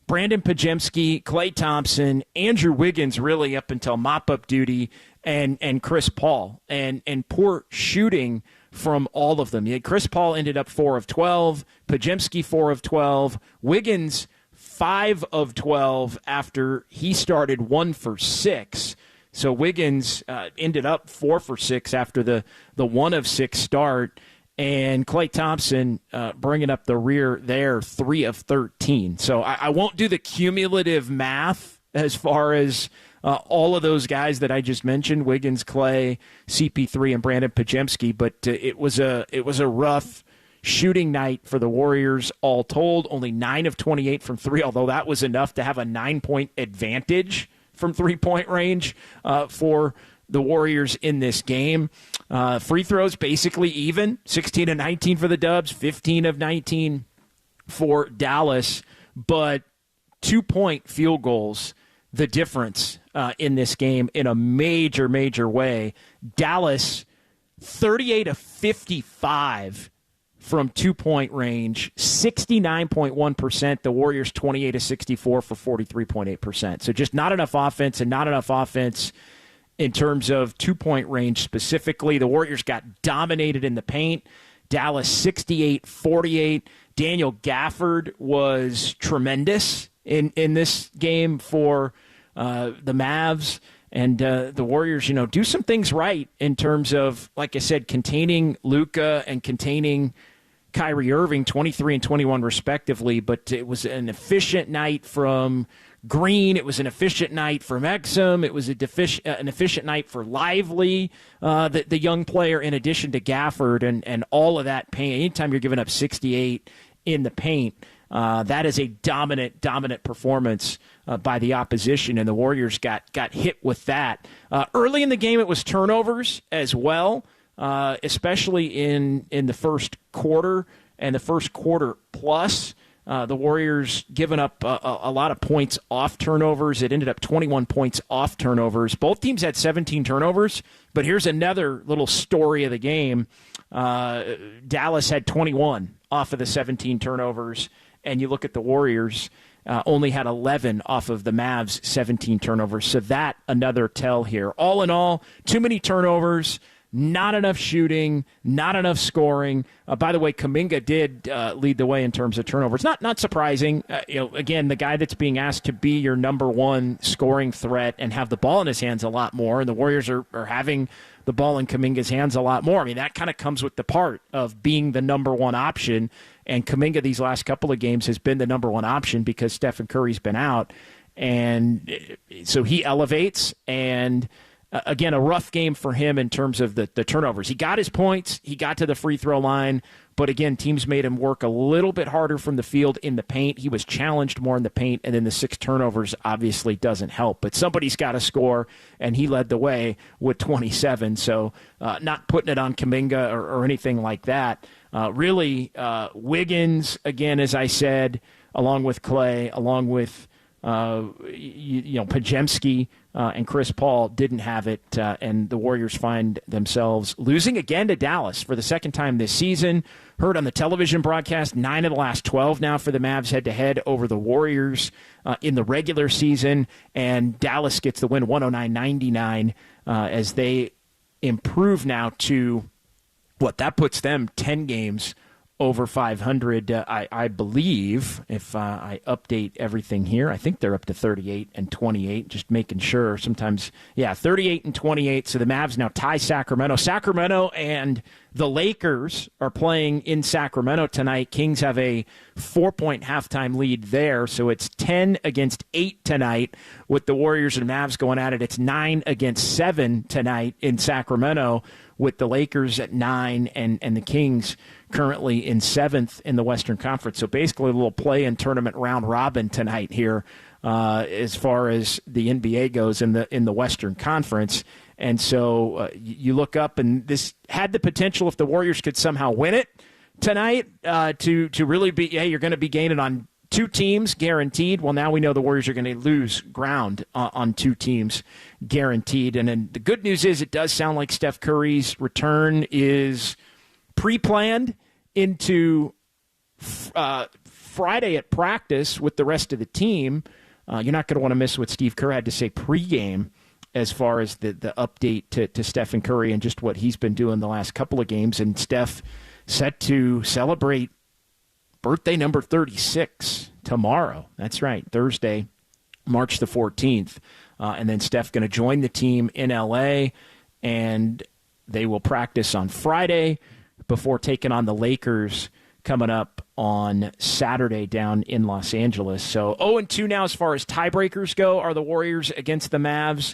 Brandon Pajemski, Klay Thompson, Andrew Wiggins really up until mop-up duty, and Chris Paul, and poor shooting from all of them. Chris Paul ended up 4 of 12, Pajemski 4 of 12, Wiggins 5 of 12 after he started 1 for 6. So Wiggins ended up 4 for 6 after the 1 of 6 start. And Klay Thompson bringing up the rear there, 3 of 13. So I won't do the cumulative math as far as all of those guys that I just mentioned, Wiggins, Klay, CP3, and Brandon Pajemski. But it was a rough shooting night for the Warriors all told. Only 9 of 28 from 3, although that was enough to have a 9-point advantage from 3-point range for the Warriors in this game. Free throws basically even, 16 of 19 for the Dubs, 15 of 19 for Dallas, but 2-point field goals, the difference in this game in a major, major way. Dallas, 38 of 55 from 2-point range, 69.1%. The Warriors, 28 of 64 for 43.8%. So just not enough offense, and not enough offense in terms of 2-point range specifically. The Warriors got dominated in the paint. Dallas 68-48. Daniel Gafford was tremendous in this game for the Mavs. And the Warriors, do some things right in terms of, like I said, containing Luka and containing Kyrie Irving, 23 and 21 respectively. But it was an efficient night from Green. It was an efficient night for Exum. It was an efficient night for Lively, the young player, in addition to Gafford, and all of that paint. Anytime you're giving up 68 in the paint, that is a dominant performance by the opposition, and the Warriors got hit with that. Early in the game, it was turnovers as well, especially in the first quarter and the first quarter plus. The Warriors giving up a lot of points off turnovers. It ended up 21 points off turnovers. Both teams had 17 turnovers, but here's another little story of the game. Dallas had 21 off of the 17 turnovers, and you look at the Warriors, only had 11 off of the Mavs' 17 turnovers. So that another tell here. All in all, too many turnovers. not enough shooting, not enough scoring. By the way, Kuminga did lead the way in terms of turnovers. Not surprising. Again, the guy that's being asked to be your number one scoring threat and have the ball in his hands a lot more, and the Warriors are having the ball in Kuminga's hands a lot more. I mean, that kind of comes with the part of being the number one option, and Kuminga these last couple of games has been the number one option because Stephen Curry's been out, and so he elevates, and again, a rough game for him in terms of the turnovers. He got his points. He got to the free throw line. But again, teams made him work a little bit harder from the field in the paint. He was challenged more in the paint, and then the 6 turnovers obviously doesn't help. But somebody's got to score, and he led the way with 27. So not putting it on Kuminga or anything like that. Really, Wiggins, again, as I said, along with Clay, along with Podziemski and Chris Paul didn't have it, and the Warriors find themselves losing again to Dallas for the second time this season. Heard on the television broadcast, 9 of the last 12 now for the Mavs head-to-head over the Warriors in the regular season, and Dallas gets the win 109-99 as they improve now to that puts them 10 games over 500, I believe, if I update everything here. I think they're up to 38-28, just making sure. Sometimes, 38-28. So the Mavs now tie Sacramento. Sacramento and the Lakers are playing in Sacramento tonight. Kings have a 4-point halftime lead there, so it's 10-8 tonight with the Warriors and Mavs going at it. It's 9-7 tonight in Sacramento with the Lakers at 9 and the Kings currently in 7th in the Western Conference. So basically a little play-in tournament round robin tonight here as far as the NBA goes in the Western Conference. And so you look up, and this had the potential, if the Warriors could somehow win it tonight, to really be, you're going to be gaining on 2 teams guaranteed. Well, now we know the Warriors are going to lose ground on 2 teams guaranteed. And then the good news is it does sound like Steph Curry's return is pre-planned into Friday at practice with the rest of the team. You're not going to want to miss what Steve Kerr had to say pregame as far as the update to Stephen Curry and just what he's been doing the last couple of games. And Steph set to celebrate birthday number 36 tomorrow. That's right, Thursday, March the 14th. And then Steph going to join the team in L.A., and they will practice on Friday before taking on the Lakers coming up on Saturday down in Los Angeles. So 0-2 now as far as tiebreakers go are the Warriors against the Mavs,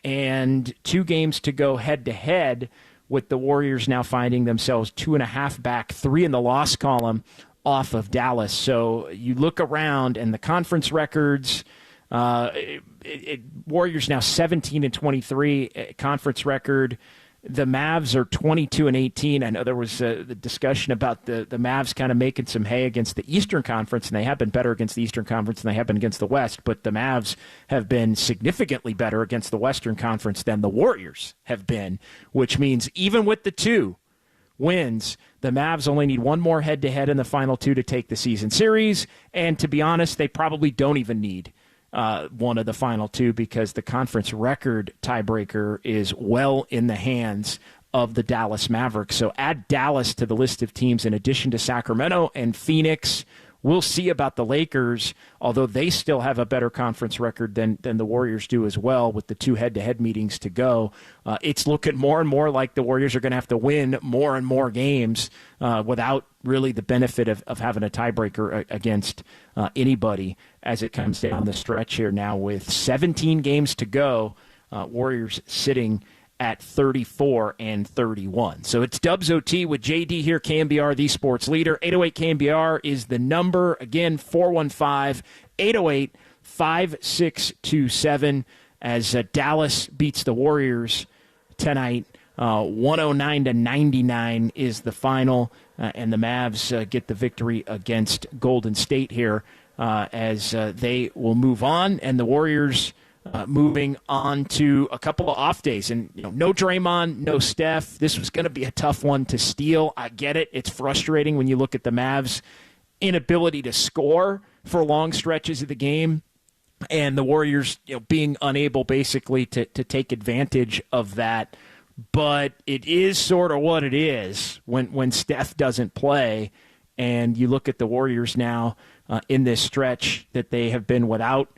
and 2 games to go head-to-head with the Warriors now finding themselves 2.5 back, 3 in the loss column off of Dallas. So you look around, and the conference records, Warriors now 17-23 conference record. The Mavs are 22-18. I know there was the discussion about the Mavs kind of making some hay against the Eastern Conference, and they have been better against the Eastern Conference than they have been against the West, but the Mavs have been significantly better against the Western Conference than the Warriors have been, which means even with the 2 wins, the Mavs only need 1 more head-to-head in the final 2 to take the season series, and to be honest, they probably don't even need one of the final 2 because the conference record tiebreaker is well in the hands of the Dallas Mavericks. So add Dallas to the list of teams in addition to Sacramento and Phoenix. We'll see about the Lakers, although they still have a better conference record than the Warriors do as well with the 2 head-to-head meetings to go. It's looking more and more like the Warriors are going to have to win more and more games without really the benefit of having a tiebreaker against anybody as it comes down the stretch here now with 17 games to go. Warriors sitting at 34-31. So it's Dubs OT with JD here, KNBR, the sports leader. 808 KNBR is the number. Again, 415-808-5627 as Dallas beats the Warriors tonight. 109-99 is the final, and the Mavs get the victory against Golden State here as they will move on, and the Warriors moving on to a couple of off days. And no Draymond, no Steph. This was going to be a tough one to steal. I get it. It's frustrating when you look at the Mavs' inability to score for long stretches of the game, and the Warriors being unable basically to take advantage of that. but it is sort of what it is when Steph doesn't play. And you look at the Warriors now in this stretch that they have been without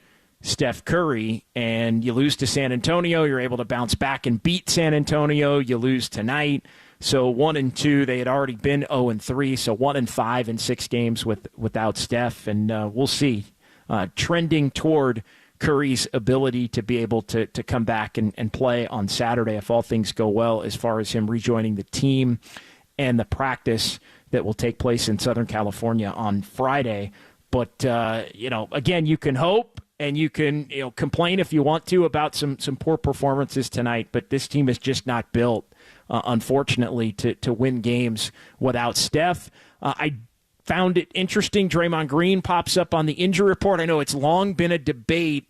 Steph Curry, and you lose to San Antonio. You're able to bounce back and beat San Antonio. You lose tonight. So 1-2, they had already been 0-3, so 1-5 in 6 games without Steph, and we'll see. Trending toward Curry's ability to be able to come back and play on Saturday if all things go well, as far as him rejoining the team and the practice that will take place in Southern California on Friday. But again, you can hope and you can complain if you want to about some poor performances tonight, but this team is just not built, unfortunately, to win games without Steph. I found it interesting. Draymond Green pops up on the injury report. I know it's long been a debate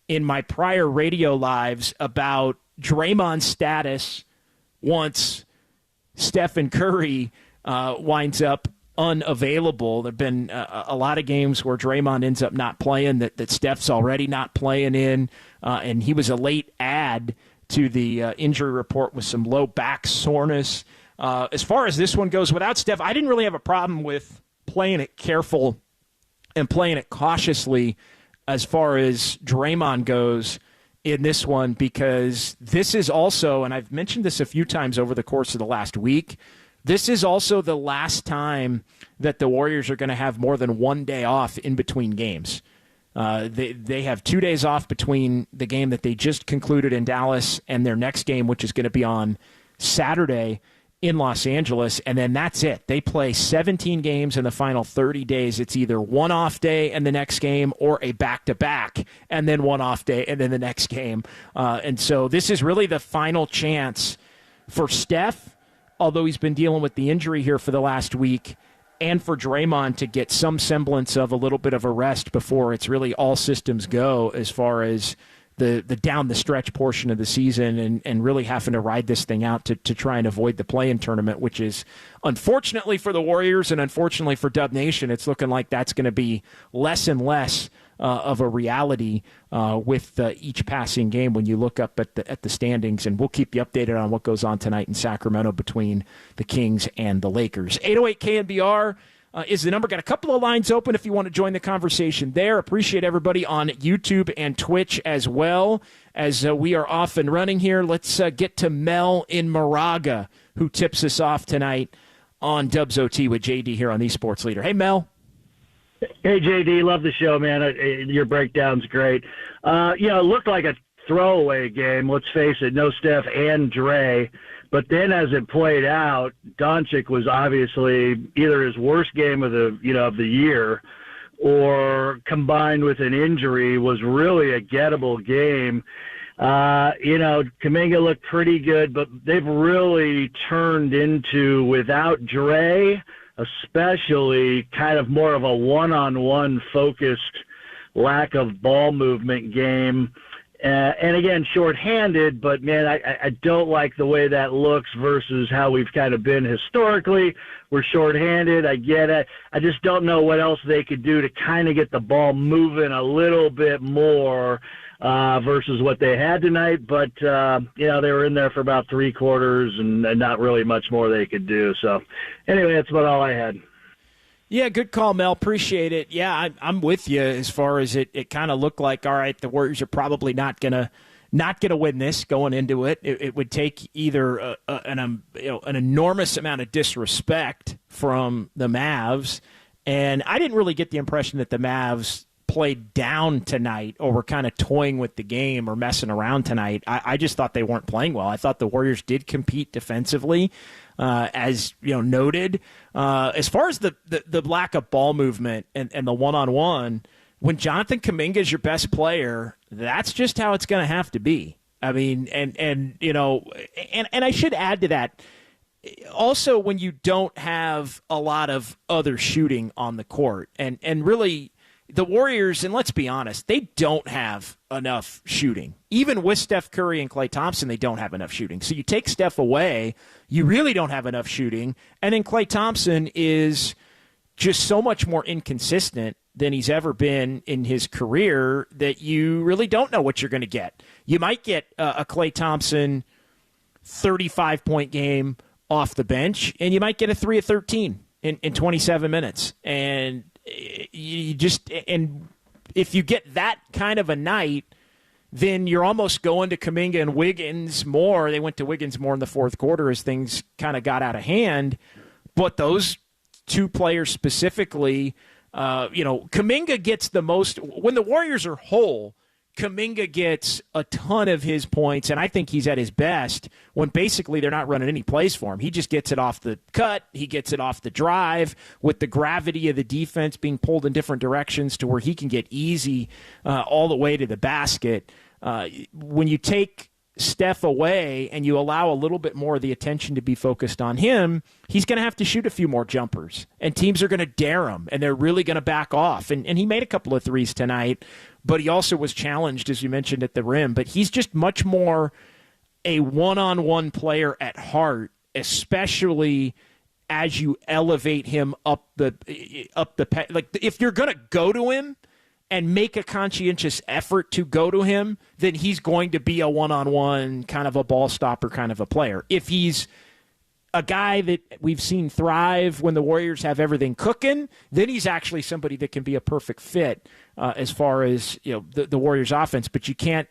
in my prior radio lives about Draymond's status once Stephen Curry winds up unavailable. There have been a lot of games where Draymond ends up not playing that Steph's already not playing in, and he was a late add to the injury report with some low back soreness. As far as this one goes, without Steph, I didn't really have a problem with playing it careful and playing it cautiously as far as Draymond goes in this one, because this is also, and I've mentioned this a few times over the course of the last week, this is also the last time that the Warriors are going to have more than one day off in between games. They have 2 days off between the game that they just concluded in Dallas and their next game, which is going to be on Saturday in Los Angeles, and then that's it. They play 17 games in the final 30 days. It's either one off day and the next game, or a back-to-back and then one off day and then the next game. And so this is really the final chance for Steph, although he's been dealing with the injury here for the last week, and for Draymond to get some semblance of a little bit of a rest before it's really all systems go as far as the down the stretch portion of the season, and really having to ride this thing out to try and avoid the play-in tournament, which is, unfortunately for the Warriors and unfortunately for Dub Nation, it's looking like that's going to be less and less of a reality with each passing game when you look up at the standings. And we'll keep you updated on what goes on tonight in Sacramento between the Kings and the Lakers. 808 KNBR is the number. Got a couple of lines open if you want to join the conversation there. Appreciate everybody on YouTube and Twitch as well, as we are off and running here. Let's get to Mel in Moraga, who tips us off tonight on Dubs OT with JD here on the Sports Leader. Hey, Mel. Hey, JD, love the show, man. Your breakdown's great. It looked like a throwaway game, let's face it, no Steph and Dre. But then as it played out, Doncic was obviously either his worst game of the year, or combined with an injury was really a gettable game. Kuminga looked pretty good, but they've really turned into, without Dre, especially, kind of more of a one-on-one focused lack of ball movement game. And again, shorthanded, but man, I don't like the way that looks versus how we've kind of been historically. We're shorthanded. I get it. I just don't know what else they could do to kind of get the ball moving a little bit more versus what they had tonight. But, they were in there for about 3 quarters and not really much more they could do. So anyway, that's about all I had. Yeah, good call, Mel. Appreciate it. Yeah, I'm with you as far as it kind of looked like, all right, the Warriors are probably not gonna win this going into it. It would take either an enormous amount of disrespect from the Mavs, and I didn't really get the impression that the Mavs played down tonight or were kind of toying with the game or messing around tonight. I just thought they weren't playing well. I thought the Warriors did compete defensively, as noted. As far as the lack of ball movement and the one-on-one, when Jonathan Kuminga is your best player, that's just how it's going to have to be. I mean, and I should add to that, also when you don't have a lot of other shooting on the court, and really the Warriors, and let's be honest, they don't have enough shooting. Even with Steph Curry and Klay Thompson, they don't have enough shooting. So you take Steph away, you really don't have enough shooting. And then Klay Thompson is just so much more inconsistent than he's ever been in his career that you really don't know what you're going to get. You might get a Klay Thompson 35-point game off the bench, and you might get a 3 of 13 in 27 minutes. And if you get that kind of a night, then you're almost going to Kuminga and Wiggins more. They went to Wiggins more in the fourth quarter as things kind of got out of hand. But those two players specifically, Kuminga gets the most. When the Warriors are whole, Kuminga gets a ton of his points, and I think he's at his best when basically they're not running any plays for him. He just gets it off the cut. He gets it off the drive with the gravity of the defense being pulled in different directions to where he can get easy all the way to the basket. When you take Steph away and you allow a little bit more of the attention to be focused on him, he's going to have to shoot a few more jumpers, and teams are going to dare him, and they're really going to back off. And he made a couple of threes tonight, but he also was challenged, as you mentioned, at the rim. But he's just much more a one-on-one player at heart, especially as you elevate him up the like if you're going to go to him and make a conscientious effort to go to him, then he's going to be a one-on-one kind of a ball stopper kind of a player. If he's a guy that we've seen thrive when the Warriors have everything cooking, then he's actually somebody that can be a perfect fit as far as the Warriors' offense. But you can't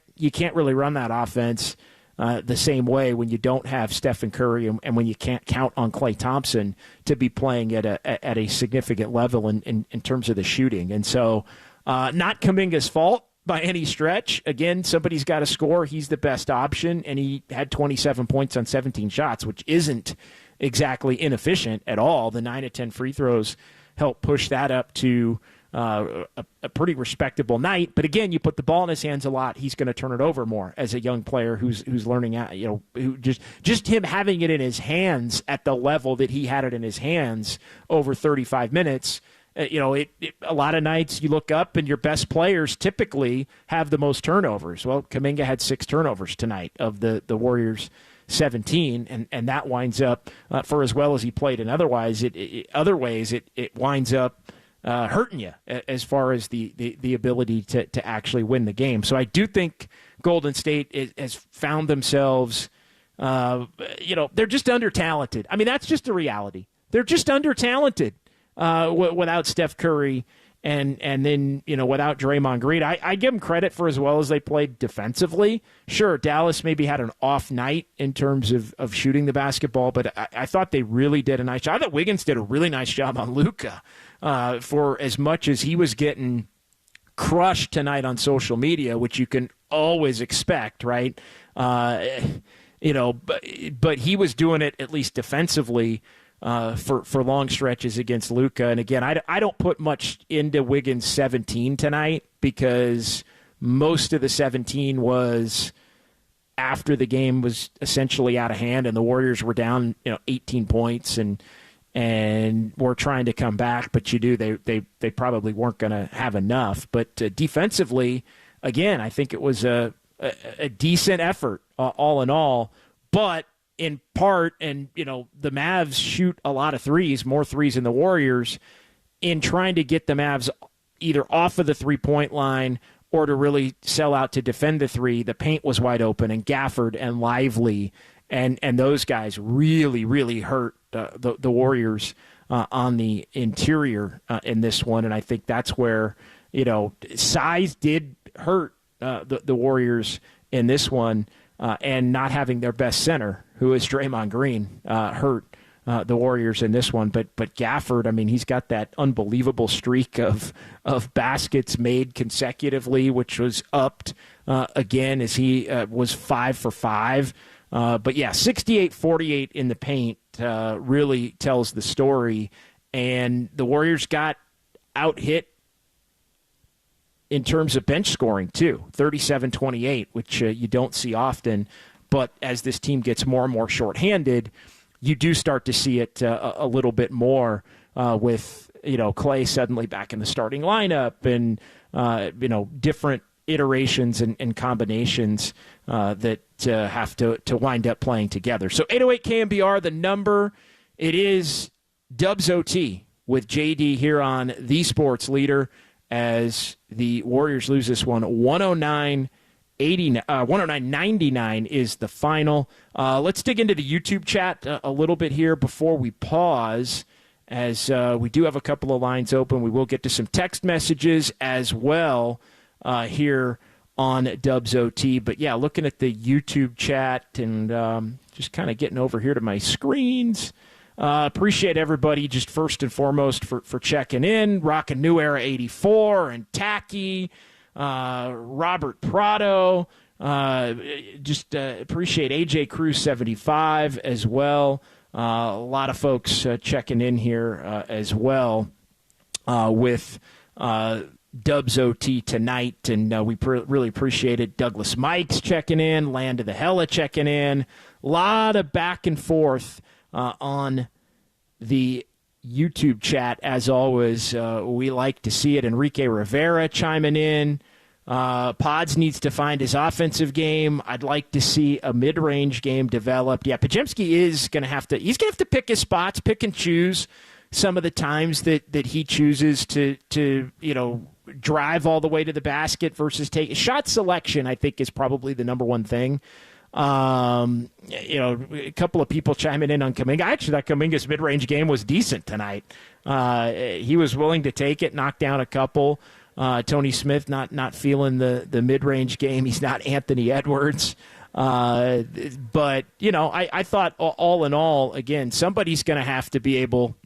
really run that offense the same way when you don't have Stephen Curry and when you can't count on Klay Thompson to be playing at a significant level in terms of the shooting. And so not Kuminga's fault by any stretch. Again, somebody's got to score. He's the best option, and he had 27 points on 17 shots, which isn't exactly inefficient at all. The 9 of 10 free throws helped push that up to a pretty respectable night. But again, you put the ball in his hands a lot, he's going to turn it over more as a young player who's learning, who just him having it in his hands at the level that he had it in his hands over 35 minutes. A lot of nights you look up and your best players typically have the most turnovers. Well, Kuminga had 6 turnovers tonight of the Warriors' 17, and that winds up, for as well as he played in other ways, it winds up hurting you as far as the ability to actually win the game. So I do think Golden State has found themselves, they're just under-talented. I mean, that's just the reality. They're just under-talented. Without Steph Curry and then, without Draymond Green. I give them credit for as well as they played defensively. Sure, Dallas maybe had an off night in terms of shooting the basketball, but I thought they really did a nice job. I thought Wiggins did a really nice job on Luka for as much as he was getting crushed tonight on social media, which you can always expect, right? But he was doing it at least defensively for long stretches against Luka. And again, I don't put much into Wiggins' 17 tonight because most of the 17 was after the game was essentially out of hand and the Warriors were down 18 points and were trying to come back. But they probably weren't going to have enough. But defensively, again, I think it was a decent effort all in all. But in part, and the Mavs shoot a lot of threes, more threes than the Warriors, in trying to get the Mavs either off of the three-point line or to really sell out to defend the three. The paint was wide open, and Gafford and Lively and those guys really, really hurt the Warriors on the interior in this one. And I think that's where size did hurt the Warriors in this one, and not having their best center, who is Draymond Green, hurt the Warriors in this one. But Gafford, I mean, he's got that unbelievable streak of baskets made consecutively, which was upped again as he was 5 for 5. But yeah, 68-48 in the paint really tells the story. And the Warriors got out-hit in terms of bench scoring, too, 37-28, which you don't see often. But as this team gets more and more shorthanded, you do start to see it a little bit more with, Klay suddenly back in the starting lineup and, different iterations and combinations that have to wind up playing together. So 808 KNBR, the number, it is Dubs OT with JD here on The Sports Leader as the Warriors lose this one 109-89 109.99 is the final. Let's dig into the YouTube chat a little bit here before we pause, as we do have a couple of lines open. We will get to some text messages as well here on Dubs OT. But, yeah, looking at the YouTube chat and just kind of getting over here to my screens. Appreciate everybody just first and foremost for checking in. Rockin' New Era 84 and Tacky. Robert Prado, appreciate AJ Cruz 75 as well. A lot of folks checking in here as well with Dubs OT tonight, and we really appreciate it. Douglas Mikes checking in, Land of the Hella checking in. A lot of back and forth on the YouTube chat, as always. We like to see it. Enrique Rivera chiming in. Pods needs to find his offensive game. I'd like to see a mid-range game developed. Yeah, Pajemski is going to have to. He's going to have to pick his spots, pick and choose some of the times that he chooses to drive all the way to the basket versus take shot selection. I think is probably the number one thing. A couple of people chiming in on Kuminga. I actually thought Kuminga's mid-range game was decent tonight. He was willing to take it, knock down a couple. Tony Smith not feeling the mid-range game. He's not Anthony Edwards. But, I thought all in all, again, somebody's going to have to be able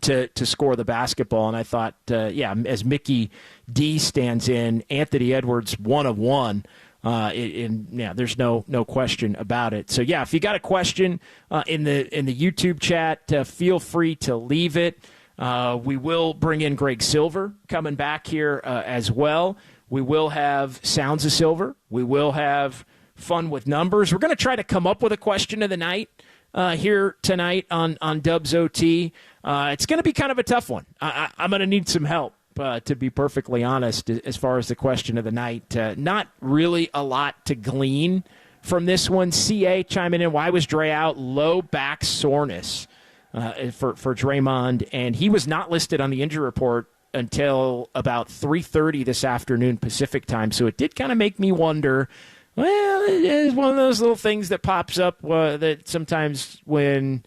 to score the basketball. And I thought, as Mickey D stands in, Anthony Edwards 1 of 1. There's no question about it. So if you got a question in the YouTube chat, feel free to leave it. We will bring in Greg Silver coming back here as well. We will have Sounds of Silver. We will have fun with numbers. We're going to try to come up with a question of the night here tonight on Dubs OT. It's going to be kind of a tough one. I'm going to need some help. To be perfectly honest, as far as the question of the night, not really a lot to glean from this one. CA chiming in, why was Dre out? Low back soreness for Draymond, and he was not listed on the injury report until about 3:30 this afternoon Pacific time, so it did kind of make me wonder, well, it's one of those little things that pops up that sometimes when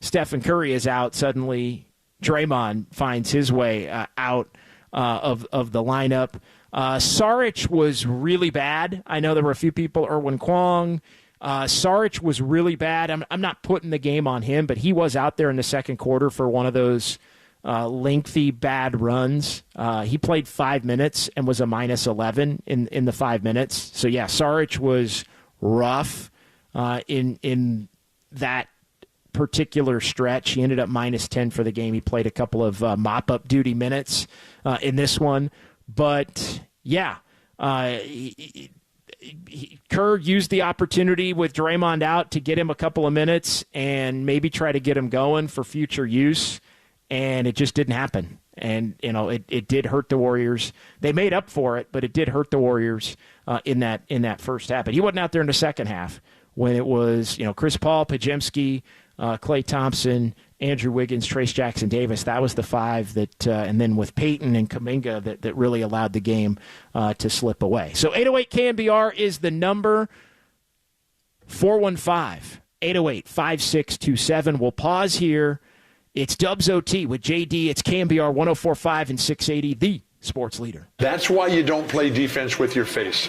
Stephen Curry is out, suddenly Draymond finds his way out of the lineup. Saric was really bad. I know there were a few people, Erwin Kwong. Saric was really bad. I'm not putting the game on him, but he was out there in the second quarter for one of those lengthy bad runs. He played 5 minutes and was a minus 11 in the 5 minutes. So, Saric was rough in that particular stretch. He ended up minus 10 for the game. He played a couple of mop-up duty minutes in this one. But, Kerr used the opportunity with Draymond out to get him a couple of minutes and maybe try to get him going for future use, and it just didn't happen. And, it did hurt the Warriors. They made up for it, but it did hurt the Warriors in that first half. But he wasn't out there in the second half when it was, Chris Paul, Pajemski, Klay Thompson, Andrew Wiggins, Trace Jackson Davis. That was the five that, and then with Peyton and Kuminga that really allowed the game to slip away. So 808 KNBR is the number. 415-808-5627. We'll pause here. It's Dubs OT with JD. It's KNBR 104.5 and 680, the sports leader. That's why you don't play defense with your face.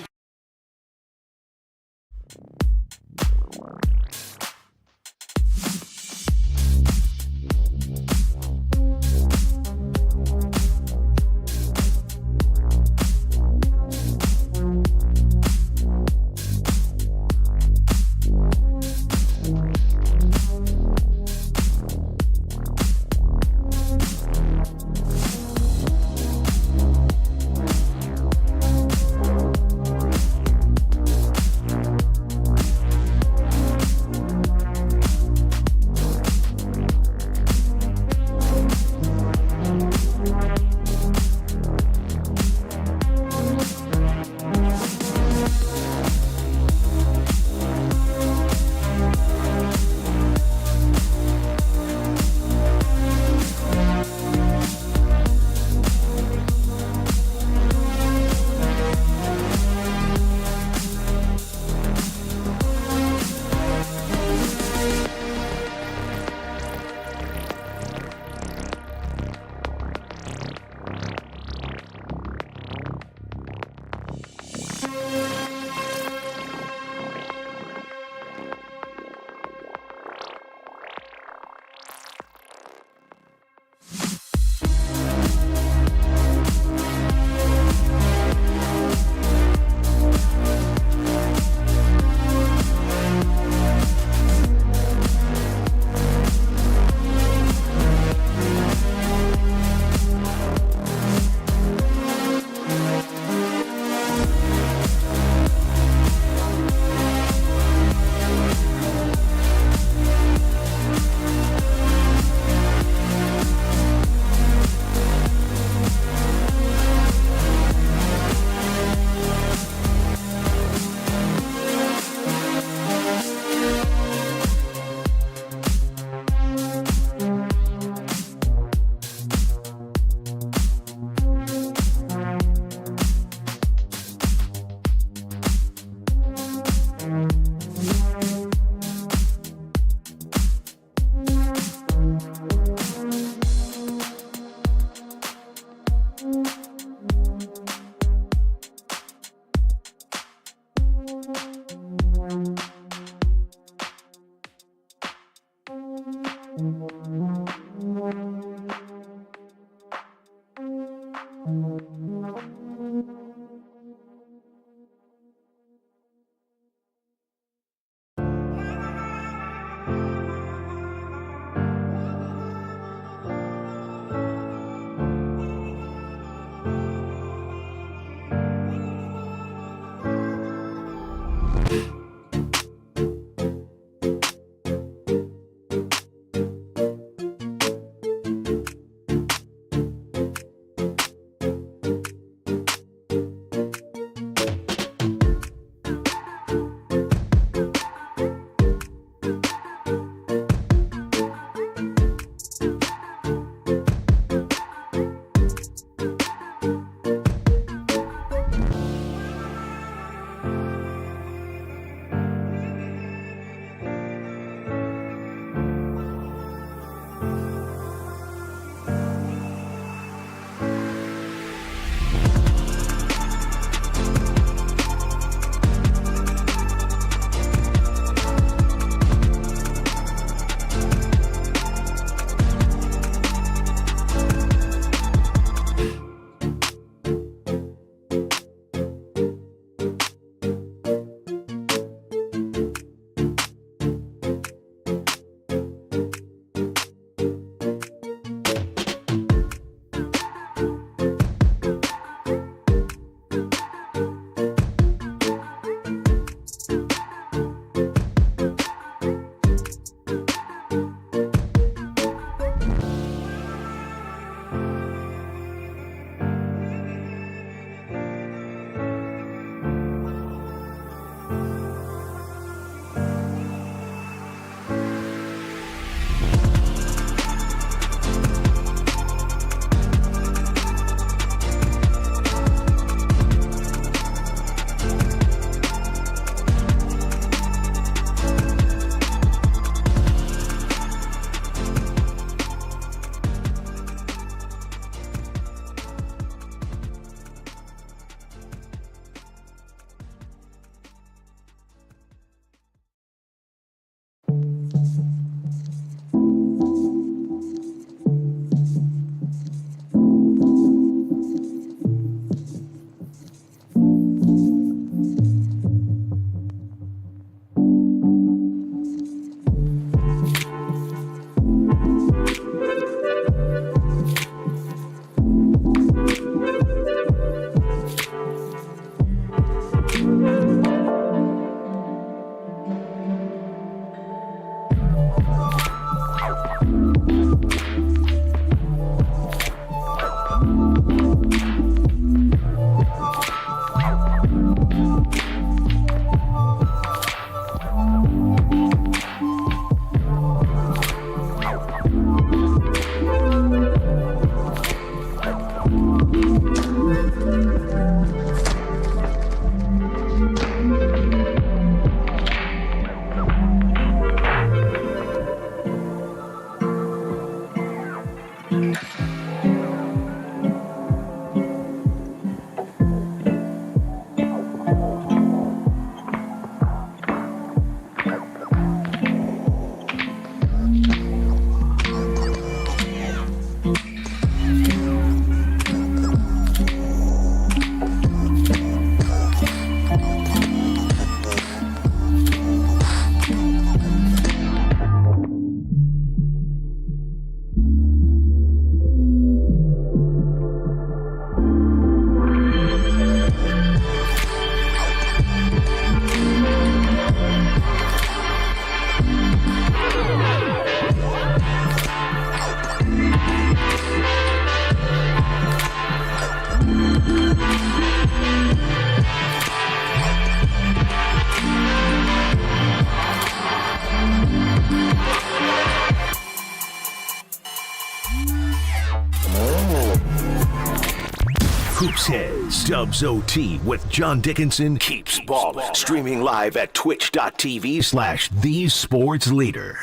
Hoops Heads, Dubs OT with John Dickinson keeps ballin'. Streaming live at twitch.tv/thesportsleader.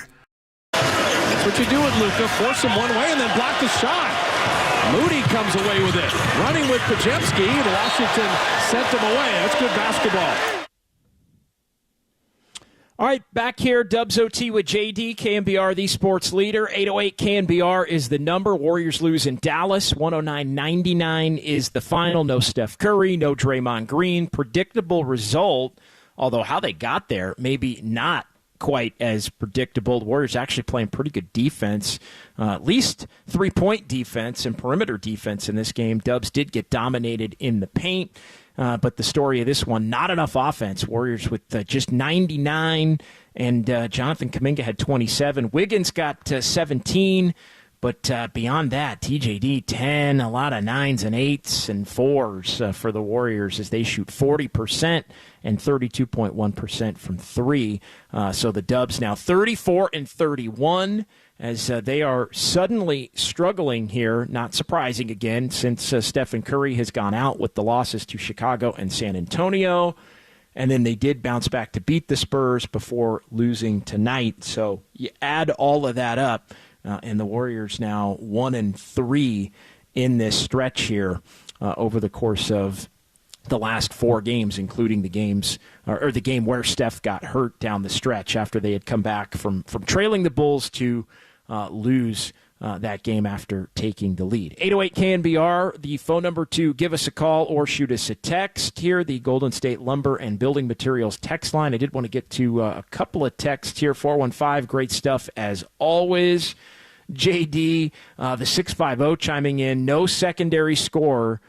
That's what you do with Luka. Force him one way and then block the shot. Moody comes away with it. Running with Pajemski. Washington sent him away. That's good basketball. All right, back here, Dubs OT with JD, KNBR, the sports leader. 808 KNBR is the number. Warriors lose in Dallas. 109-99 is the final. No Steph Curry, no Draymond Green. Predictable result, although how they got there, maybe not quite as predictable. The Warriors actually playing pretty good defense, at least three-point defense and perimeter defense in this game. Dubs did get dominated in the paint. But the story of this one, not enough offense. Warriors with just 99, and Jonathan Kuminga had 27. Wiggins got 17, but beyond that, TJD 10, a lot of 9s and 8s and 4s for the Warriors as they shoot 40% and 32.1% from 3. So the Dubs now 34-31. As they are suddenly struggling here, not surprising again, since Stephen Curry has gone out with the losses to Chicago and San Antonio. And then they did bounce back to beat the Spurs before losing tonight. So you add all of that up, and the Warriors now 1-3 in this stretch here over the course of the last 4 games, including the games or the game where Steph got hurt down the stretch after they had come back from trailing the Bulls to lose that game after taking the lead. 808 KNBR, the phone number to give us a call or shoot us a text here, the Golden State Lumber and Building Materials text line. I did want to get to a couple of texts here. 415, great stuff as always. JD, the 650 chiming in, no secondary scorer.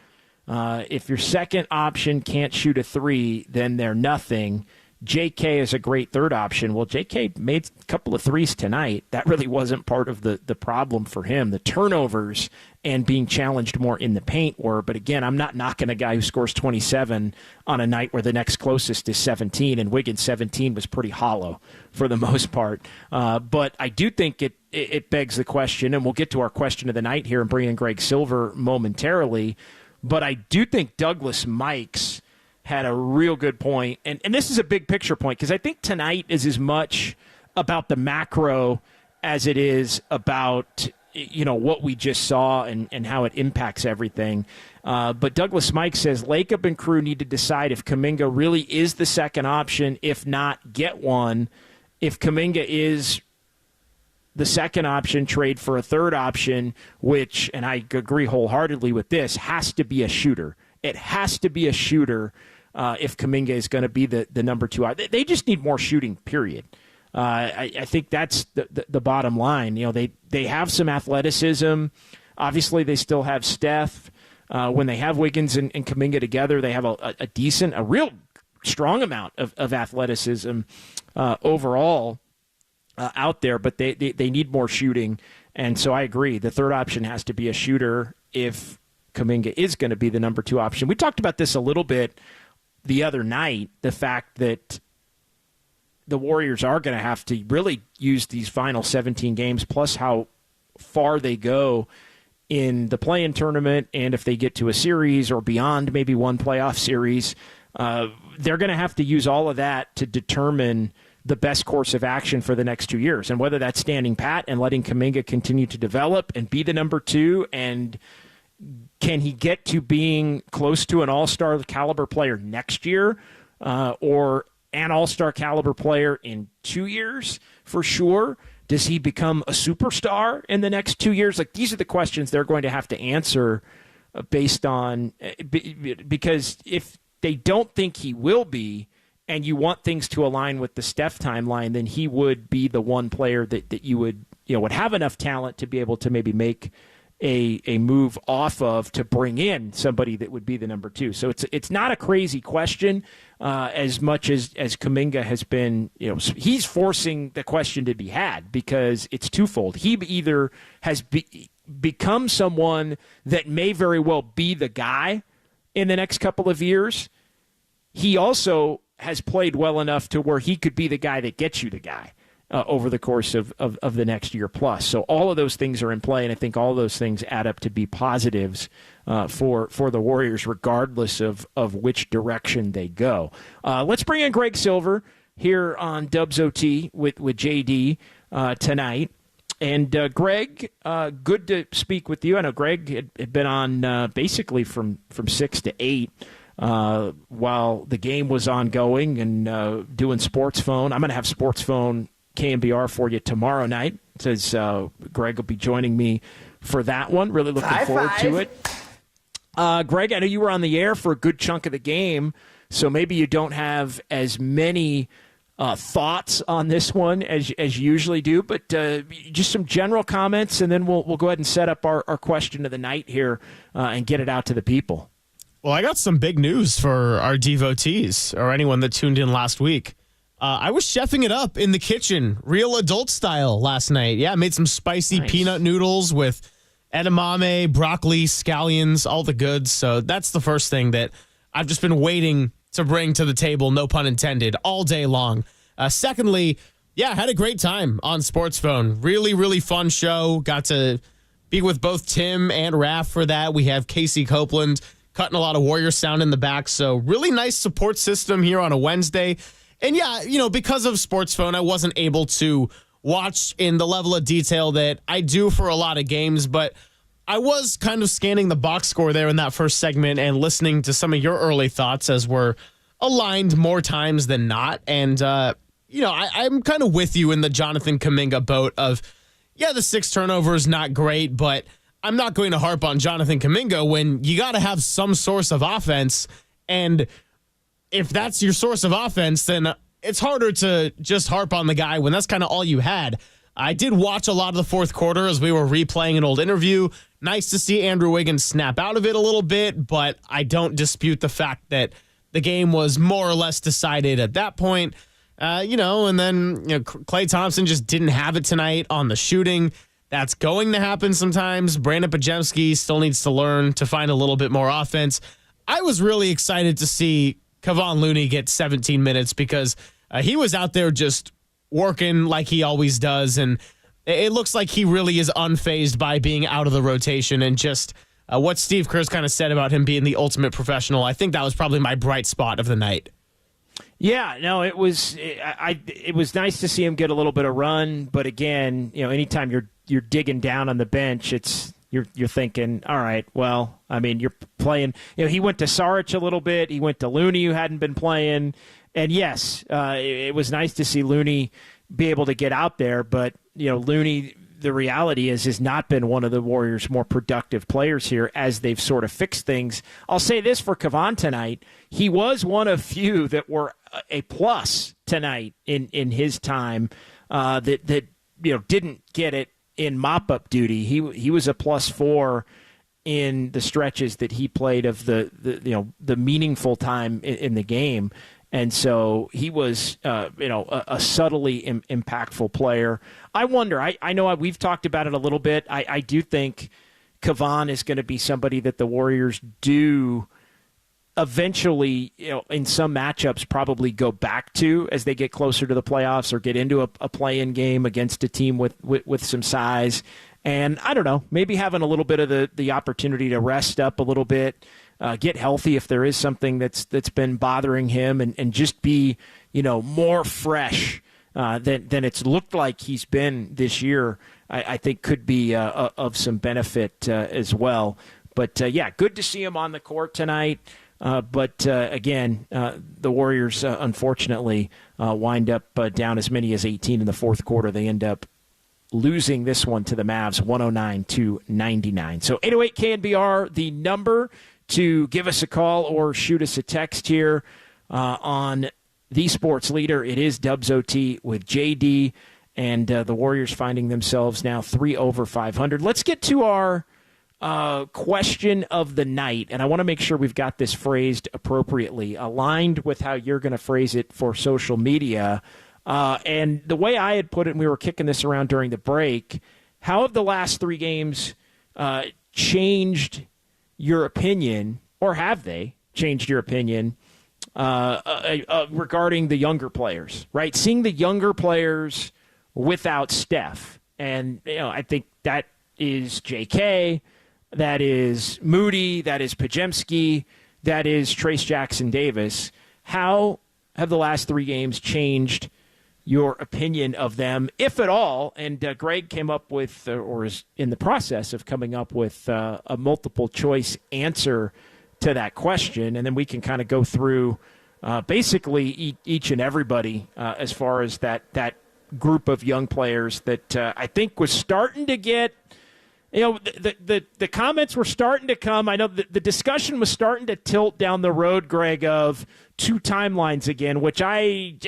If your second option can't shoot a 3, then they're nothing. JK is a great third option. Well, JK made a couple of 3s tonight. That really wasn't part of the problem for him. The turnovers and being challenged more in the paint were. But again, I'm not knocking a guy who scores 27 on a night where the next closest is 17, and Wiggins' 17 was pretty hollow for the most part. But I do think it begs the question, and we'll get to our question of the night here and bring in Greg Silver momentarily. But I do think Douglas Mikes had a real good point. And this is a big picture point because I think tonight is as much about the macro as it is about, what we just saw and how it impacts everything. But Douglas Mike says Lacob and crew need to decide if Kuminga really is the second option. If not, get one. If Kuminga is the second option, trade for a third option, which, and I agree wholeheartedly with this, has to be a shooter. It has to be a shooter if Kuminga is going to be the number 2. They just need more shooting, period. I think that's the bottom line. They have some athleticism. Obviously, they still have Steph. When they have Wiggins and Kuminga together, they have a real strong amount of athleticism overall out there, but they need more shooting. And so I agree. The third option has to be a shooter if Kuminga is going to be the number 2 option. We talked about this a little bit the other night, the fact that the Warriors are going to have to really use these final 17 games, plus how far they go in the play-in tournament, and if they get to a series or beyond maybe one playoff series, they're going to have to use all of that to determine the best course of action for the next 2 years. And whether that's standing pat and letting Kuminga continue to develop and be the number 2, and can he get to being close to an all-star caliber player next year or an all-star caliber player in 2 years for sure? Does he become a superstar in the next 2 years? Like, these are the questions they're going to have to answer based on, because if they don't think he will be, and you want things to align with the Steph timeline, then he would be the one player that you would have enough talent to be able to maybe make a move off of to bring in somebody that would be the number 2. So it's not a crazy question as much as Kuminga has been. He's forcing the question to be had because it's twofold. He either has become someone that may very well be the guy in the next couple of years. He also has played well enough to where he could be the guy that gets you the guy over the course of the next year plus. So all of those things are in play, and I think all of those things add up to be positives for the Warriors, regardless of which direction they go. Let's bring in Greg Silver here on Dubs OT with JD tonight. And Greg, good to speak with you. I know Greg had been on basically from 6 to 8 while the game was ongoing and doing SportsPhone. I'm going to have SportsPhone KNBR for you tomorrow night. It says Greg will be joining me for that one. Really looking forward to it. Greg, I know you were on the air for a good chunk of the game, so maybe you don't have as many thoughts on this one as you usually do, but just some general comments, and then we'll go ahead and set up our question of the night here and get it out to the people. Well, I got some big news for our devotees or anyone that tuned in last week. I was chefing it up in the kitchen, real adult style last night. Yeah, I made some spicy peanut noodles with edamame, broccoli, scallions, all the goods. So that's the first thing that I've just been waiting to bring to the table, no pun intended, all day long. Secondly, I had a great time on SportsPhone. Really, really fun show. Got to be with both Tim and Raph for that. We have Casey Copeland cutting a lot of Warrior sound in the back. So really nice support system here on a Wednesday. And because of SportsPhone, I wasn't able to watch in the level of detail that I do for a lot of games, but I was kind of scanning the box score there in that first segment and listening to some of your early thoughts as we're aligned more times than not. And, I'm kind of with you in the Jonathan Kuminga boat of, the 6 turnovers, not great, but I'm not going to harp on Jonathan Kuminga when you got to have some source of offense. And if that's your source of offense, then it's harder to just harp on the guy when that's kind of all you had. I did watch a lot of the fourth quarter as we were replaying an old interview. Nice to see Andrew Wiggins snap out of it a little bit, but I don't dispute the fact that the game was more or less decided at that point. And then Klay Thompson just didn't have it tonight on the shooting. That's going to happen sometimes. Brandon Pajemski still needs to learn to find a little bit more offense. I was really excited to see Kevon Looney get 17 minutes because he was out there just working like he always does, and it looks like he really is unfazed by being out of the rotation and just what Steve Kerr's kind of said about him being the ultimate professional. I think that was probably my bright spot of the night. Yeah, no, it was nice to see him get a little bit of run, but again, anytime you're digging down on the bench, you're thinking, all right, well, I mean, you're playing. He went to Saric a little bit. He went to Looney, who hadn't been playing. And yes, it was nice to see Looney be able to get out there. But, Looney, the reality has not been one of the Warriors' more productive players here as they've sort of fixed things. I'll say this for Kevon tonight. He was one of few that were a plus tonight in his time that didn't get it in mop-up duty. He was a +4 in the stretches that he played of the meaningful time in the game. And so he was, a subtly impactful player. I wonder, I know we've talked about it a little bit. I do think Kevon is going to be somebody that the Warriors do eventually, in some matchups probably go back to as they get closer to the playoffs or get into a play-in game against a team with some size. And I don't know, maybe having a little bit of the opportunity to rest up a little bit, get healthy if there is something that's been bothering him, and just be, more fresh than it's looked like he's been this year, I think could be of some benefit as well. But, good to see him on the court tonight. But again, the Warriors, unfortunately, wind up down as many as 18 in the fourth quarter. They end up losing this one to the Mavs, 109-99. So 808 KNBR, the number to give us a call or shoot us a text here on the Sports Leader. It is Dubs OT with JD, and the Warriors finding themselves now 3 over 500. Let's get to our question of the night, and I want to make sure we've got this phrased appropriately, aligned with how you're going to phrase it for social media. And the way I had put it, and we were kicking this around during the break, how have the last 3 games changed your opinion, or have they changed your opinion regarding the younger players, right? Seeing the younger players without Steph. And, I think that is JK, that is Moody, that is Pajemski, that is Trace Jackson-Davis. How have the last 3 games changed your opinion of them, if at all? And Greg came up with, or is in the process of coming up with, a multiple choice answer to that question, and then we can kind of go through basically each and everybody as far as that group of young players that I think was starting to get. The comments were starting to come. I know the discussion was starting to tilt down the road, Greg, of 2 timelines again, which that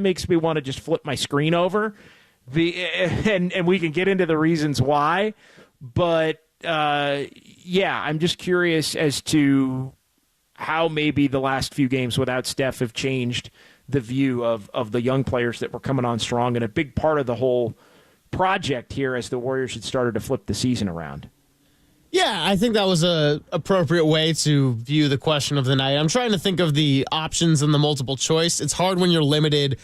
makes me want to just flip my screen over. And we can get into the reasons why. But, I'm just curious as to how maybe the last few games without Steph have changed the view of the young players that were coming on strong, and a big part of the whole project here as the Warriors had started to flip the season around. Yeah, I think that was a appropriate way to view the question of the night. I'm trying to think of the options and the multiple choice. It's hard when you're limited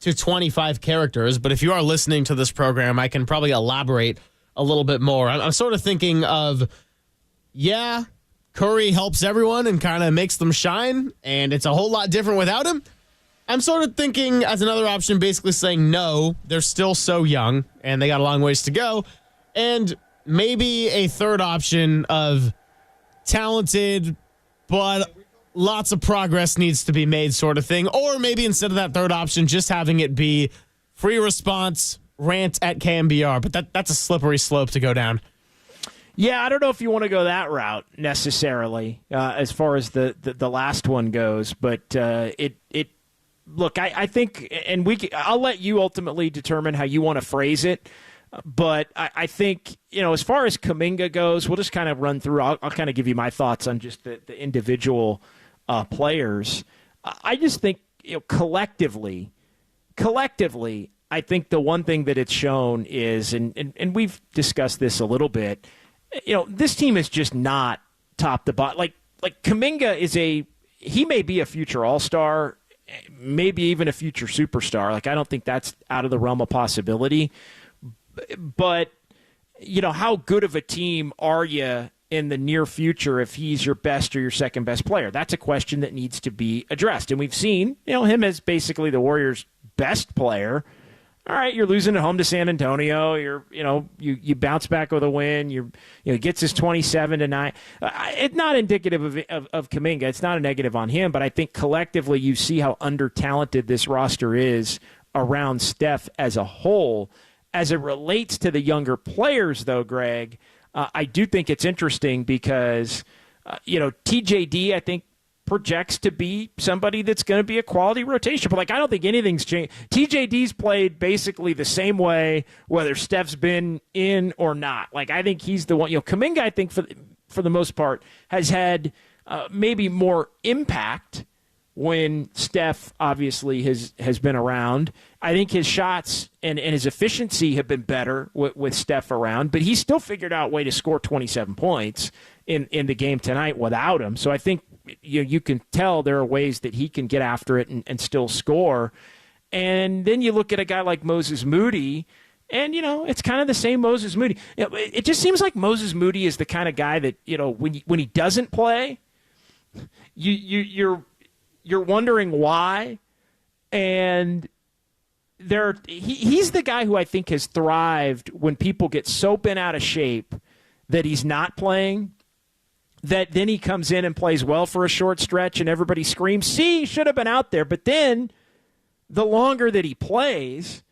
to 25 characters, but if you are listening to this program, I can probably elaborate a little bit more. I'm sort of thinking of, Curry helps everyone and kind of makes them shine, and it's a whole lot different without him. I'm sort of thinking as another option, basically saying no, they're still so young and they got a long ways to go. And maybe a third option of talented, but lots of progress needs to be made sort of thing. Or maybe instead of that third option, just having it be free response, rant at KNBR. But that's a slippery slope to go down. Yeah, I don't know if you want to go that route necessarily as far as the last one goes, but Look, I think, and I'll let you ultimately determine how you want to phrase it, but I think, as far as Kuminga goes, we'll just kind of run through. I'll kind of give you my thoughts on just the individual players. I just think, collectively, I think the one thing that it's shown is, and we've discussed this a little bit, this team is just not top to bottom. Like Kuminga he may be a future All-Star, maybe even a future superstar. Like, I don't think that's out of the realm of possibility. But, how good of a team are you in the near future if he's your best or your second best player? That's a question that needs to be addressed. And we've seen, him as basically the Warriors' best player. All right, you're losing at home to San Antonio. You bounce back with a win. Gets his 27-9. It's not indicative of Kuminga. It's not a negative on him, but I think collectively you see how under-talented this roster is around Steph as a whole. As it relates to the younger players, though, Greg, I do think it's interesting because, TJD, I think, projects to be somebody that's going to be a quality rotation. But, I don't think anything's changed. TJD's played basically the same way whether Steph's been in or not. I think he's the one. Kuminga, I think, for the most part, has had maybe more impact when Steph obviously has been around. I think his shots and his efficiency have been better with Steph around, but he still figured out a way to score 27 points in the game tonight without him. So I think you can tell there are ways that he can get after it and still score. And then you look at a guy like Moses Moody, and, it's kind of the same Moses Moody. It just seems like Moses Moody is the kind of guy that, when he doesn't play, you're wondering why. And he's the guy who I think has thrived when people get so bent out of shape that he's not playing, that then he comes in and plays well for a short stretch and everybody screams, see, he should have been out there. But then the longer that he plays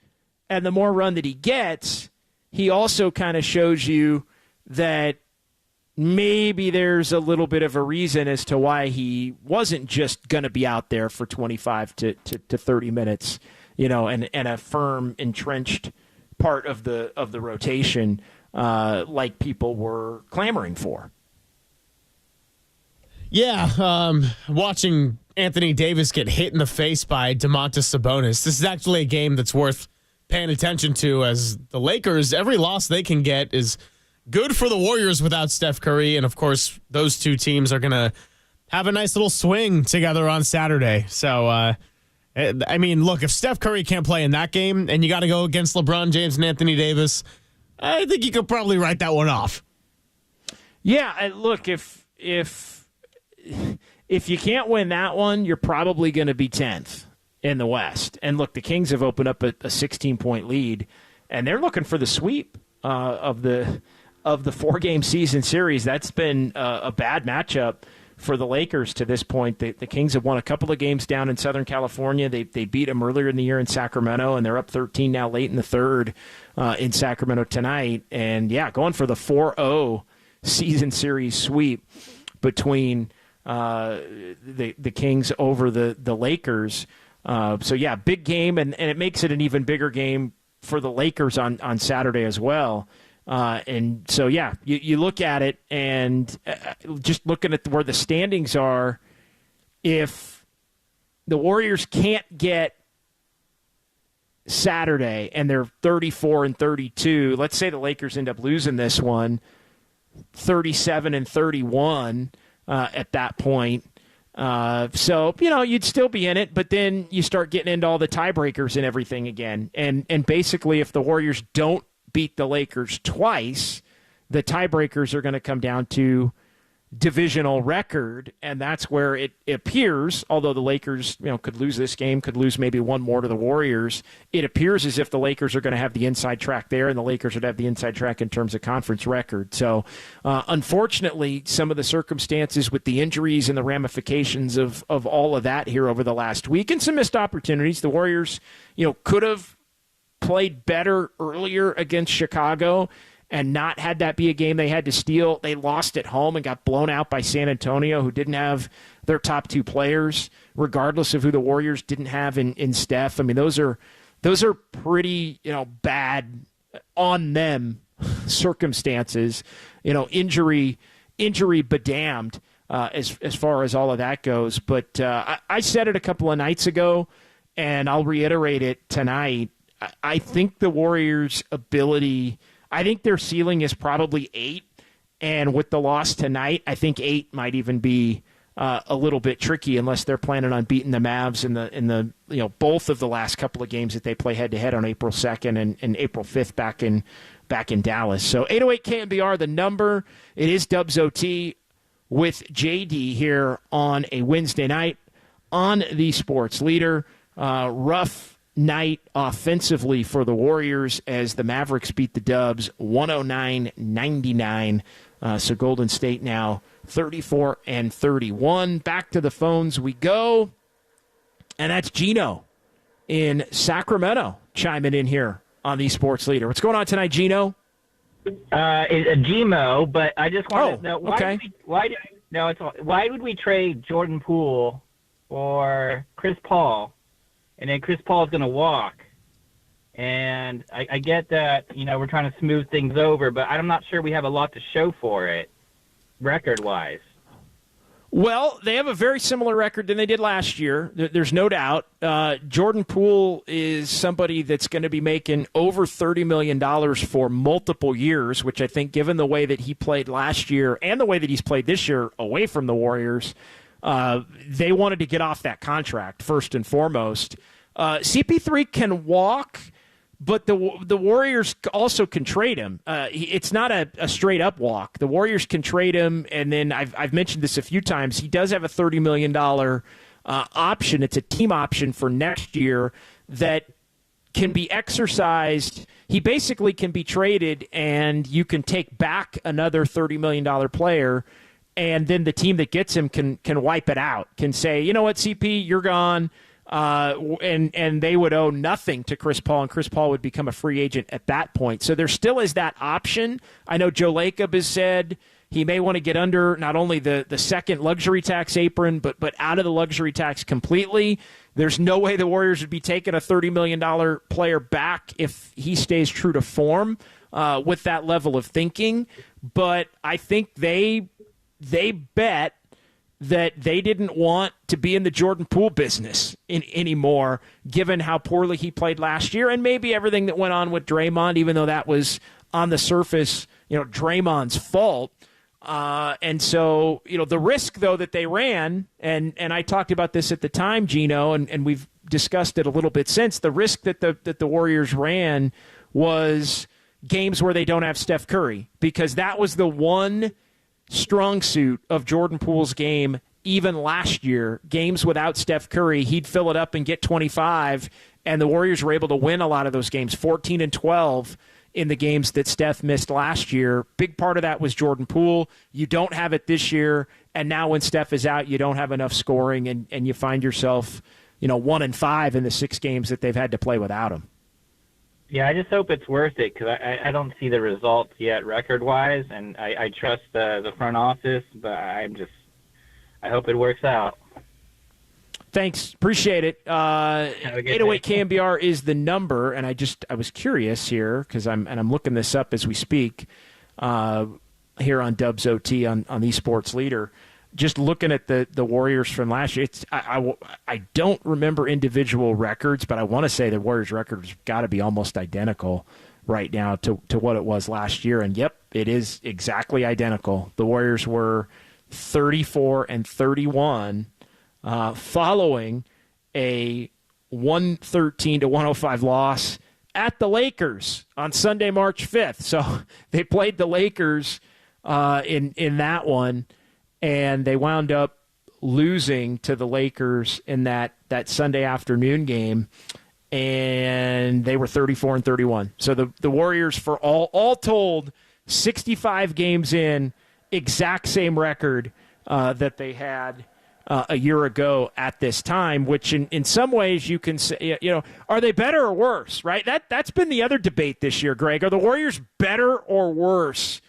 and the more run that he gets, he also kind of shows you that maybe there's a little bit of a reason as to why he wasn't just going to be out there for 25 to 30 minutes, and a firm, entrenched part of the rotation like people were clamoring for. Yeah, watching Anthony Davis get hit in the face by Domantas Sabonis. This is actually a game that's worth paying attention to, as the Lakers, every loss they can get is good for the Warriors without Steph Curry. And, of course, those two teams are going to have a nice little swing together on Saturday. So, look, if Steph Curry can't play in that game and you got to go against LeBron James and Anthony Davis, I think you could probably write that one off. Yeah, look, if you can't win that one, you're probably going to be 10th in the West. And look, the Kings have opened up a 16-point lead, and they're looking for the sweep of the of the 4-game season series, that's been a bad matchup for the Lakers to this point. The Kings have won a couple of games down in Southern California. They beat them earlier in the year in Sacramento, and they're up 13 now late in the third in Sacramento tonight. And, yeah, going for the 4-0 season series sweep between the Kings over the Lakers. So, yeah, big game, and it makes it an even bigger game for the Lakers on Saturday as well. And so, yeah, you look at it, and just looking at where the standings are, if the Warriors can't get Saturday and they're 34-32, let's say the Lakers end up losing this one, 37-31 at that point. So, you'd still be in it, but then you start getting into all the tiebreakers and everything again. And basically, if the Warriors don't beat the Lakers twice, the tiebreakers are going to come down to divisional record, and that's where it appears, although the Lakers could lose this game, could lose maybe one more to the Warriors, it appears as if the Lakers are going to have the inside track there, and the Lakers would have the inside track in terms of conference record. So unfortunately, some of the circumstances with the injuries and the ramifications of all of that here over the last week, and some missed opportunities, the Warriors could have played better earlier against Chicago and not had that be a game they had to steal. They lost at home and got blown out by San Antonio, who didn't have their top two players, regardless of who the Warriors didn't have in Steph. I mean, those are pretty bad on them circumstances. Injury bedamned as far as all of that goes. But I said it a couple of nights ago, and I'll reiterate it tonight. I think the Warriors' ability, I think their ceiling is probably 8, and with the loss tonight, I think 8 might even be a little bit tricky unless they're planning on beating the Mavs in the both of the last couple of games that they play head-to-head on April 2nd and April 5th back in Dallas. So 808 KNBR, the number. It is Dubs OT with JD here on a Wednesday night on the Sports Leader. Rough night offensively for the Warriors as the Mavericks beat the Dubs 109-99. So Golden State now 34-31. Back to the phones we go. And that's Gino in Sacramento chiming in here on the Sports Leader. What's going on tonight, Gino? It's Gmo, but I just wanted to know why okay. why would we trade Jordan Poole for Chris Paul? And then Chris Paul is going to walk. And I get that, we're trying to smooth things over, but I'm not sure we have a lot to show for it, record-wise. Well, they have a very similar record than they did last year. There's no doubt. Jordan Poole is somebody that's going to be making over $30 million for multiple years, which I think, given the way that he played last year and the way that he's played this year away from the Warriors, they wanted to get off that contract first and foremost. CP3 can walk, but the Warriors also can trade him. It's not a straight up walk. The Warriors can trade him, and then I've mentioned this a few times. He does have a $30 million option. It's a team option for next year that can be exercised. He basically can be traded, and you can take back another $30 million player. And then the team that gets him can wipe it out, can say, you know what, CP, you're gone, and they would owe nothing to Chris Paul, and Chris Paul would become a free agent at that point. So there still is that option. I know Joe Lacob has said he may want to get under not only the second luxury tax apron, but out of the luxury tax completely. There's no way the Warriors would be taking a $30 million player back if he stays true to form with that level of thinking. But I think they bet that they didn't want to be in the Jordan Poole business anymore, given how poorly he played last year and maybe everything that went on with Draymond, even though that was on the surface, Draymond's fault. And so, the risk, though, that they ran, and I talked about this at the time, Gino, and we've discussed it a little bit since, the risk that the Warriors ran was games where they don't have Steph Curry, because that was the one strong suit of Jordan Poole's game. Even last year, games without Steph Curry, he'd fill it up and get 25, and the Warriors were able to win a lot of those games, 14-12 in the games that Steph missed last year. Big part of that was Jordan Poole. You don't have it this year, and now when Steph is out, you don't have enough scoring, and you find yourself, 1-5 in the 6 games that they've had to play without him. Yeah, I just hope it's worth it because I don't see the results yet record-wise, and I trust the front office, but I hope it works out. Thanks. Appreciate it. 808 KNBR is the number, and I was curious here because I'm looking this up as we speak here on Dubs OT on the Sports Leader. Just looking at the Warriors from last year, I don't remember individual records, but I want to say the Warriors' record has got to be almost identical right now to what it was last year. And, yep, it is exactly identical. The Warriors were 34-31 following a 113-105 loss at the Lakers on Sunday, March 5th. So they played the Lakers in that one, and they wound up losing to the Lakers in that Sunday afternoon game, and they were 34-31. So the Warriors, for all told, 65 games in, exact same record that they had a year ago at this time, which in some ways you can say, are they better or worse, right? That's been the other debate this year, Greg. Are the Warriors better or worse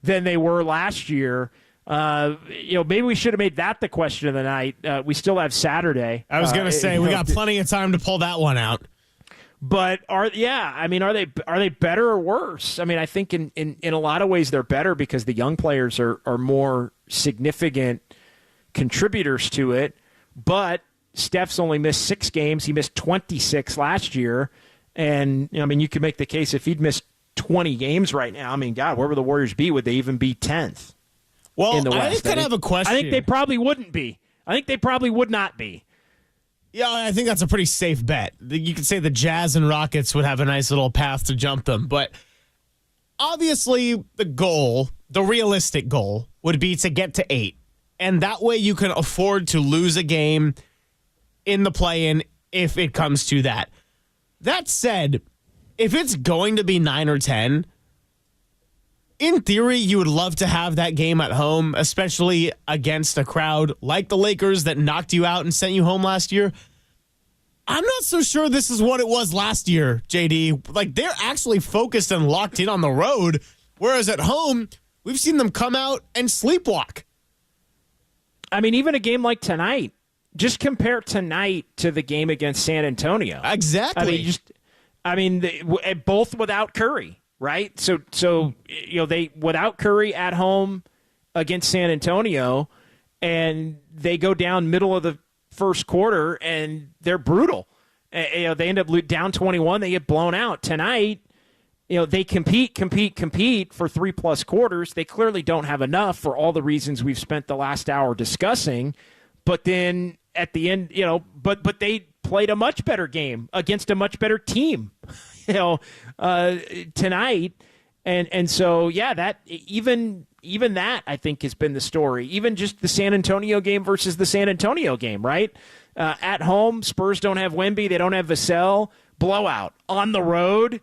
than they were last year? Maybe we should have made that the question of the night. We still have Saturday. I was going to say, we got plenty of time to pull that one out. But are they better or worse? I mean, I think in a lot of ways they're better because the young players are more significant contributors to it. But Steph's only missed 6 games. He missed 26 last year. And, you could make the case if he'd missed 20 games right now, God, where would the Warriors be? Would they even be 10th? Well, in the West? I just kind of have a question. I think they probably wouldn't be. I think they probably would not be. Yeah, I think that's a pretty safe bet. You could say the Jazz and Rockets would have a nice little path to jump them. But obviously the realistic goal, would be to get to 8. And that way you can afford to lose a game in the play-in if it comes to that. That said, if it's going to be 9 or 10, in theory, you would love to have that game at home, especially against a crowd like the Lakers that knocked you out and sent you home last year. I'm not so sure this is what it was last year, JD. Like, they're actually focused and locked in on the road, whereas at home, we've seen them come out and sleepwalk. Even a game like tonight, just compare tonight to the game against San Antonio. Exactly. Both without Curry. Right? So they without Curry at home against San Antonio, and they go down middle of the first quarter, and they're brutal. They end up down 21. They get blown out. Tonight, they compete for 3+ quarters. They clearly don't have enough for all the reasons we've spent the last hour discussing. But then at the end, but they played a much better game against a much better team. Tonight. And so, yeah, that even that, I think, has been the story. Even just the San Antonio game versus the San Antonio game, right? At home, Spurs don't have Wemby. They don't have Vassell. Blowout. On the road,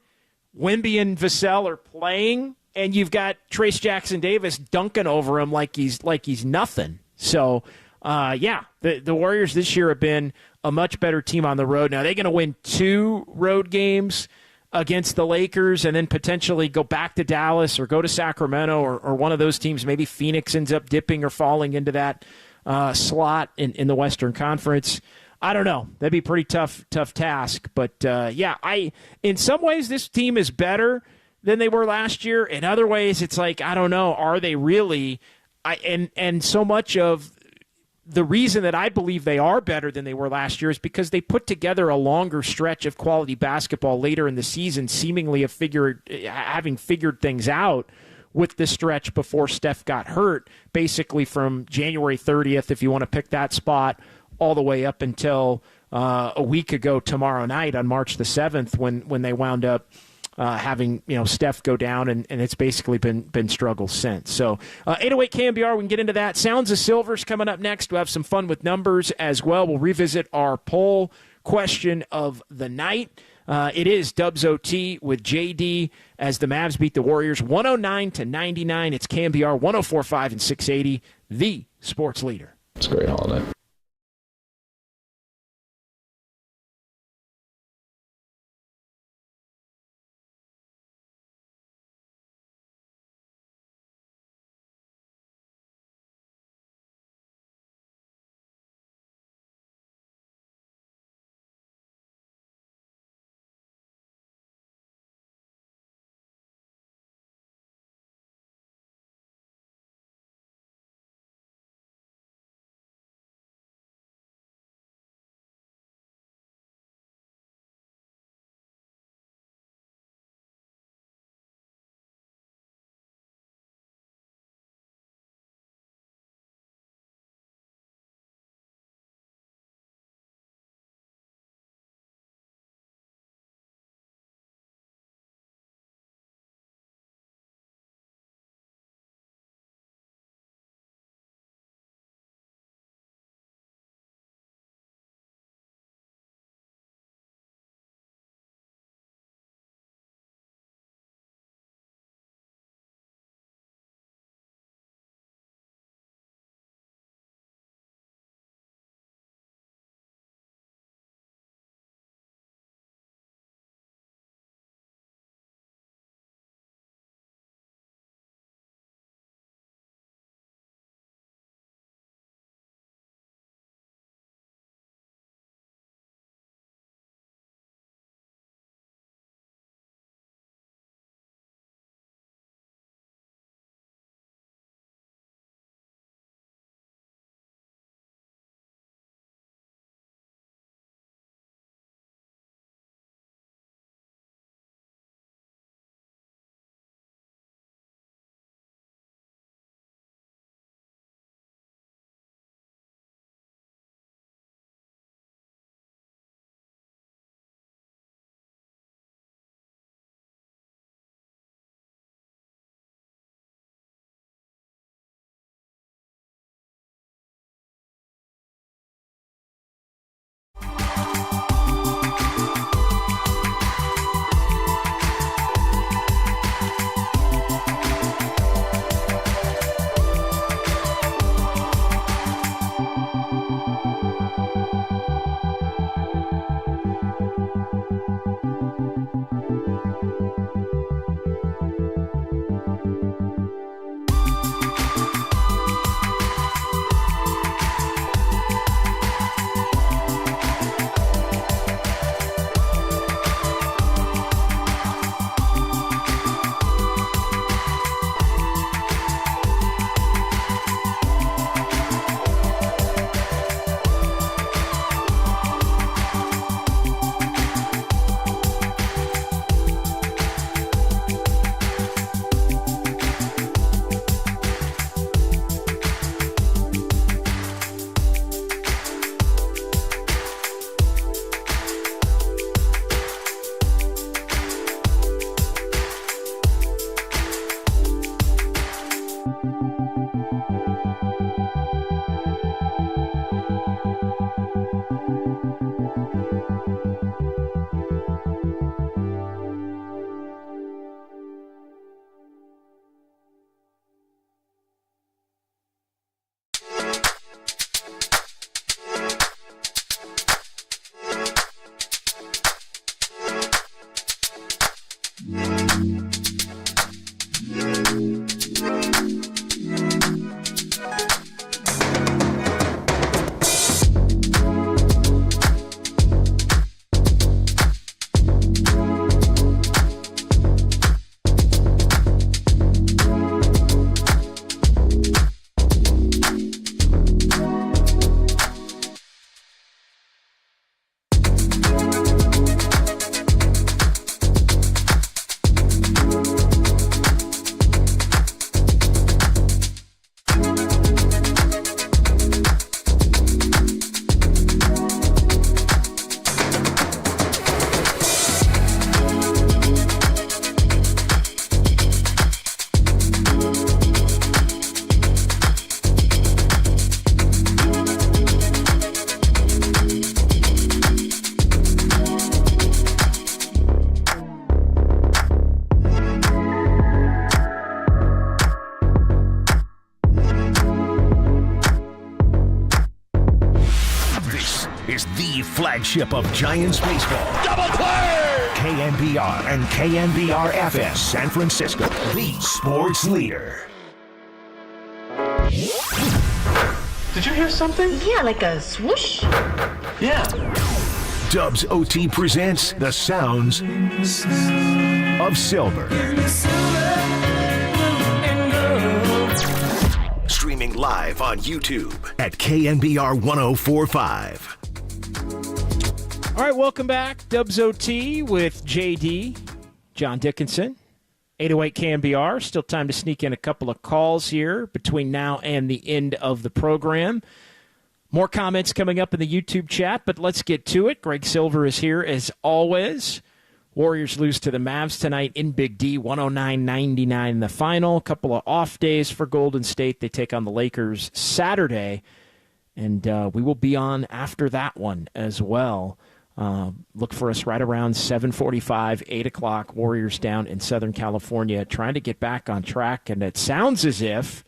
Wemby and Vassell are playing, and you've got Trace Jackson-Davis dunking over him like he's nothing. So, the Warriors this year have been a much better team on the road. Now, they're going to win 2 road games against the Lakers and then potentially go back to Dallas or go to Sacramento or one of those teams. Maybe Phoenix ends up dipping or falling into that slot in the Western Conference. I don't know. That'd be a pretty tough task. But, in some ways, this team is better than they were last year. In other ways, it's like, I don't know, are they really? And so much of the reason that I believe they are better than they were last year is because they put together a longer stretch of quality basketball later in the season, seemingly having figured things out with the stretch before Steph got hurt, basically from January 30th, if you want to pick that spot, all the way up until a week ago tomorrow night on March the 7th when they wound up having Steph go down, and it's basically been struggles since. So 808 KNBR, we can get into that. Sounds of Silver's coming up next. We'll have some fun with numbers as well. We'll revisit our poll question of the night. It is Dubs OT with JD as the Mavs beat the Warriors 109-99. It's KNBR 104.5 and 680, the sports leader. It's a great holiday. flagship of Giants baseball. Double play! KNBR and KNBR FM San Francisco, the sports leader. Did you hear something? Yeah, like a swoosh. Yeah. Dubs OT presents the sounds of silver. Streaming live on YouTube at KNBR 1045. All right, welcome back. Dubs OT with JD, John Dickinson, 808 KNBR. Still time to sneak in a couple of calls here between now and the end of the program. More comments coming up in the YouTube chat, but let's get to it. Greg Silver is here as always. Warriors lose to the Mavs tonight in Big D, 109-99 in the final. A couple of off days for Golden State. They take on the Lakers Saturday, and we will be on after that one as well. Look for us right around 7:45, 8 o'clock. Warriors down in Southern California trying to get back on track, and it sounds as if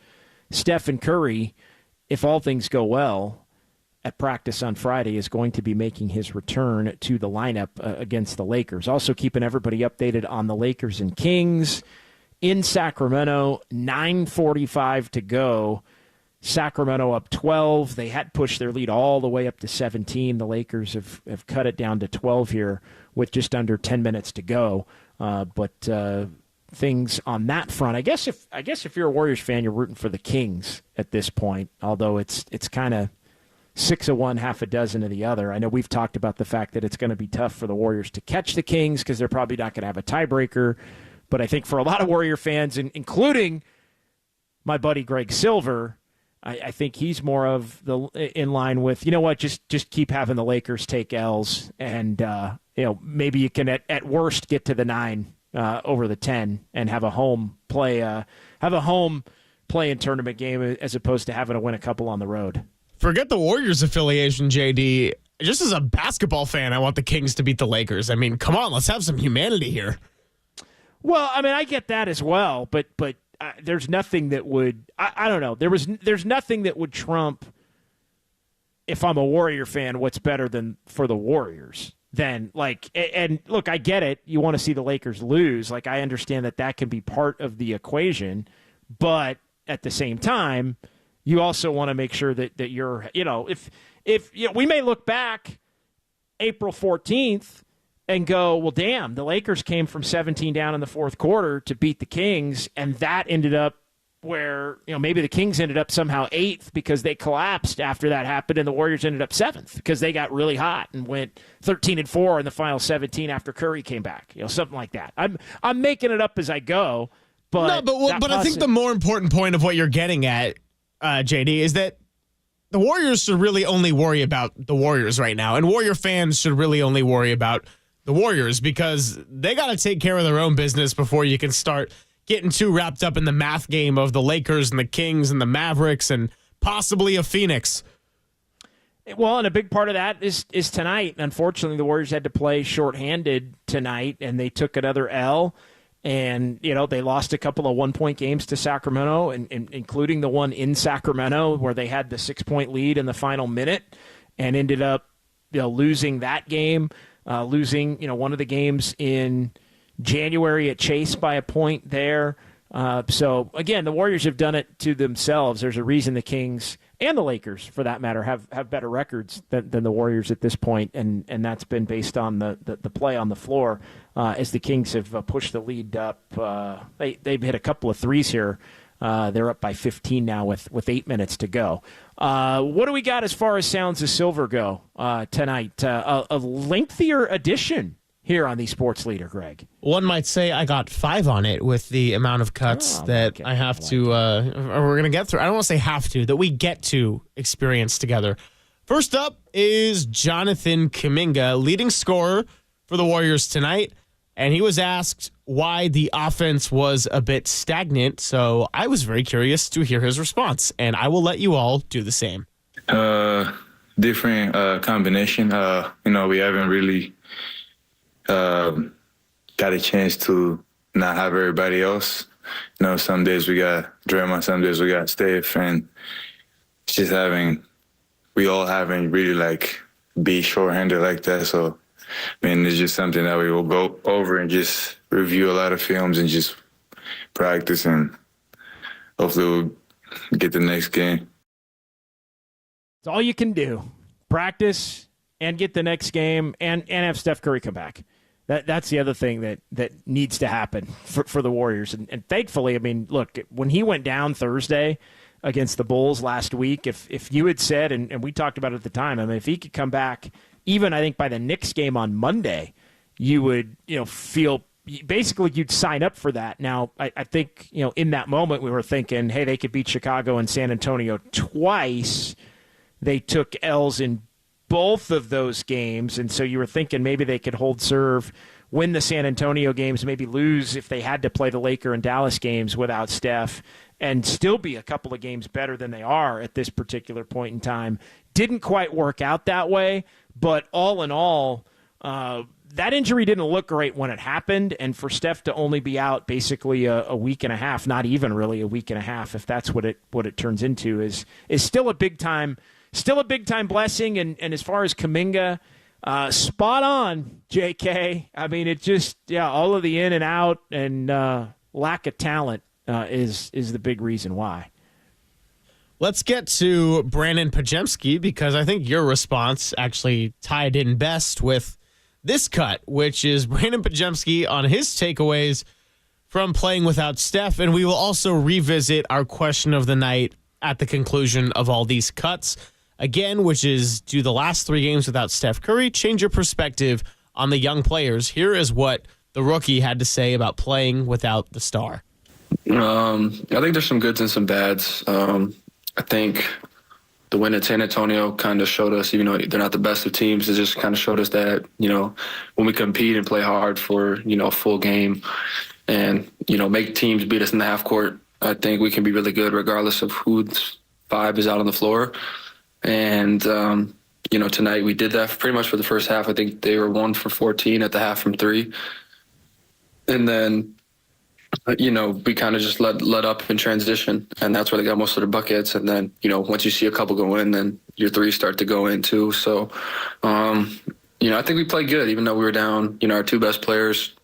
Stephen Curry, if all things go well, at practice on Friday, is going to be making his return to the lineup against the Lakers. Also keeping everybody updated on the Lakers and Kings in Sacramento, 9:45 to go. Sacramento up 12. They had pushed their lead all the way up to 17. The Lakers have cut it down to 12 here with just under 10 minutes to go. But things on that front, I guess if you're a Warriors fan, you're rooting for the Kings at this point, although it's kind of 6 of one, half a dozen of the other. I know we've talked about the fact that it's going to be tough for the Warriors to catch the Kings because they're probably not going to have a tiebreaker. But I think for a lot of Warrior fans, including my buddy Greg Silver, I think he's more of in line with, you know what, just keep having the Lakers take L's, and maybe you can at worst get to the 9 over the 10 and have a home play in tournament game as opposed to having to win a couple on the road. Forget the Warriors affiliation, JD. Just as a basketball fan, I want the Kings to beat the Lakers. I mean, come on, let's have some humanity here. Well, I mean, I get that as well, but there's nothing that would I don't know. There's nothing that would trump, if I'm a Warrior fan, what's better than for the Warriors. Then, and look, I get it. You want to see the Lakers lose. I understand that can be part of the equation, but at the same time, you also want to make sure that you're, if we may look back April 14th and go, well, damn, the Lakers came from 17 down in the fourth quarter to beat the Kings, and that ended up where, maybe the Kings ended up somehow 8th because they collapsed after that happened, and the Warriors ended up 7th because they got really hot and went 13-4 in the final 17 after Curry came back, something like that. I'm making it up as I go, but I think the more important point of what you're getting at, JD, is that the Warriors should really only worry about the Warriors right now, and Warrior fans should really only worry about the Warriors because they got to take care of their own business before you can start getting too wrapped up in the math game of the Lakers and the Kings and the Mavericks and possibly a Phoenix. Well, and a big part of that is tonight. Unfortunately, the Warriors had to play shorthanded tonight, and they took another L. And, they lost a couple of 1-point games to Sacramento, and including the one in Sacramento where they had the 6-point lead in the final minute and ended up losing that game, losing one of the games in January at Chase by a point there. So, again, the Warriors have done it to themselves. There's a reason the Kings and the Lakers, for that matter, have better records than the Warriors at this point, and that's been based on the play on the floor. As the Kings have pushed the lead up, they've hit a couple of threes here. They're up by 15 now with 8 minutes to go. What do we got as far as Sounds of Silver go tonight? A lengthier edition here on the Sports Leader, Greg. One might say I got 5 on it with the amount of cuts that I have to, we're going to get through. I don't want to say have to, that we get to experience together. First up is Jonathan Kuminga, leading scorer for the Warriors tonight. And he was asked why the offense was a bit stagnant. So I was very curious to hear his response. And I will let you all do the same. Different combination. We haven't really got a chance to not have everybody else. Some days we got Draymond, some days we got Steph, and it's just we all haven't really be shorthanded like that. So, I mean, it's just something that we will go over and just review a lot of films and just practice, and hopefully we'll get the next game. It's all you can do. Practice and get the next game and have Steph Curry come back. That's the other thing that needs to happen for the Warriors. And thankfully, I mean, look, when he went down Thursday against the Bulls last week, if you had said, and we talked about it at the time, I mean, if he could come back, even I think by the Knicks game on Monday, you would, feel basically you'd sign up for that. Now, I think, in that moment we were thinking, hey, they could beat Chicago and San Antonio twice. They took L's in both of those games, and so you were thinking maybe they could hold serve, win the San Antonio games, maybe lose if they had to play the Laker and Dallas games without Steph, and still be a couple of games better than they are at this particular point in time. Didn't quite work out that way, but all in all, that injury didn't look great when it happened, and for Steph to only be out basically a week and a half, not even really a week and a half, if that's what it turns into, is still a big time blessing. And as far as Kuminga, spot on, JK. I mean, it just all of the in and out and lack of talent is the big reason why. Let's get to Brandon Pajemski, because I think your response actually tied in best with this cut, which is Brandon Pajemski on his takeaways from playing without Steph. And we will also revisit our question of the night at the conclusion of all these cuts. Again, which is, do the last 3 games without Steph Curry change your perspective on the young players? Here is what the rookie had to say about playing without the star. I think there's some goods and some bads. I think the win at San Antonio kind of showed us, even though they're not the best of teams, it just kind of showed us that, when we compete and play hard for, a full game and, make teams beat us in the half court, I think we can be really good regardless of who's 5 is out on the floor. And, tonight we did that pretty much for the first half. I think they were 1 for 14 at the half from 3. And then, we kind of just let up in transition, and that's where they got most of their buckets. And then, once you see a couple go in, then your 3s start to go in too. So, I think we played good, even though we were down, our 2 best players.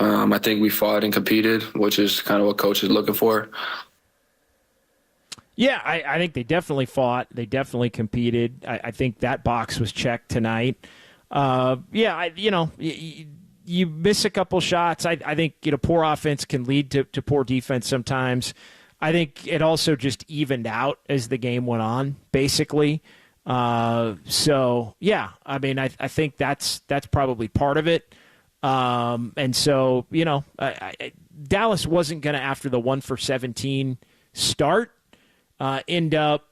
I think we fought and competed, which is kind of what coach is looking for. Yeah, I think they definitely fought. They definitely competed. I think that box was checked tonight. You miss a couple shots. I think poor offense can lead to poor defense sometimes. I think it also just evened out as the game went on, basically. I think that's probably part of it. And so, Dallas wasn't going to, after the 1 for 17 start, end up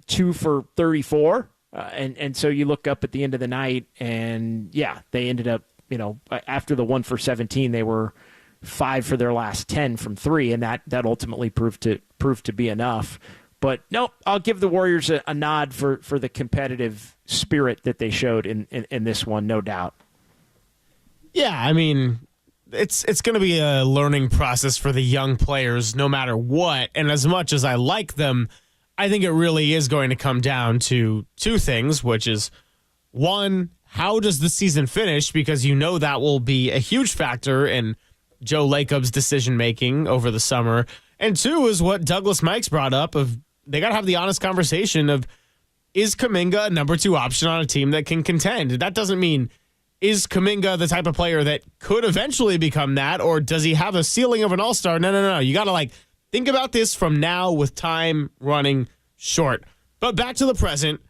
2 for 34. And so you look up at the end of the night, and they ended up, after the 1 for 17, they were 5 for their last 10 from 3, and that ultimately proved to be enough. But nope, I'll give the Warriors a nod for the competitive spirit that they showed in this one, no doubt. Yeah, I mean, it's going to be a learning process for the young players no matter what. And as much as I like them, I think it really is going to come down to 2 things, which is, 1, how does the season finish? Because that will be a huge factor in Joe Lacob's decision-making over the summer. And 2 is what Douglas Mikes brought up of they got to have the honest conversation of, is Kuminga a number 2 option on a team that can contend? That doesn't mean, is Kuminga the type of player that could eventually become that, or does he have a ceiling of an all-star? No. You got to think about this from now with time running short. But back to the present.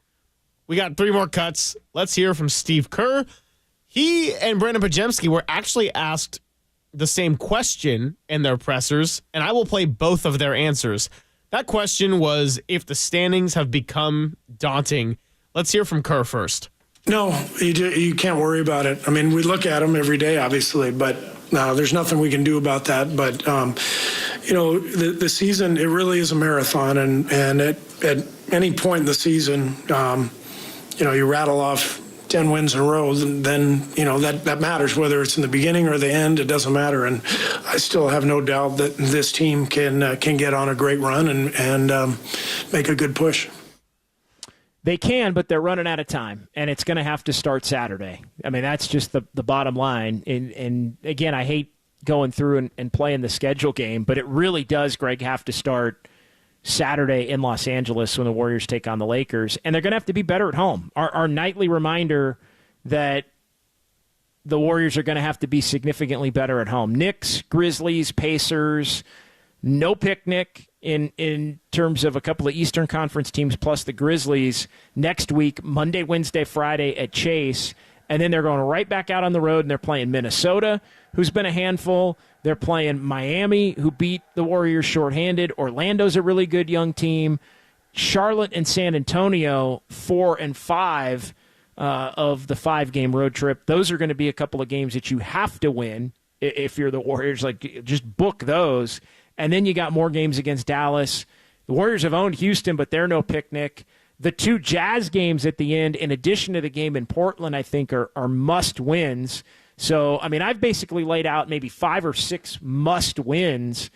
We got 3 more cuts. Let's hear from Steve Kerr. He and Brandon Pajemski were actually asked the same question in their pressers, and I will play both of their answers. That question was if the standings have become daunting. Let's hear from Kerr first. No, you can't worry about it. I mean, we look at them every day, obviously, but there's nothing we can do about that. But, the season, it really is a marathon. And at any point in the season, you rattle off 10 wins in a row, then, that matters. Whether it's in the beginning or the end, it doesn't matter. And I still have no doubt that this team can get on a great run and make a good push. They can, but they're running out of time, and it's going to have to start Saturday. I mean, that's just the bottom line. And again, I hate going through and playing the schedule game, but it really does, Greg, have to start Saturday in Los Angeles when the Warriors take on the Lakers, and they're going to have to be better at home. Our nightly reminder that the Warriors are going to have to be significantly better at home. Knicks, Grizzlies, Pacers, no picnic in terms of a couple of Eastern Conference teams plus the Grizzlies next week, Monday, Wednesday, Friday at Chase. And then they're going right back out on the road, and they're playing Minnesota, who's been a handful. They're playing Miami, who beat the Warriors shorthanded. Orlando's a really good young team. Charlotte and San Antonio, 4 and 5 of the 5-game road trip. Those are going to be a couple of games that you have to win if you're the Warriors. Like, just book those. And then you got more games against Dallas. The Warriors have owned Houston, but they're no picnic. The 2 Jazz games at the end, in addition to the game in Portland, I think are must-wins. So, I mean, I've basically laid out maybe 5 or 6 must-wins,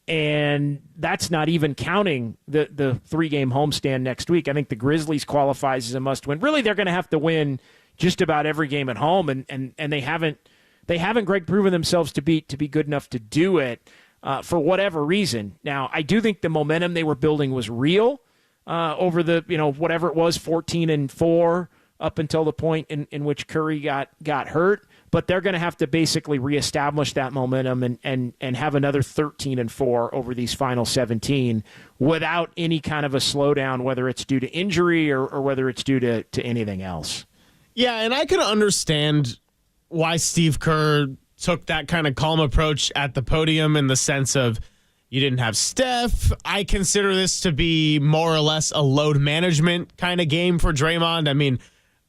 and that's not even counting the 3-game homestand next week. I think the Grizzlies qualifies as a must-win. Really, they're going to have to win just about every game at home, and they haven't, Greg, proven themselves to be good enough to do it for whatever reason. Now, I do think the momentum they were building was real over the, whatever it was, 14-4 up until the point in which Curry got hurt. But they're going to have to basically reestablish that momentum and have another 13-4 over these final 17 without any kind of a slowdown, whether it's due to injury or whether it's due to anything else. Yeah, and I can understand why Steve Kerr took that kind of calm approach at the podium, in the sense of, you didn't have Steph. I consider this to be more or less a load management kind of game for Draymond. I mean,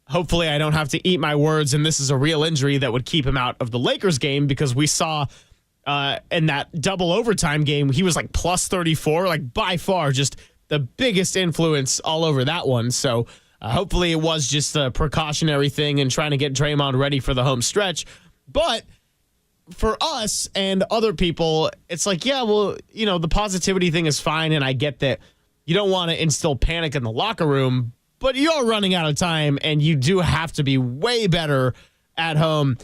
hopefully I don't have to eat my words, and this is a real injury that would keep him out of the Lakers game, because we saw in that double overtime game, he was like plus 34, like by far just the biggest influence all over that one. So hopefully it was just a precautionary thing and trying to get Draymond ready for the home stretch. But for us and other people, it's like, yeah, well, the positivity thing is fine, and I get that you don't want to instill panic in the locker room, but you're running out of time, and you do have to be way better at home.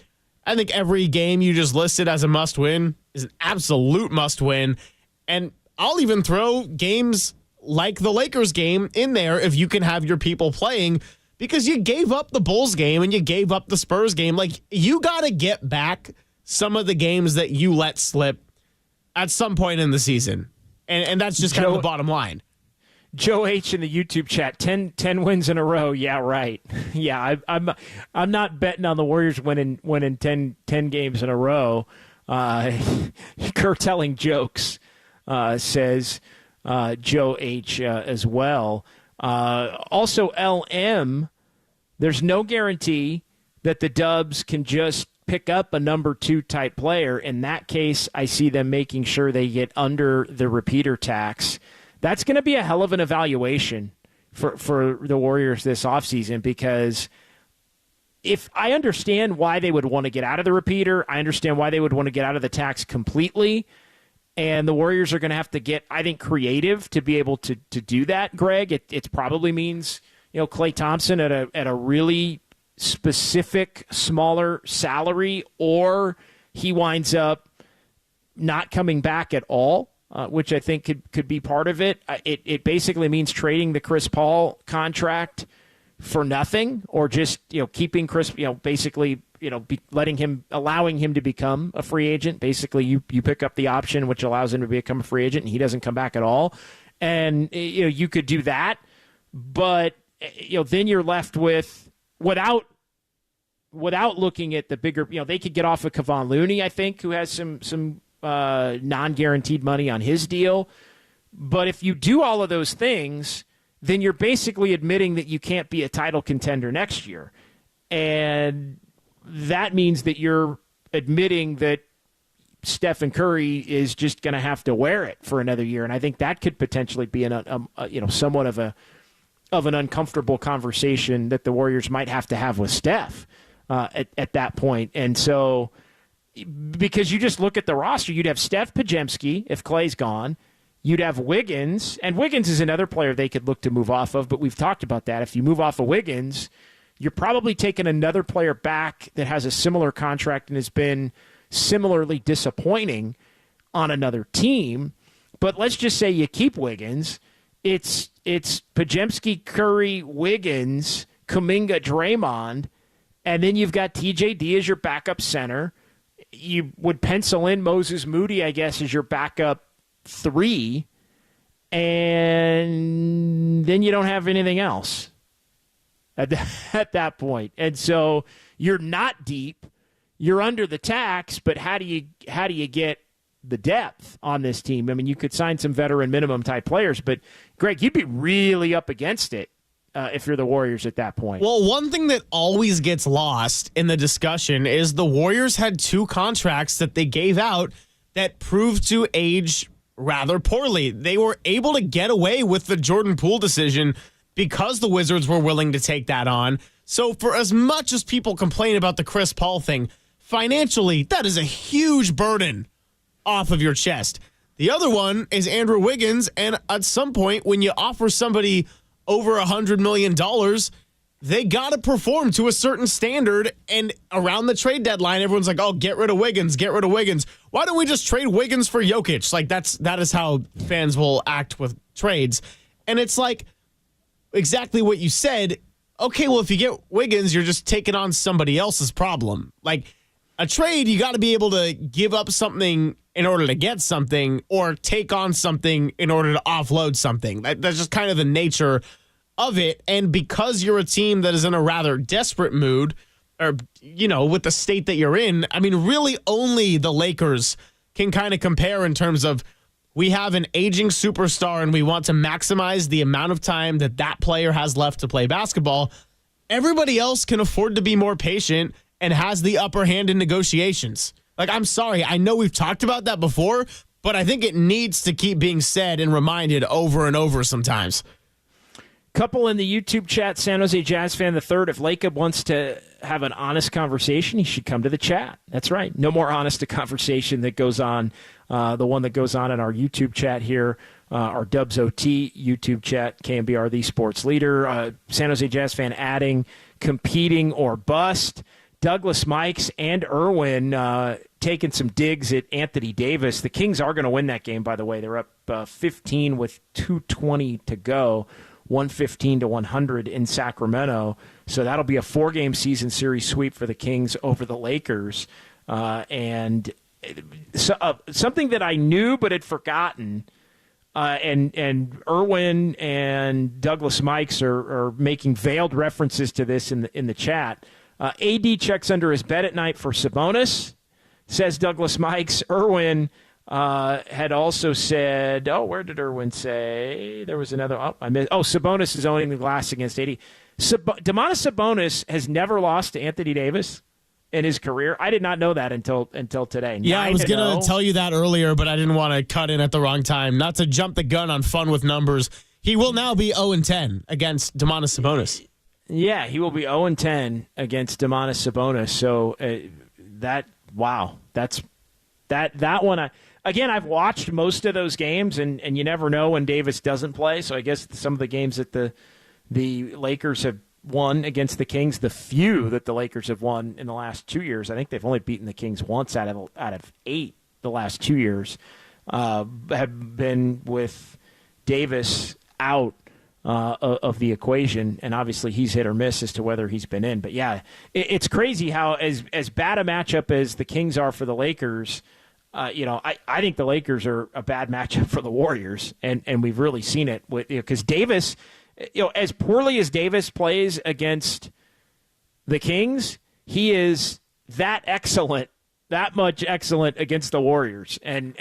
I think every game you just listed as a must-win is an absolute must-win, and I'll even throw games like the Lakers game in there if you can have your people playing, because you gave up the Bulls game and you gave up the Spurs game. Like, you got to get back some of the games that you let slip at some point in the season. And that's just kind of the bottom line. Joe H in the YouTube chat, 10 wins in a row. Yeah, right. Yeah, I'm not betting on the Warriors winning 10 games in a row. Kerr telling jokes, says Joe H as well. Also, LM, there's no guarantee that the Dubs can just pick up a number 2 type player. In that case, I see them making sure they get under the repeater tax. That's going to be a hell of an evaluation for the Warriors this offseason, because if I understand why they would want to get out of the repeater, I understand why they would want to get out of the tax completely. And the Warriors are going to have to get, I think, creative to be able to do that, Greg. It probably means, Klay Thompson at a really specific, smaller salary, or he winds up not coming back at all, which I think could be part of it. It basically means trading the Chris Paul contract for nothing, or just keeping Chris, basically allowing him to become a free agent. Basically, you pick up the option, which allows him to become a free agent, and he doesn't come back at all. And you could do that, but then you're left with, without looking at the bigger, they could get off of Kevon Looney, I think, who has some non-guaranteed money on his deal. But if you do all of those things, then you're basically admitting that you can't be a title contender next year. And that means that you're admitting that Stephen Curry is just going to have to wear it for another year. And I think that could potentially be somewhat of an uncomfortable conversation that the Warriors might have to have with Steph at that point. And so, because you just look at the roster, you'd have Steph Pajemski if Klay's gone. you'd have Wiggins, and Wiggins is another player they could look to move off of, but we've talked about that. If you move off of Wiggins, you're probably taking another player back that has a similar contract and has been similarly disappointing on another team. But let's just say you keep Wiggins. It's Podziemski, Curry, Wiggins, Kuminga, Draymond, and then you've got TJD as your backup center. You would pencil in Moses Moody, I guess, as your backup 3, and then you don't have anything else at that point. And so you're not deep, you're under the tax, but how do you get the depth on this team? I mean, you could sign some veteran minimum type players, but Greg, you'd be really up against it if you're the Warriors at that point. Well, one thing that always gets lost in the discussion is the Warriors had 2 contracts that they gave out that proved to age rather poorly. They were able to get away with the Jordan Poole decision because the Wizards were willing to take that on. So for as much as people complain about the Chris Paul thing, financially, that is a huge burden off of your chest. The other one is Andrew Wiggins, and at some point when you offer somebody over $100 million, they got to perform to a certain standard, and around the trade deadline, everyone's like, oh, get rid of Wiggins, get rid of Wiggins. Why don't we just trade Wiggins for Jokic? Like, that is how fans will act with trades. And it's like exactly what you said. Okay, well, if you get Wiggins, you're just taking on somebody else's problem. Like, a trade, you got to be able to give up something in order to get something, or take on something in order to offload something. That's just kind of the nature of it. And because you're a team that is in a rather desperate mood, or, you know, with the state that you're in, I mean, really only the Lakers can kind of compare in terms of, we have an aging superstar and we want to maximize the amount of time that that player has left to play basketball. Everybody else can afford to be more patient and has the upper hand in negotiations. Like, I'm sorry, I know we've talked about that before, but I think it needs to keep being said and reminded over and over sometimes. Couple in the YouTube chat, San Jose Jazz fan the third. If Lacob wants to have an honest conversation, he should come to the chat. That's right. No more honest a conversation that goes on, the one that goes on in our YouTube chat here, our Dubs OT YouTube chat, KNBR, the sports leader. San Jose Jazz fan adding, competing or bust. Douglas Mikes and Irwin taking some digs at Anthony Davis. The Kings are going to win that game, by the way. They're up 15 with 2:20 to go, 115-100 in Sacramento. So that'll be a 4-game season series sweep for the Kings over the Lakers. And something that I knew but had forgotten, and Irwin and Douglas Mikes are making veiled references to this in the chat. AD checks under his bed at night for Sabonis, says Douglas Mikes. Irwin had also said, where did Irwin say? There was another, Sabonis is owning the glass against AD. Domantas Sabonis has never lost to Anthony Davis in his career. I did not know that until today. Yeah, I was going to tell you that earlier, but I didn't want to cut in at the wrong time. Not to jump the gun on fun with numbers. He will now be 0-10 against Domantas Sabonis. Yeah, he will be 0-10 against Domantas Sabonis. So that one. Again, I've watched most of those games, and you never know when Davis doesn't play. So I guess some of the games that the Lakers have won against the Kings, the few that the Lakers have won in the last 2 years, I think they've only beaten the Kings once out of 8 the last 2 years, have been with Davis out of the equation, and obviously he's hit or miss as to whether he's been in. But yeah, it's crazy how as bad a matchup as the Kings are for the Lakers, I think the Lakers are a bad matchup for the Warriors, and we've really seen it because Davis, as poorly as Davis plays against the Kings, he is that much excellent against the Warriors, and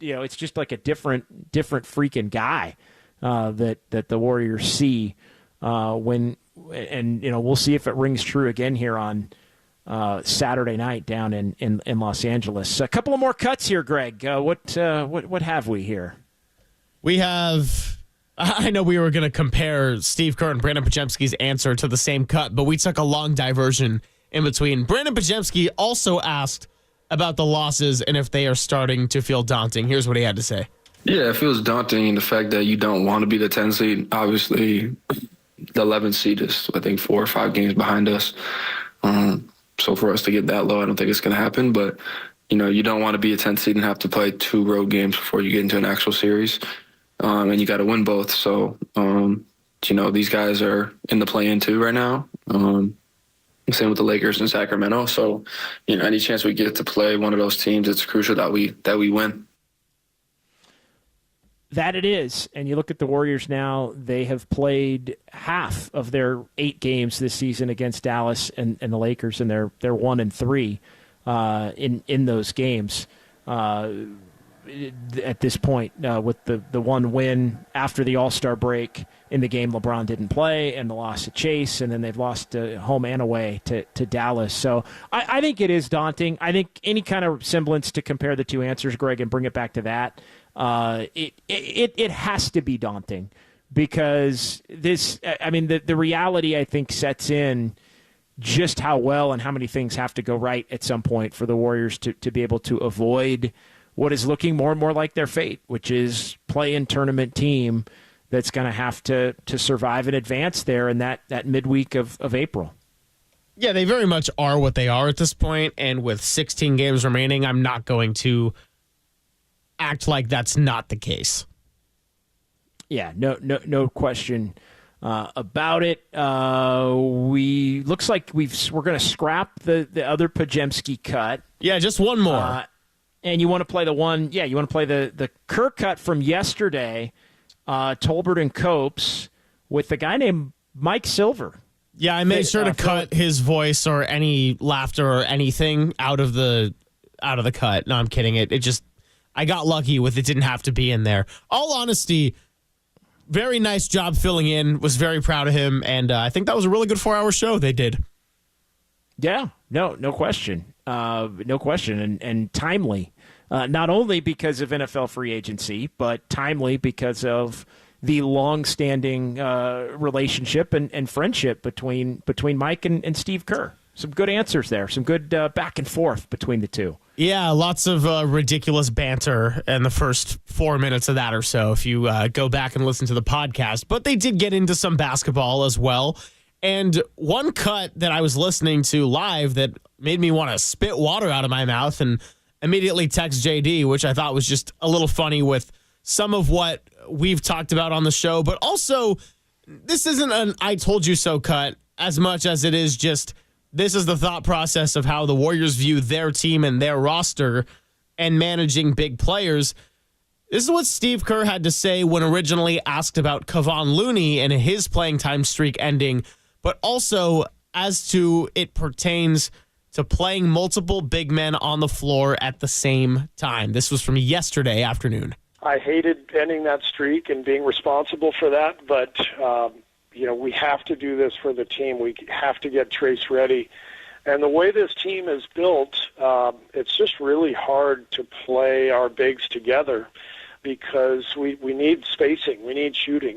it's just like a different freaking guy that the Warriors see when we'll see if it rings true again here on Saturday night down in Los Angeles. A couple of more cuts here, Greg. What have we here? We have. I know we were going to compare Steve Kerr and Brandon Podziemski's answer to the same cut, but we took a long diversion in between. Brandon Podziemski also asked about the losses and if they are starting to feel daunting. Here's what he had to say. Yeah, it feels daunting in the fact that you don't want to be the 10 seed. Obviously, the 11th seed is, I think, 4 or 5 games behind us. So for us to get that low, I don't think it's going to happen. But, you don't want to be a 10th seed and have to play 2 road games before you get into an actual series. And you got to win both. So, these guys are in the play-in too right now. Same with the Lakers in Sacramento. So, any chance we get to play one of those teams, it's crucial that we win. That it is. And you look at the Warriors now, they have played half of their 8 games this season against Dallas and the Lakers, and they're 1-3 in those games at this point, with the one win after the All-Star break in the game LeBron didn't play, and the loss to Chase, and then they've lost home and away to Dallas. So I think it is daunting. I think any kind of semblance to compare the two answers, Greg, and bring it back to that, it has to be daunting, because the reality, I think, sets in just how well and how many things have to go right at some point for the Warriors to be able to avoid what is looking more and more like their fate, which is play-in tournament team that's going to have to survive and advance there in that midweek of April. Yeah, they very much are what they are at this point, and with 16 games remaining, I'm not going to act like that's not the case. Yeah, no question about it. Looks like we're going to scrap the other Pajemski cut. Yeah, just one more. And you want to play the Kerr cut from yesterday, Tolbert and Copes, with the guy named Mike Silver. Yeah, I made sure to cut his voice or any laughter or anything out of the cut. No, I'm kidding. I got lucky with it didn't have to be in there. All honesty, very nice job filling in. Was very proud of him, and I think that was a really good 4-hour show they did. Yeah, no question. No question, and timely. Not only because of NFL free agency, but timely because of the long-standing relationship and friendship between Mike and Steve Kerr. Some good answers there. Some good back and forth between the two. Yeah, lots of ridiculous banter in the first 4 minutes of that or so, if you go back and listen to the podcast. But they did get into some basketball as well. And one cut that I was listening to live that made me want to spit water out of my mouth and immediately text JD, which I thought was just a little funny with some of what we've talked about on the show. But also, this isn't an I told you so cut as much as it is just this is the thought process of how the Warriors view their team and their roster and managing big players. This is what Steve Kerr had to say when originally asked about Kevon Looney and his playing time streak ending, but also as to it pertains to playing multiple big men on the floor at the same time. This was from yesterday afternoon. I hated ending that streak and being responsible for that, but we have to do this for the team. We have to get Trace ready. And the way this team is built, it's just really hard to play our bigs together because we need spacing. We need shooting.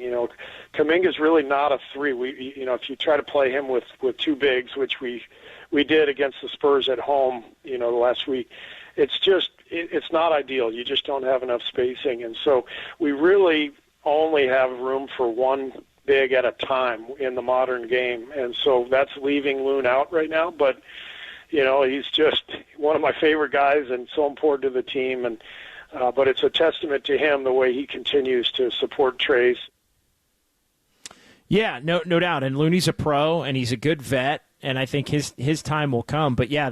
Kuminga's really not a 3. If you try to play him with 2 bigs, which we did against the Spurs at home, last week, it's not ideal. You just don't have enough spacing. And so we really only have room for one big at a time in the modern game. And so that's leaving Loon out right now. But, he's just one of my favorite guys and so important to the team. And but it's a testament to him the way he continues to support Trace. Yeah, no doubt. And Looney's a pro, and he's a good vet, and I think his time will come. But, yeah,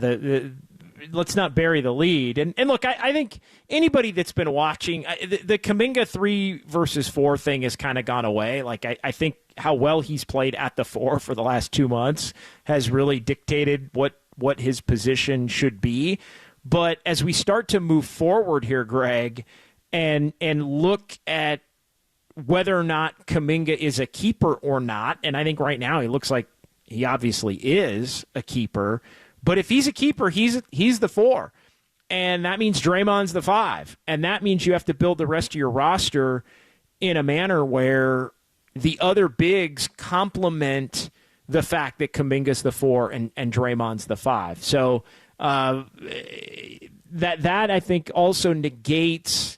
let's not bury the lead. And look, I think anybody that's been watching, the Kuminga 3 versus 4 thing has kind of gone away. Like, I think how well he's played at the 4 for the last 2 months has really dictated what his position should be. But as we start to move forward here, Greg, and look at whether or not Kuminga is a keeper or not, and I think right now he looks like he obviously is a keeper. But if he's a keeper, he's the 4. And that means Draymond's the 5. And that means you have to build the rest of your roster in a manner where the other bigs complement the fact that Kuminga's the 4 and Draymond's the 5. So that I think also negates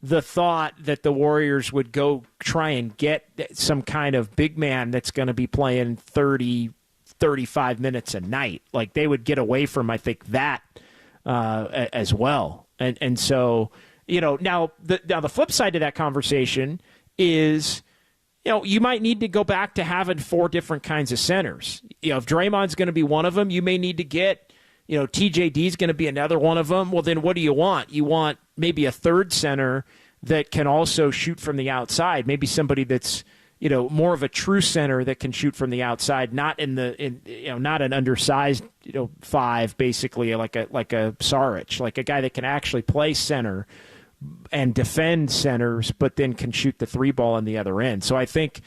the thought that the Warriors would go try and get some kind of big man that's going to be playing 30, 35 minutes a night. Like, they would get away from, I think, that as well. And so, now the flip side to that conversation is, you might need to go back to having 4 different kinds of centers. If Draymond's going to be one of them, you may need to get, TJD's going to be another one of them. Well, then what do you want? You want maybe a third center that can also shoot from the outside. Maybe somebody that's, more of a true center that can shoot from the outside, not not an undersized, 5, basically like a Saric, like a guy that can actually play center and defend centers, but then can shoot the 3 ball on the other end. So I think,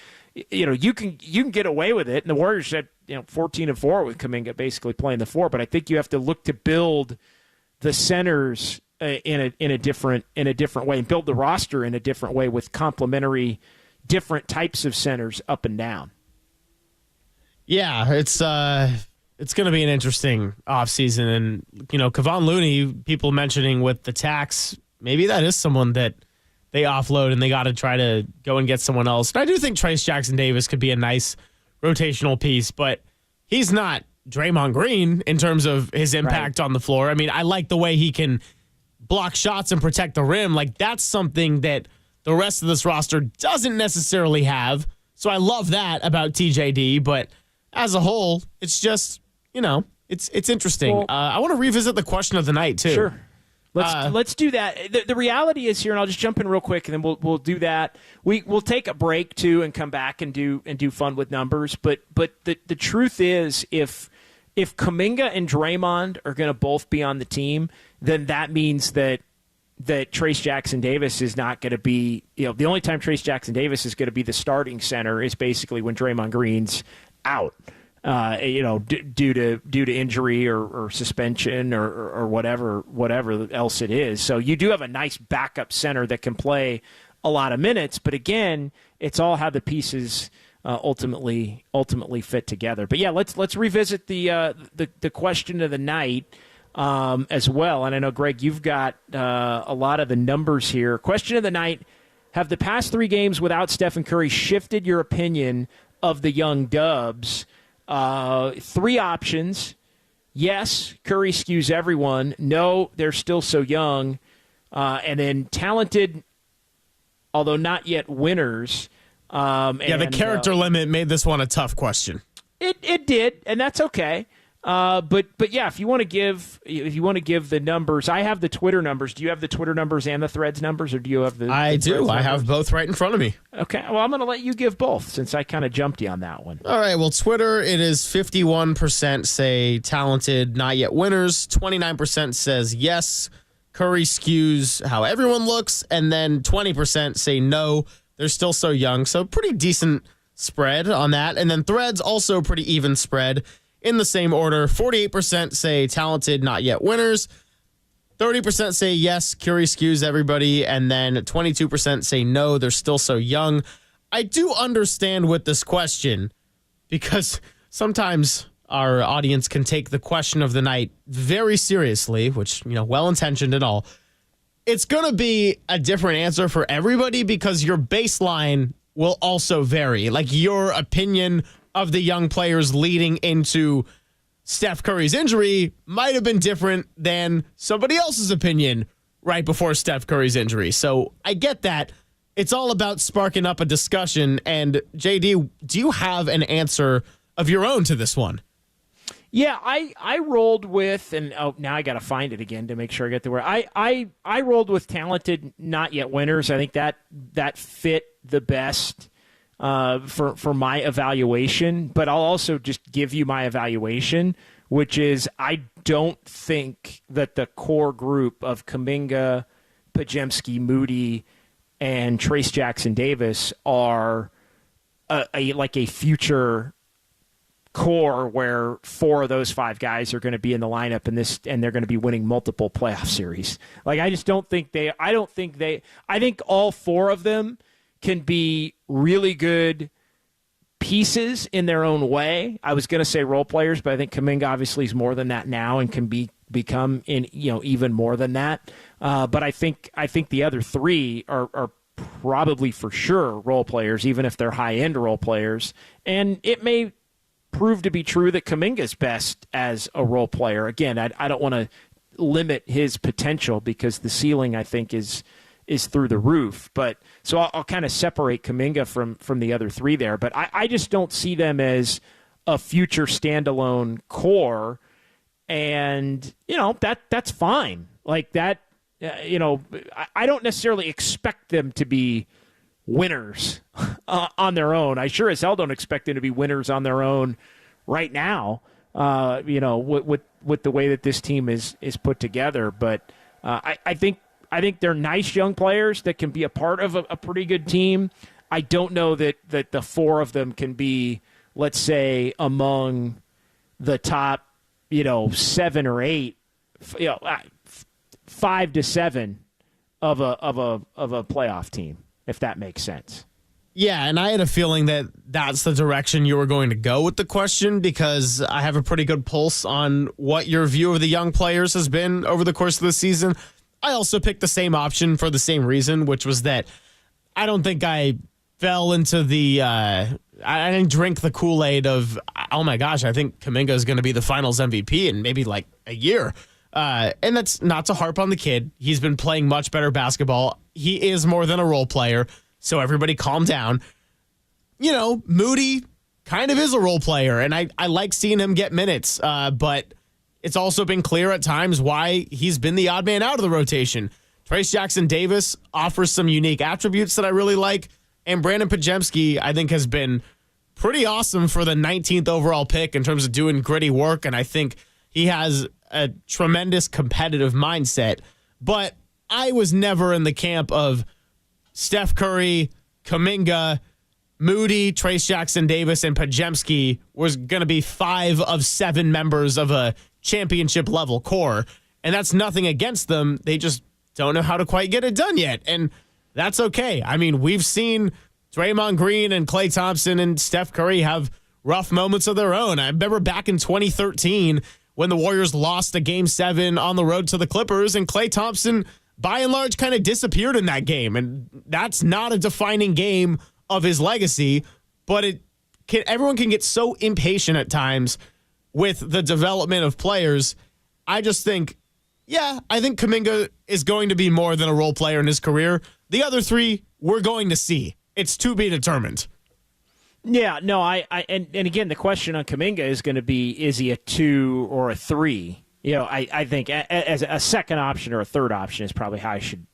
you can get away with it. And the Warriors had, 14-4 with Kuminga basically playing the 4, but I think you have to look to build the centers in a different way and build the roster in a different way with complementary different types of centers up and down. Yeah, it's going to be an interesting offseason. And, Kevon Looney, people mentioning with the tax, maybe that is someone that they offload and they got to try to go and get someone else. And I do think Trayce Jackson-Davis could be a nice rotational piece, but he's not Draymond Green in terms of his impact on the floor. I mean, I like the way he can block shots and protect the rim. Like, that's something that the rest of this roster doesn't necessarily have. So I love that about TJD, but as a whole, it's just, it's interesting. Well, I want to revisit the question of the night too. Sure. Let's do that. The reality is here, and I'll just jump in real quick, and then we'll do that. We'll take a break too, and come back and do fun with numbers. But the truth is, if Kuminga and Draymond are going to both be on the team, then that means that Trayce Jackson-Davis is not going to be. The only time Trayce Jackson-Davis is going to be the starting center is basically when Draymond Green's out. Due to injury or suspension or whatever else it is. So you do have a nice backup center that can play a lot of minutes, but again, it's all how the pieces ultimately fit together. But yeah, let's revisit the question of the night as well. And I know, Greg, you've got a lot of the numbers here. Question of the night: have the past 3 games without Stephen Curry shifted your opinion of the young Dubs? 3 options. Yes, Curry skews everyone. No, they're still so young. And then talented, although not yet winners. The character limit made this one a tough question. It did, and that's okay. But yeah, if you want to give the numbers, I have the Twitter numbers. Do you have the Twitter numbers and the Threads numbers, or do you have the? I do. I have both right in front of me. Okay. Well, I'm going to let you give both since I kind of jumped you on that one. All right. Well, Twitter, it is 51% say talented, not yet winners. 29% says yes, Curry skews how everyone looks, and then 20% say no, they're still so young. So pretty decent spread on that. And then Threads, also pretty even spread. In the same order, 48% say talented, not yet winners. 30% say yes, Curry skews everybody. And then 22% say no, they're still so young. I do understand with this question because sometimes our audience can take the question of the night very seriously, which, well-intentioned and all. It's going to be a different answer for everybody because your baseline will also vary. Like, your opinion of the young players leading into Steph Curry's injury might have been different than somebody else's opinion right before Steph Curry's injury. So I get that. It's all about sparking up a discussion. And JD, do you have an answer of your own to this one? Yeah, I rolled with, and now I got to find it again to make sure I get the word. I rolled with talented, not yet winners. I think that fit the best for my evaluation, but I'll also just give you my evaluation, which is I don't think that the core group of Kuminga, Podziemski, Moody, and Trayce Jackson-Davis are like a future core where 4 of those 5 guys are going to be in the lineup and they're going to be winning multiple playoff series. Like, I just don't think I think all 4 of them can be really good pieces in their own way. I was going to say role players, but I think Kuminga obviously is more than that now and can be become even more than that. But I think the other three are probably for sure role players, even if they're high-end role players. And it may prove to be true that Kuminga's best as a role player. Again, I don't want to limit his potential because the ceiling, I think, is through the roof. But so I'll kind of separate Kuminga from the other three there. But I just don't see them as a future standalone core. And, that's fine. Like that, I don't necessarily expect them to be winners on their own. I sure as hell don't expect them to be winners on their own right now, with the way that this team is put together. But I think they're nice young players that can be a part of a pretty good team. I don't know that the four of them can be, let's say, among the top, 7 or 8, 5 to 7 of a playoff team, if that makes sense. Yeah, and I had a feeling that that's the direction you were going to go with the question because I have a pretty good pulse on what your view of the young players has been over the course of the season. I also picked the same option for the same reason, which was that I don't think I fell into the I didn't drink the Kool-Aid of, oh my gosh, I think Kuminga is going to be the finals MVP in maybe like a year. And that's not to harp on the kid. He's been playing much better basketball. He is more than a role player. So everybody calm down. Moody kind of is a role player, and I like seeing him get minutes. But it's also been clear at times why he's been the odd man out of the rotation. Trayce Jackson-Davis offers some unique attributes that I really like. And Brandon Podziemski, I think, has been pretty awesome for the 19th overall pick in terms of doing gritty work. And I think he has a tremendous competitive mindset. But I was never in the camp of Steph Curry, Kuminga, Moody, Trayce Jackson-Davis, and Podziemski was going to be 5 of 7 members of a championship-level core. And that's nothing against them. They just don't know how to quite get it done yet. And that's okay. I mean, we've seen Draymond Green and Klay Thompson and Steph Curry have rough moments of their own. I remember back in 2013 when the Warriors lost a Game 7 on the road to the Clippers, and Klay Thompson, by and large, kind of disappeared in that game. And that's not a defining game of his legacy, but everyone can get so impatient at times with the development of players. I just think, I think Kuminga is going to be more than a role player in his career. The other three, we're going to see. It's to be determined. Yeah, no, and again, the question on Kuminga is going to be, is he a 2 or a 3? I think as a second option or a third option is probably how I should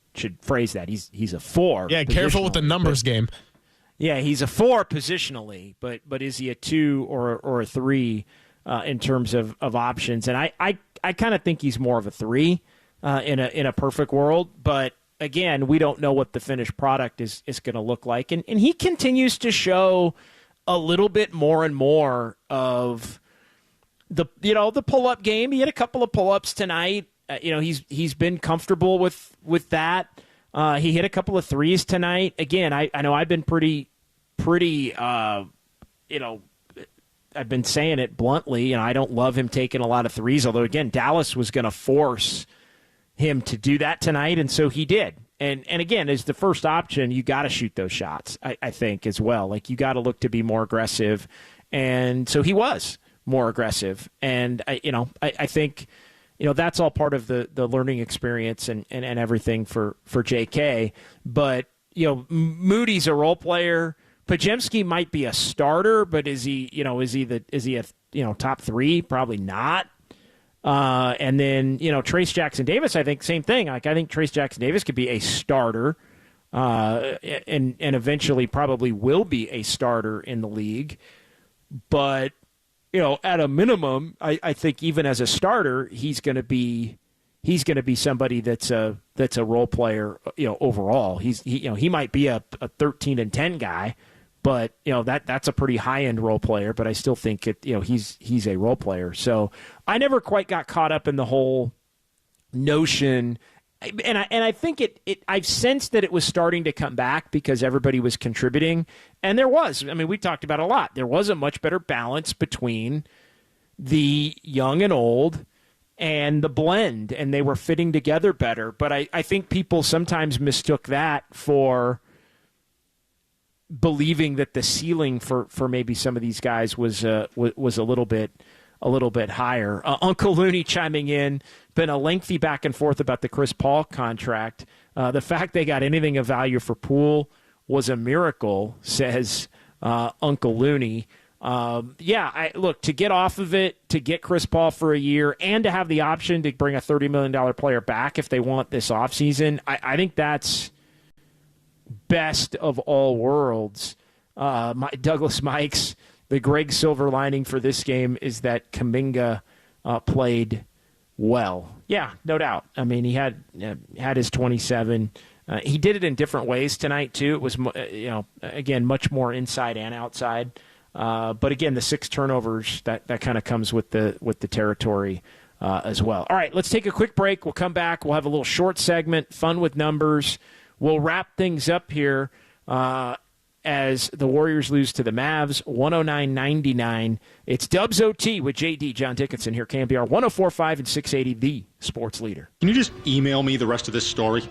phrase that. He's a 4. Yeah, careful with the numbers game. Yeah, he's a 4 positionally, but is he a 2 or a 3 in terms of options? And I kind of think he's more of a 3 in a perfect world, but again, we don't know what the finished product is going to look like. And he continues to show a little bit more and more of the pull-up game. He had a couple of pull-ups tonight. He's been comfortable with that. He hit a couple of threes tonight. Again, I know I've been pretty I've been saying it bluntly, I don't love him taking a lot of threes, although again, Dallas was going to force him to do that tonight, and so he did. And again, as the first option, you got to shoot those shots, I think, as well. Like, you got to look to be more aggressive. And so he was more aggressive. And, I think, that's all part of the learning experience and everything for JK. But, Moody's a role player. Podziemski might be a starter, but is he a top 3? Probably not. And then, Trayce Jackson-Davis, I think, same thing. Like, I think Trayce Jackson-Davis could be a starter and eventually probably will be a starter in the league. But, at a minimum, I think even as a starter, he's going to be somebody that's a role player, overall. He might be a 13-10 guy, but that's a pretty high-end role player. But I still think he's a role player. So I never quite got caught up in the whole notion, and I think I've sensed that it was starting to come back because everybody was contributing, and there was. I mean, we talked about it a lot. There was a much better balance between the young and old, and the blend, and they were fitting together better. But I think people sometimes mistook that for believing that the ceiling for maybe some of these guys was a little bit higher. Uncle Looney chiming in, been a lengthy back and forth about the Chris Paul contract. The fact they got anything of value for Poole was a miracle, says Uncle Looney. Look, to get off of it, to get Chris Paul for a year, and to have the option to bring a $30 million player back if they want this offseason, I think that's best of all worlds. Douglas Mikes, the Greg Silver lining for this game is that Kuminga played well. Yeah, no doubt. I mean, he had his 27. He did it in different ways tonight too. It was again much more inside and outside. But again, the 6 turnovers that kind of comes with the territory as well. All right, let's take a quick break. We'll come back. We'll have a little short segment, fun with numbers. We'll wrap things up here as the Warriors lose to the Mavs, 109-99. It's Dubs OT with JD, John Dickinson here, KNBR 104.5 and 680, the sports leader. Can you just email me the rest of this story?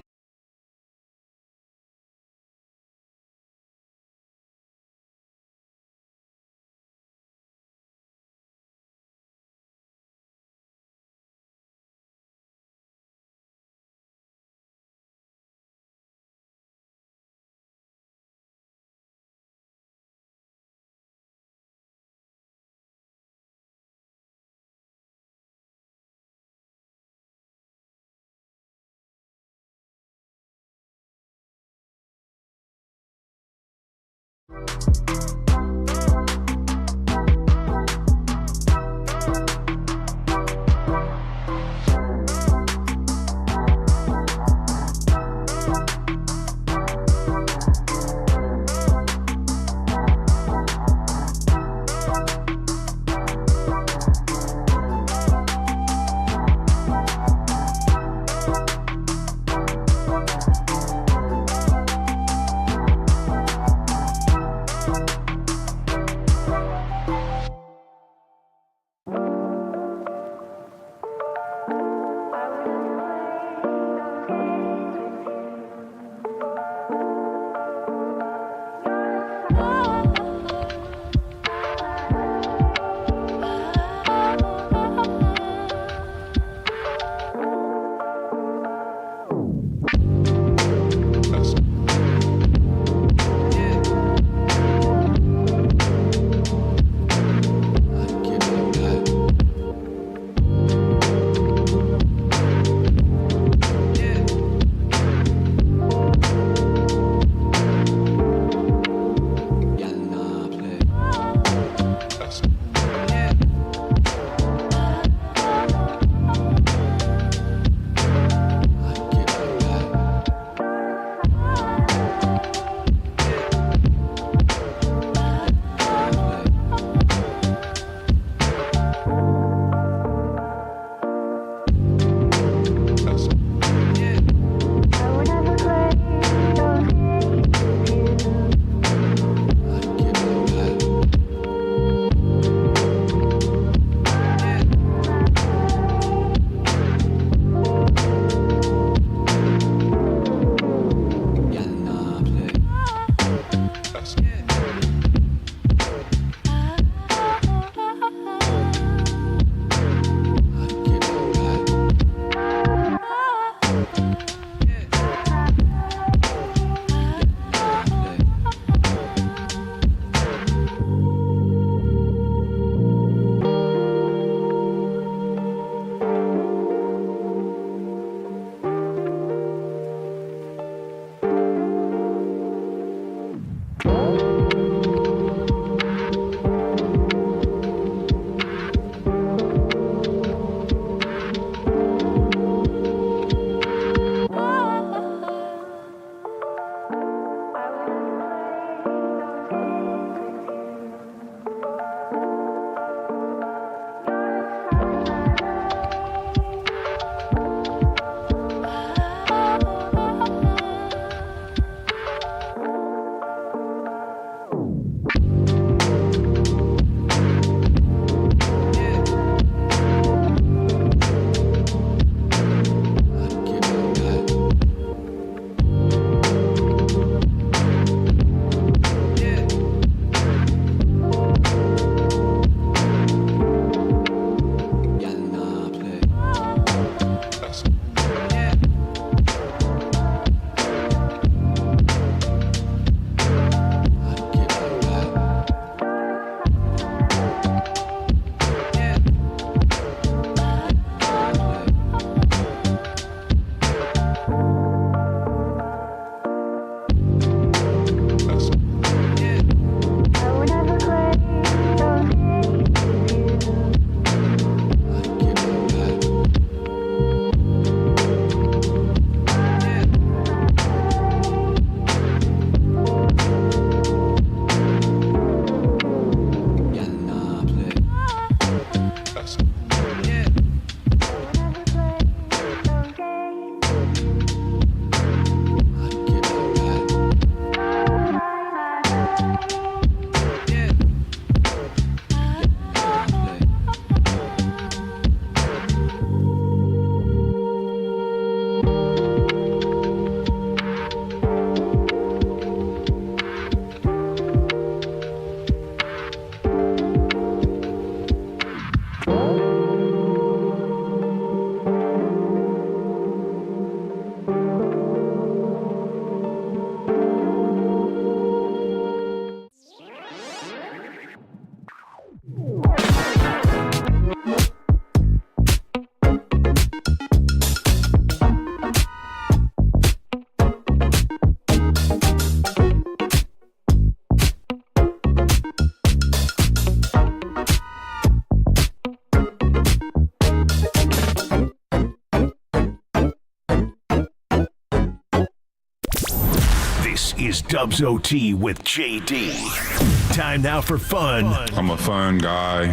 This is Dubs OT with JD. Time now for fun. I'm a fun guy.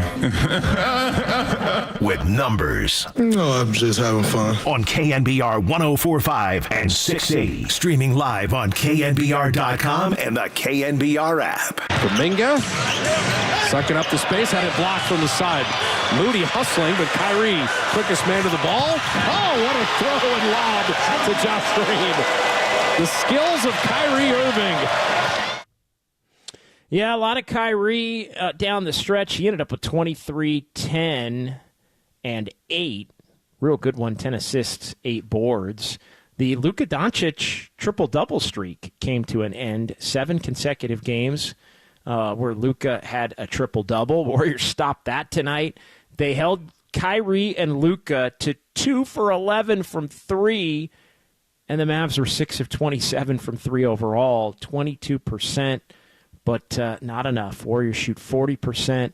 With numbers. No, I'm just having fun. On KNBR 104.5 and 680. Streaming live on KNBR.com and the KNBR app. Kuminga sucking up the space, had it blocked from the side. Moody hustling, but Kyrie, quickest man to the ball. Oh, what a throw and lob to Josh Green. The skills of Kyrie Irving. Yeah, a lot of Kyrie down the stretch. He ended up with 23, 10, and 8. Real good one, 10 assists, 8 boards. The Luka Doncic triple-double streak came to an end. 7 consecutive games where Luka had a triple-double. Warriors stopped that tonight. They held Kyrie and Luka to 2 for 11 from 3, and the Mavs were 6 of 27 from 3 overall, 22%, but not enough. Warriors shoot 40%,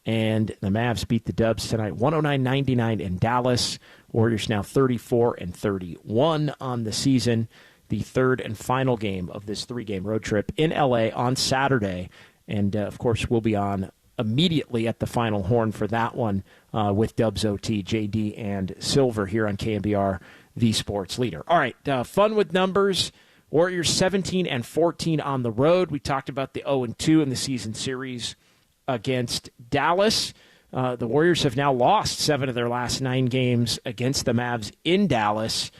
and the Mavs beat the Dubs tonight, 109-99 in Dallas. Warriors now 34-31 on the season. The third and final game of this 3-game road trip in L.A. on Saturday, and of course we'll be on immediately at the final horn for that one with Dubs OT, JD, and Silver here on KNBR, the sports leader. All right, fun with numbers. Warriors 17-14 on the road. We talked about the 0-2 in the season series against Dallas. The Warriors have now lost 7 of their last 9 games against the Mavs in Dallas.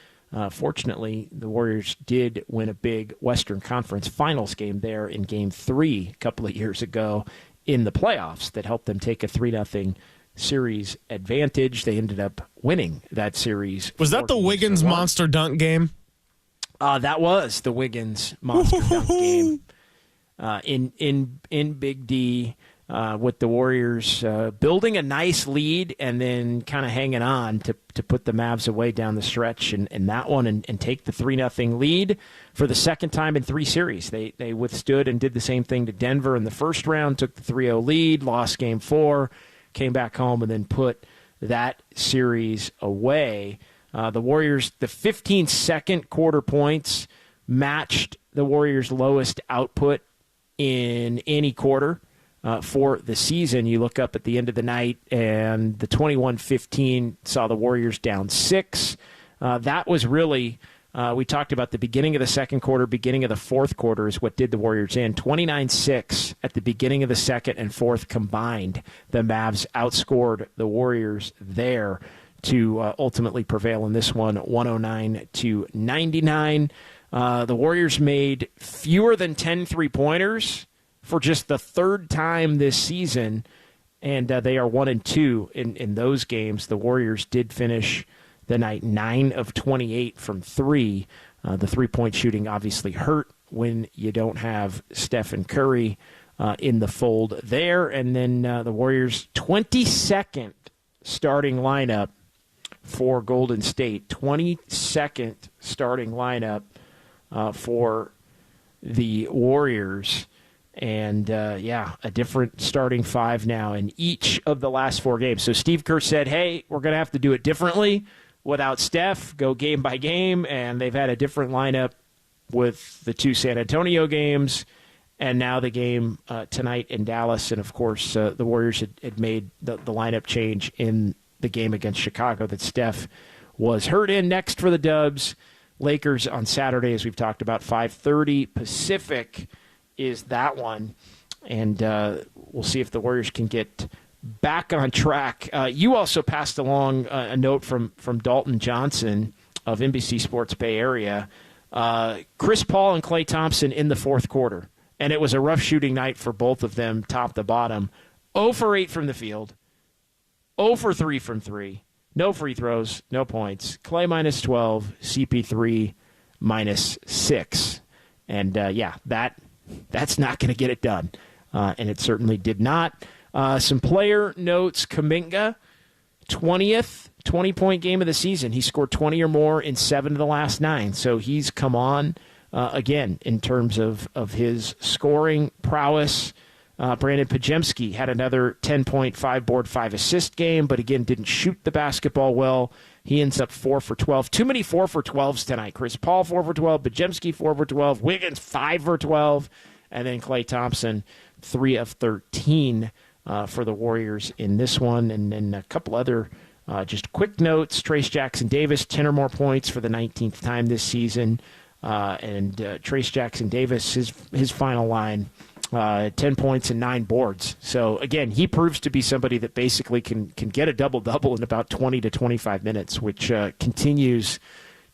Fortunately, the Warriors did win a big Western Conference Finals game there in Game 3 a couple of years ago in the playoffs that helped them take a 3-0 series advantage. They ended up winning that series. Was that the Wiggins monster dunk game? That was the Wiggins monster dunk game in Big D with the Warriors building a nice lead and then kind of hanging on to put the Mavs away down the stretch in that one and take the 3-0 lead for the second time in 3 series. They withstood and did the same thing to Denver in the first round, took the 3-0 lead, lost Game 4, came back home, and then put that series away. The Warriors, the 15-second quarter points matched the Warriors' lowest output in any quarter for the season. You look up at the end of the night, and the 21-15 saw the Warriors down 6. That was really, we talked about the beginning of the second quarter, beginning of the fourth quarter is what did the Warriors in. 29-6 at the beginning of the second and fourth combined. The Mavs outscored the Warriors there to ultimately prevail in this one, 109-99. The Warriors made fewer than 10 3-pointers for just the third time this season, and they are 1-2 in those games. The Warriors did finish the night 9 of 28 from 3. The 3-point shooting obviously hurt when you don't have Stephen Curry in the fold there. And then the Warriors' 22nd starting lineup for Golden State, 22nd starting lineup for the Warriors. And, a different starting 5 now in each of the last 4 games. So Steve Kerr said, hey, we're going to have to do it differently without Steph, go game by game. And they've had a different lineup with the 2 San Antonio games and now the game tonight in Dallas. And, of course, the Warriors had made the lineup change in the game against Chicago that Steph was hurt in. Next for the Dubs, Lakers on Saturday, as we've talked about, 5:30 Pacific is that one. And we'll see if the Warriors can get back on track. You also passed along a note from Dalton Johnson of NBC Sports Bay Area. Chris Paul and Klay Thompson in the fourth quarter. And it was a rough shooting night for both of them, top to bottom. 0 for 8 from the field. 0 for 3 from 3. No free throws, no points. Klay minus 12, CP3 minus 6. And, that's not going to get it done. And it certainly did not. Some player notes. Kuminga, 20th 20-point game of the season. He scored 20 or more in 7 of the last 9. So he's come on again in terms of his scoring prowess. Brandon Pajemski had another 10-point, 5-board, 5-assist game, but again, didn't shoot the basketball well. He ends up 4 for 12. Too many 4 for 12s tonight. Chris Paul, 4 for 12. Pajemski, 4 for 12. Wiggins, 5 for 12. And then Klay Thompson, 3 of 13 for the Warriors in this one. And then a couple other just quick notes. Trace Jackson Davis, 10 or more points for the 19th time this season. And Trace Jackson Davis, his final line, 10 points and 9 boards. So, again, he proves to be somebody that basically can get a double-double in about 20 to 25 minutes, which continues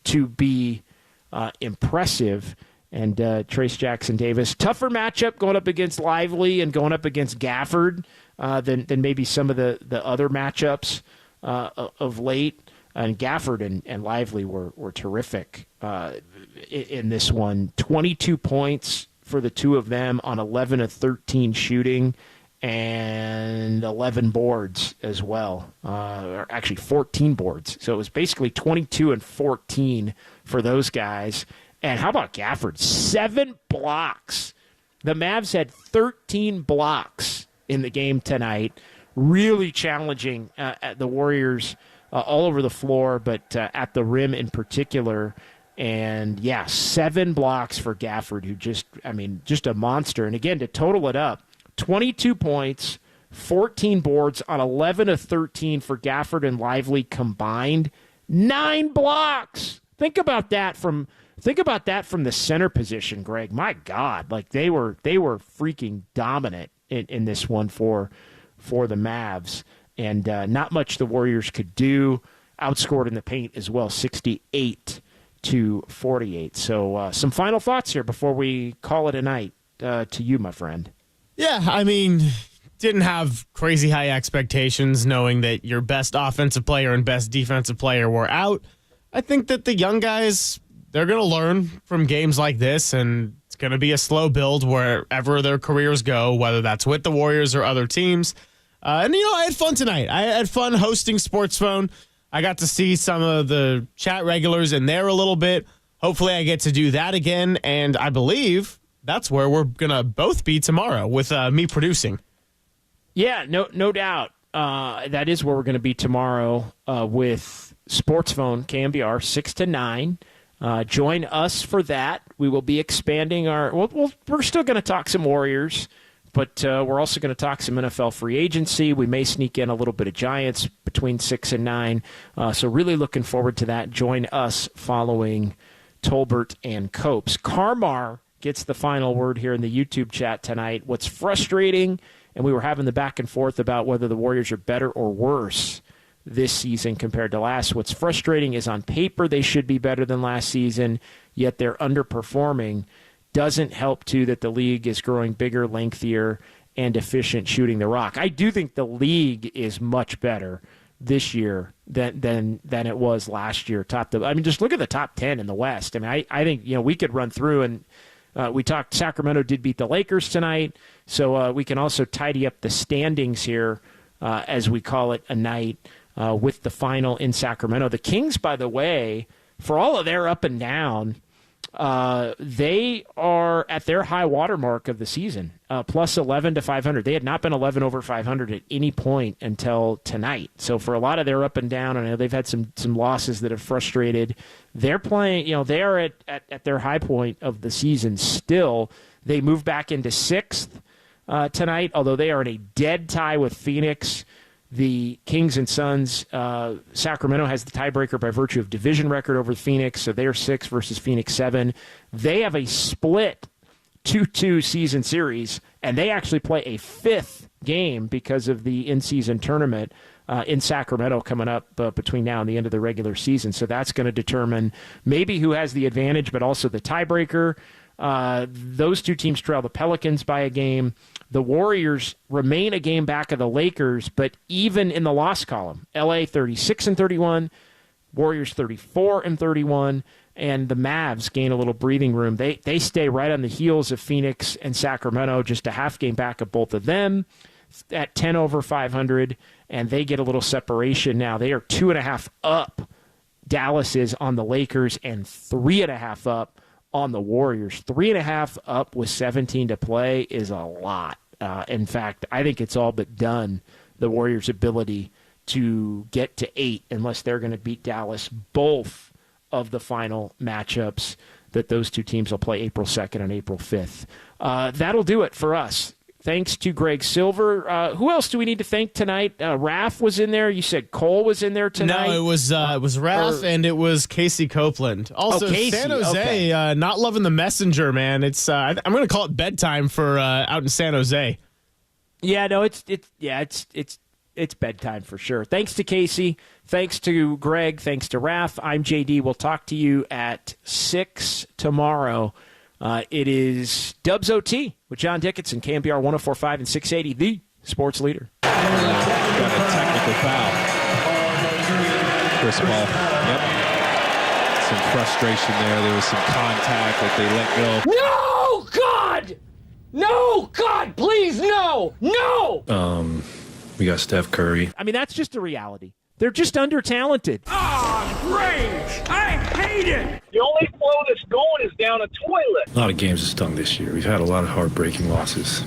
to be impressive. And Trace Jackson Davis, tougher matchup going up against Lively and going up against Gafford than maybe some of the other matchups of late. And Gafford and Lively were terrific in this one. 22 points for the two of them on 11 of 13 shooting and 11 boards as well. Or actually 14 boards. So it was basically 22 and 14 for those guys. And how about Gafford? 7 blocks. The Mavs had 13 blocks in the game tonight. Really challenging the Warriors all over the floor, but at the rim in particular. And, 7 blocks for Gafford, who just a monster. And, again, to total it up, 22 points, 14 boards on 11 of 13 for Gafford and Lively combined. 9 blocks. Think about that from the center position, Greg. My God, like they were freaking dominant in this one for the Mavs. And not much the Warriors could do. Outscored in the paint as well, 68 to 48. So some final thoughts here before we call it a night to you, my friend. Yeah, didn't have crazy high expectations knowing that your best offensive player and best defensive player were out. I think that the young guys, they're going to learn from games like this, and it's going to be a slow build wherever their careers go, whether that's with the Warriors or other teams. And I had fun tonight. I had fun hosting SportsPhone. I got to see some of the chat regulars in there a little bit. Hopefully I get to do that again, and I believe that's where we're going to both be tomorrow with me producing. Yeah, no doubt. That is where we're going to be tomorrow with SportsPhone, KNBR, 6 to 9. Join us for that. We will be expanding we're still going to talk some Warriors, but we're also going to talk some NFL free agency. We may sneak in a little bit of Giants between 6 and 9. So really looking forward to that. Join us following Tolbert and Copes. Carmar gets the final word here in the YouTube chat tonight. What's frustrating, and we were having the back and forth about whether the Warriors are better or worse this season compared to last. What's frustrating is on paper they should be better than last season, yet they're underperforming. Doesn't help, too, that the league is growing bigger, lengthier, and efficient shooting the rock. I do think the league is much better this year than it was last year. Just look at the top 10 in the West. I think we could run through, and we talked Sacramento did beat the Lakers tonight, so we can also tidy up the standings here as we call it a night with the final in Sacramento. The Kings, by the way, for all of their up and down, they are at their high water mark of the season, plus 11 to 500. They had not been 11 over 500 at any point until tonight. So for a lot of their up and down, I know they've had some losses that have frustrated. They're playing, they are at their high point of the season still. They move back into 6th tonight, although they are in a dead tie with Phoenix. The Kings and Suns, Sacramento has the tiebreaker by virtue of division record over Phoenix, so they're 6 versus Phoenix 7. They have a split 2-2 season series, and they actually play a 5th game because of the in-season tournament in Sacramento coming up between now and the end of the regular season. So that's going to determine maybe who has the advantage, but also the tiebreaker. Those two teams trail the Pelicans by a game. The Warriors remain a game back of the Lakers, but even in the loss column, LA 36-31, Warriors 34-31, and the Mavs gain a little breathing room. They stay right on the heels of Phoenix and Sacramento, just a half game back of both of them at 10 over 500, and they get a little separation now. They are 2.5 up. Dallas is on the Lakers and 3.5 up on the Warriors. 3.5 up with 17 to play is a lot. In fact, I think it's all but done, the Warriors' ability to get to 8 unless they're going to beat Dallas both of the final matchups that those two teams will play April 2nd and April 5th. That'll do it for us. Thanks to Greg Silver. Who else do we need to thank tonight? Raph was in there. You said Cole was in there tonight. No, it was Raph and it was Casey Copeland. Also, Casey, San Jose, not loving the messenger, man. It's I'm going to call it bedtime for out in San Jose. Yeah, no, it's bedtime for sure. Thanks to Casey. Thanks to Greg. Thanks to Raph. I'm JD. We'll talk to you at 6 tomorrow. It is Dubs OT with John Dickinson, KNBR 104.5 and 680, the sports leader. Got a technical foul. Chris Paul. Yep. Some frustration there. There was some contact that they let go. No, God! No, God, please, no! No! We got Steph Curry. I mean, that's just the reality. They're just under-talented. Ah, great! I hate it! The only flow that's going is down a toilet. A lot of games have stung this year. We've had a lot of heartbreaking losses.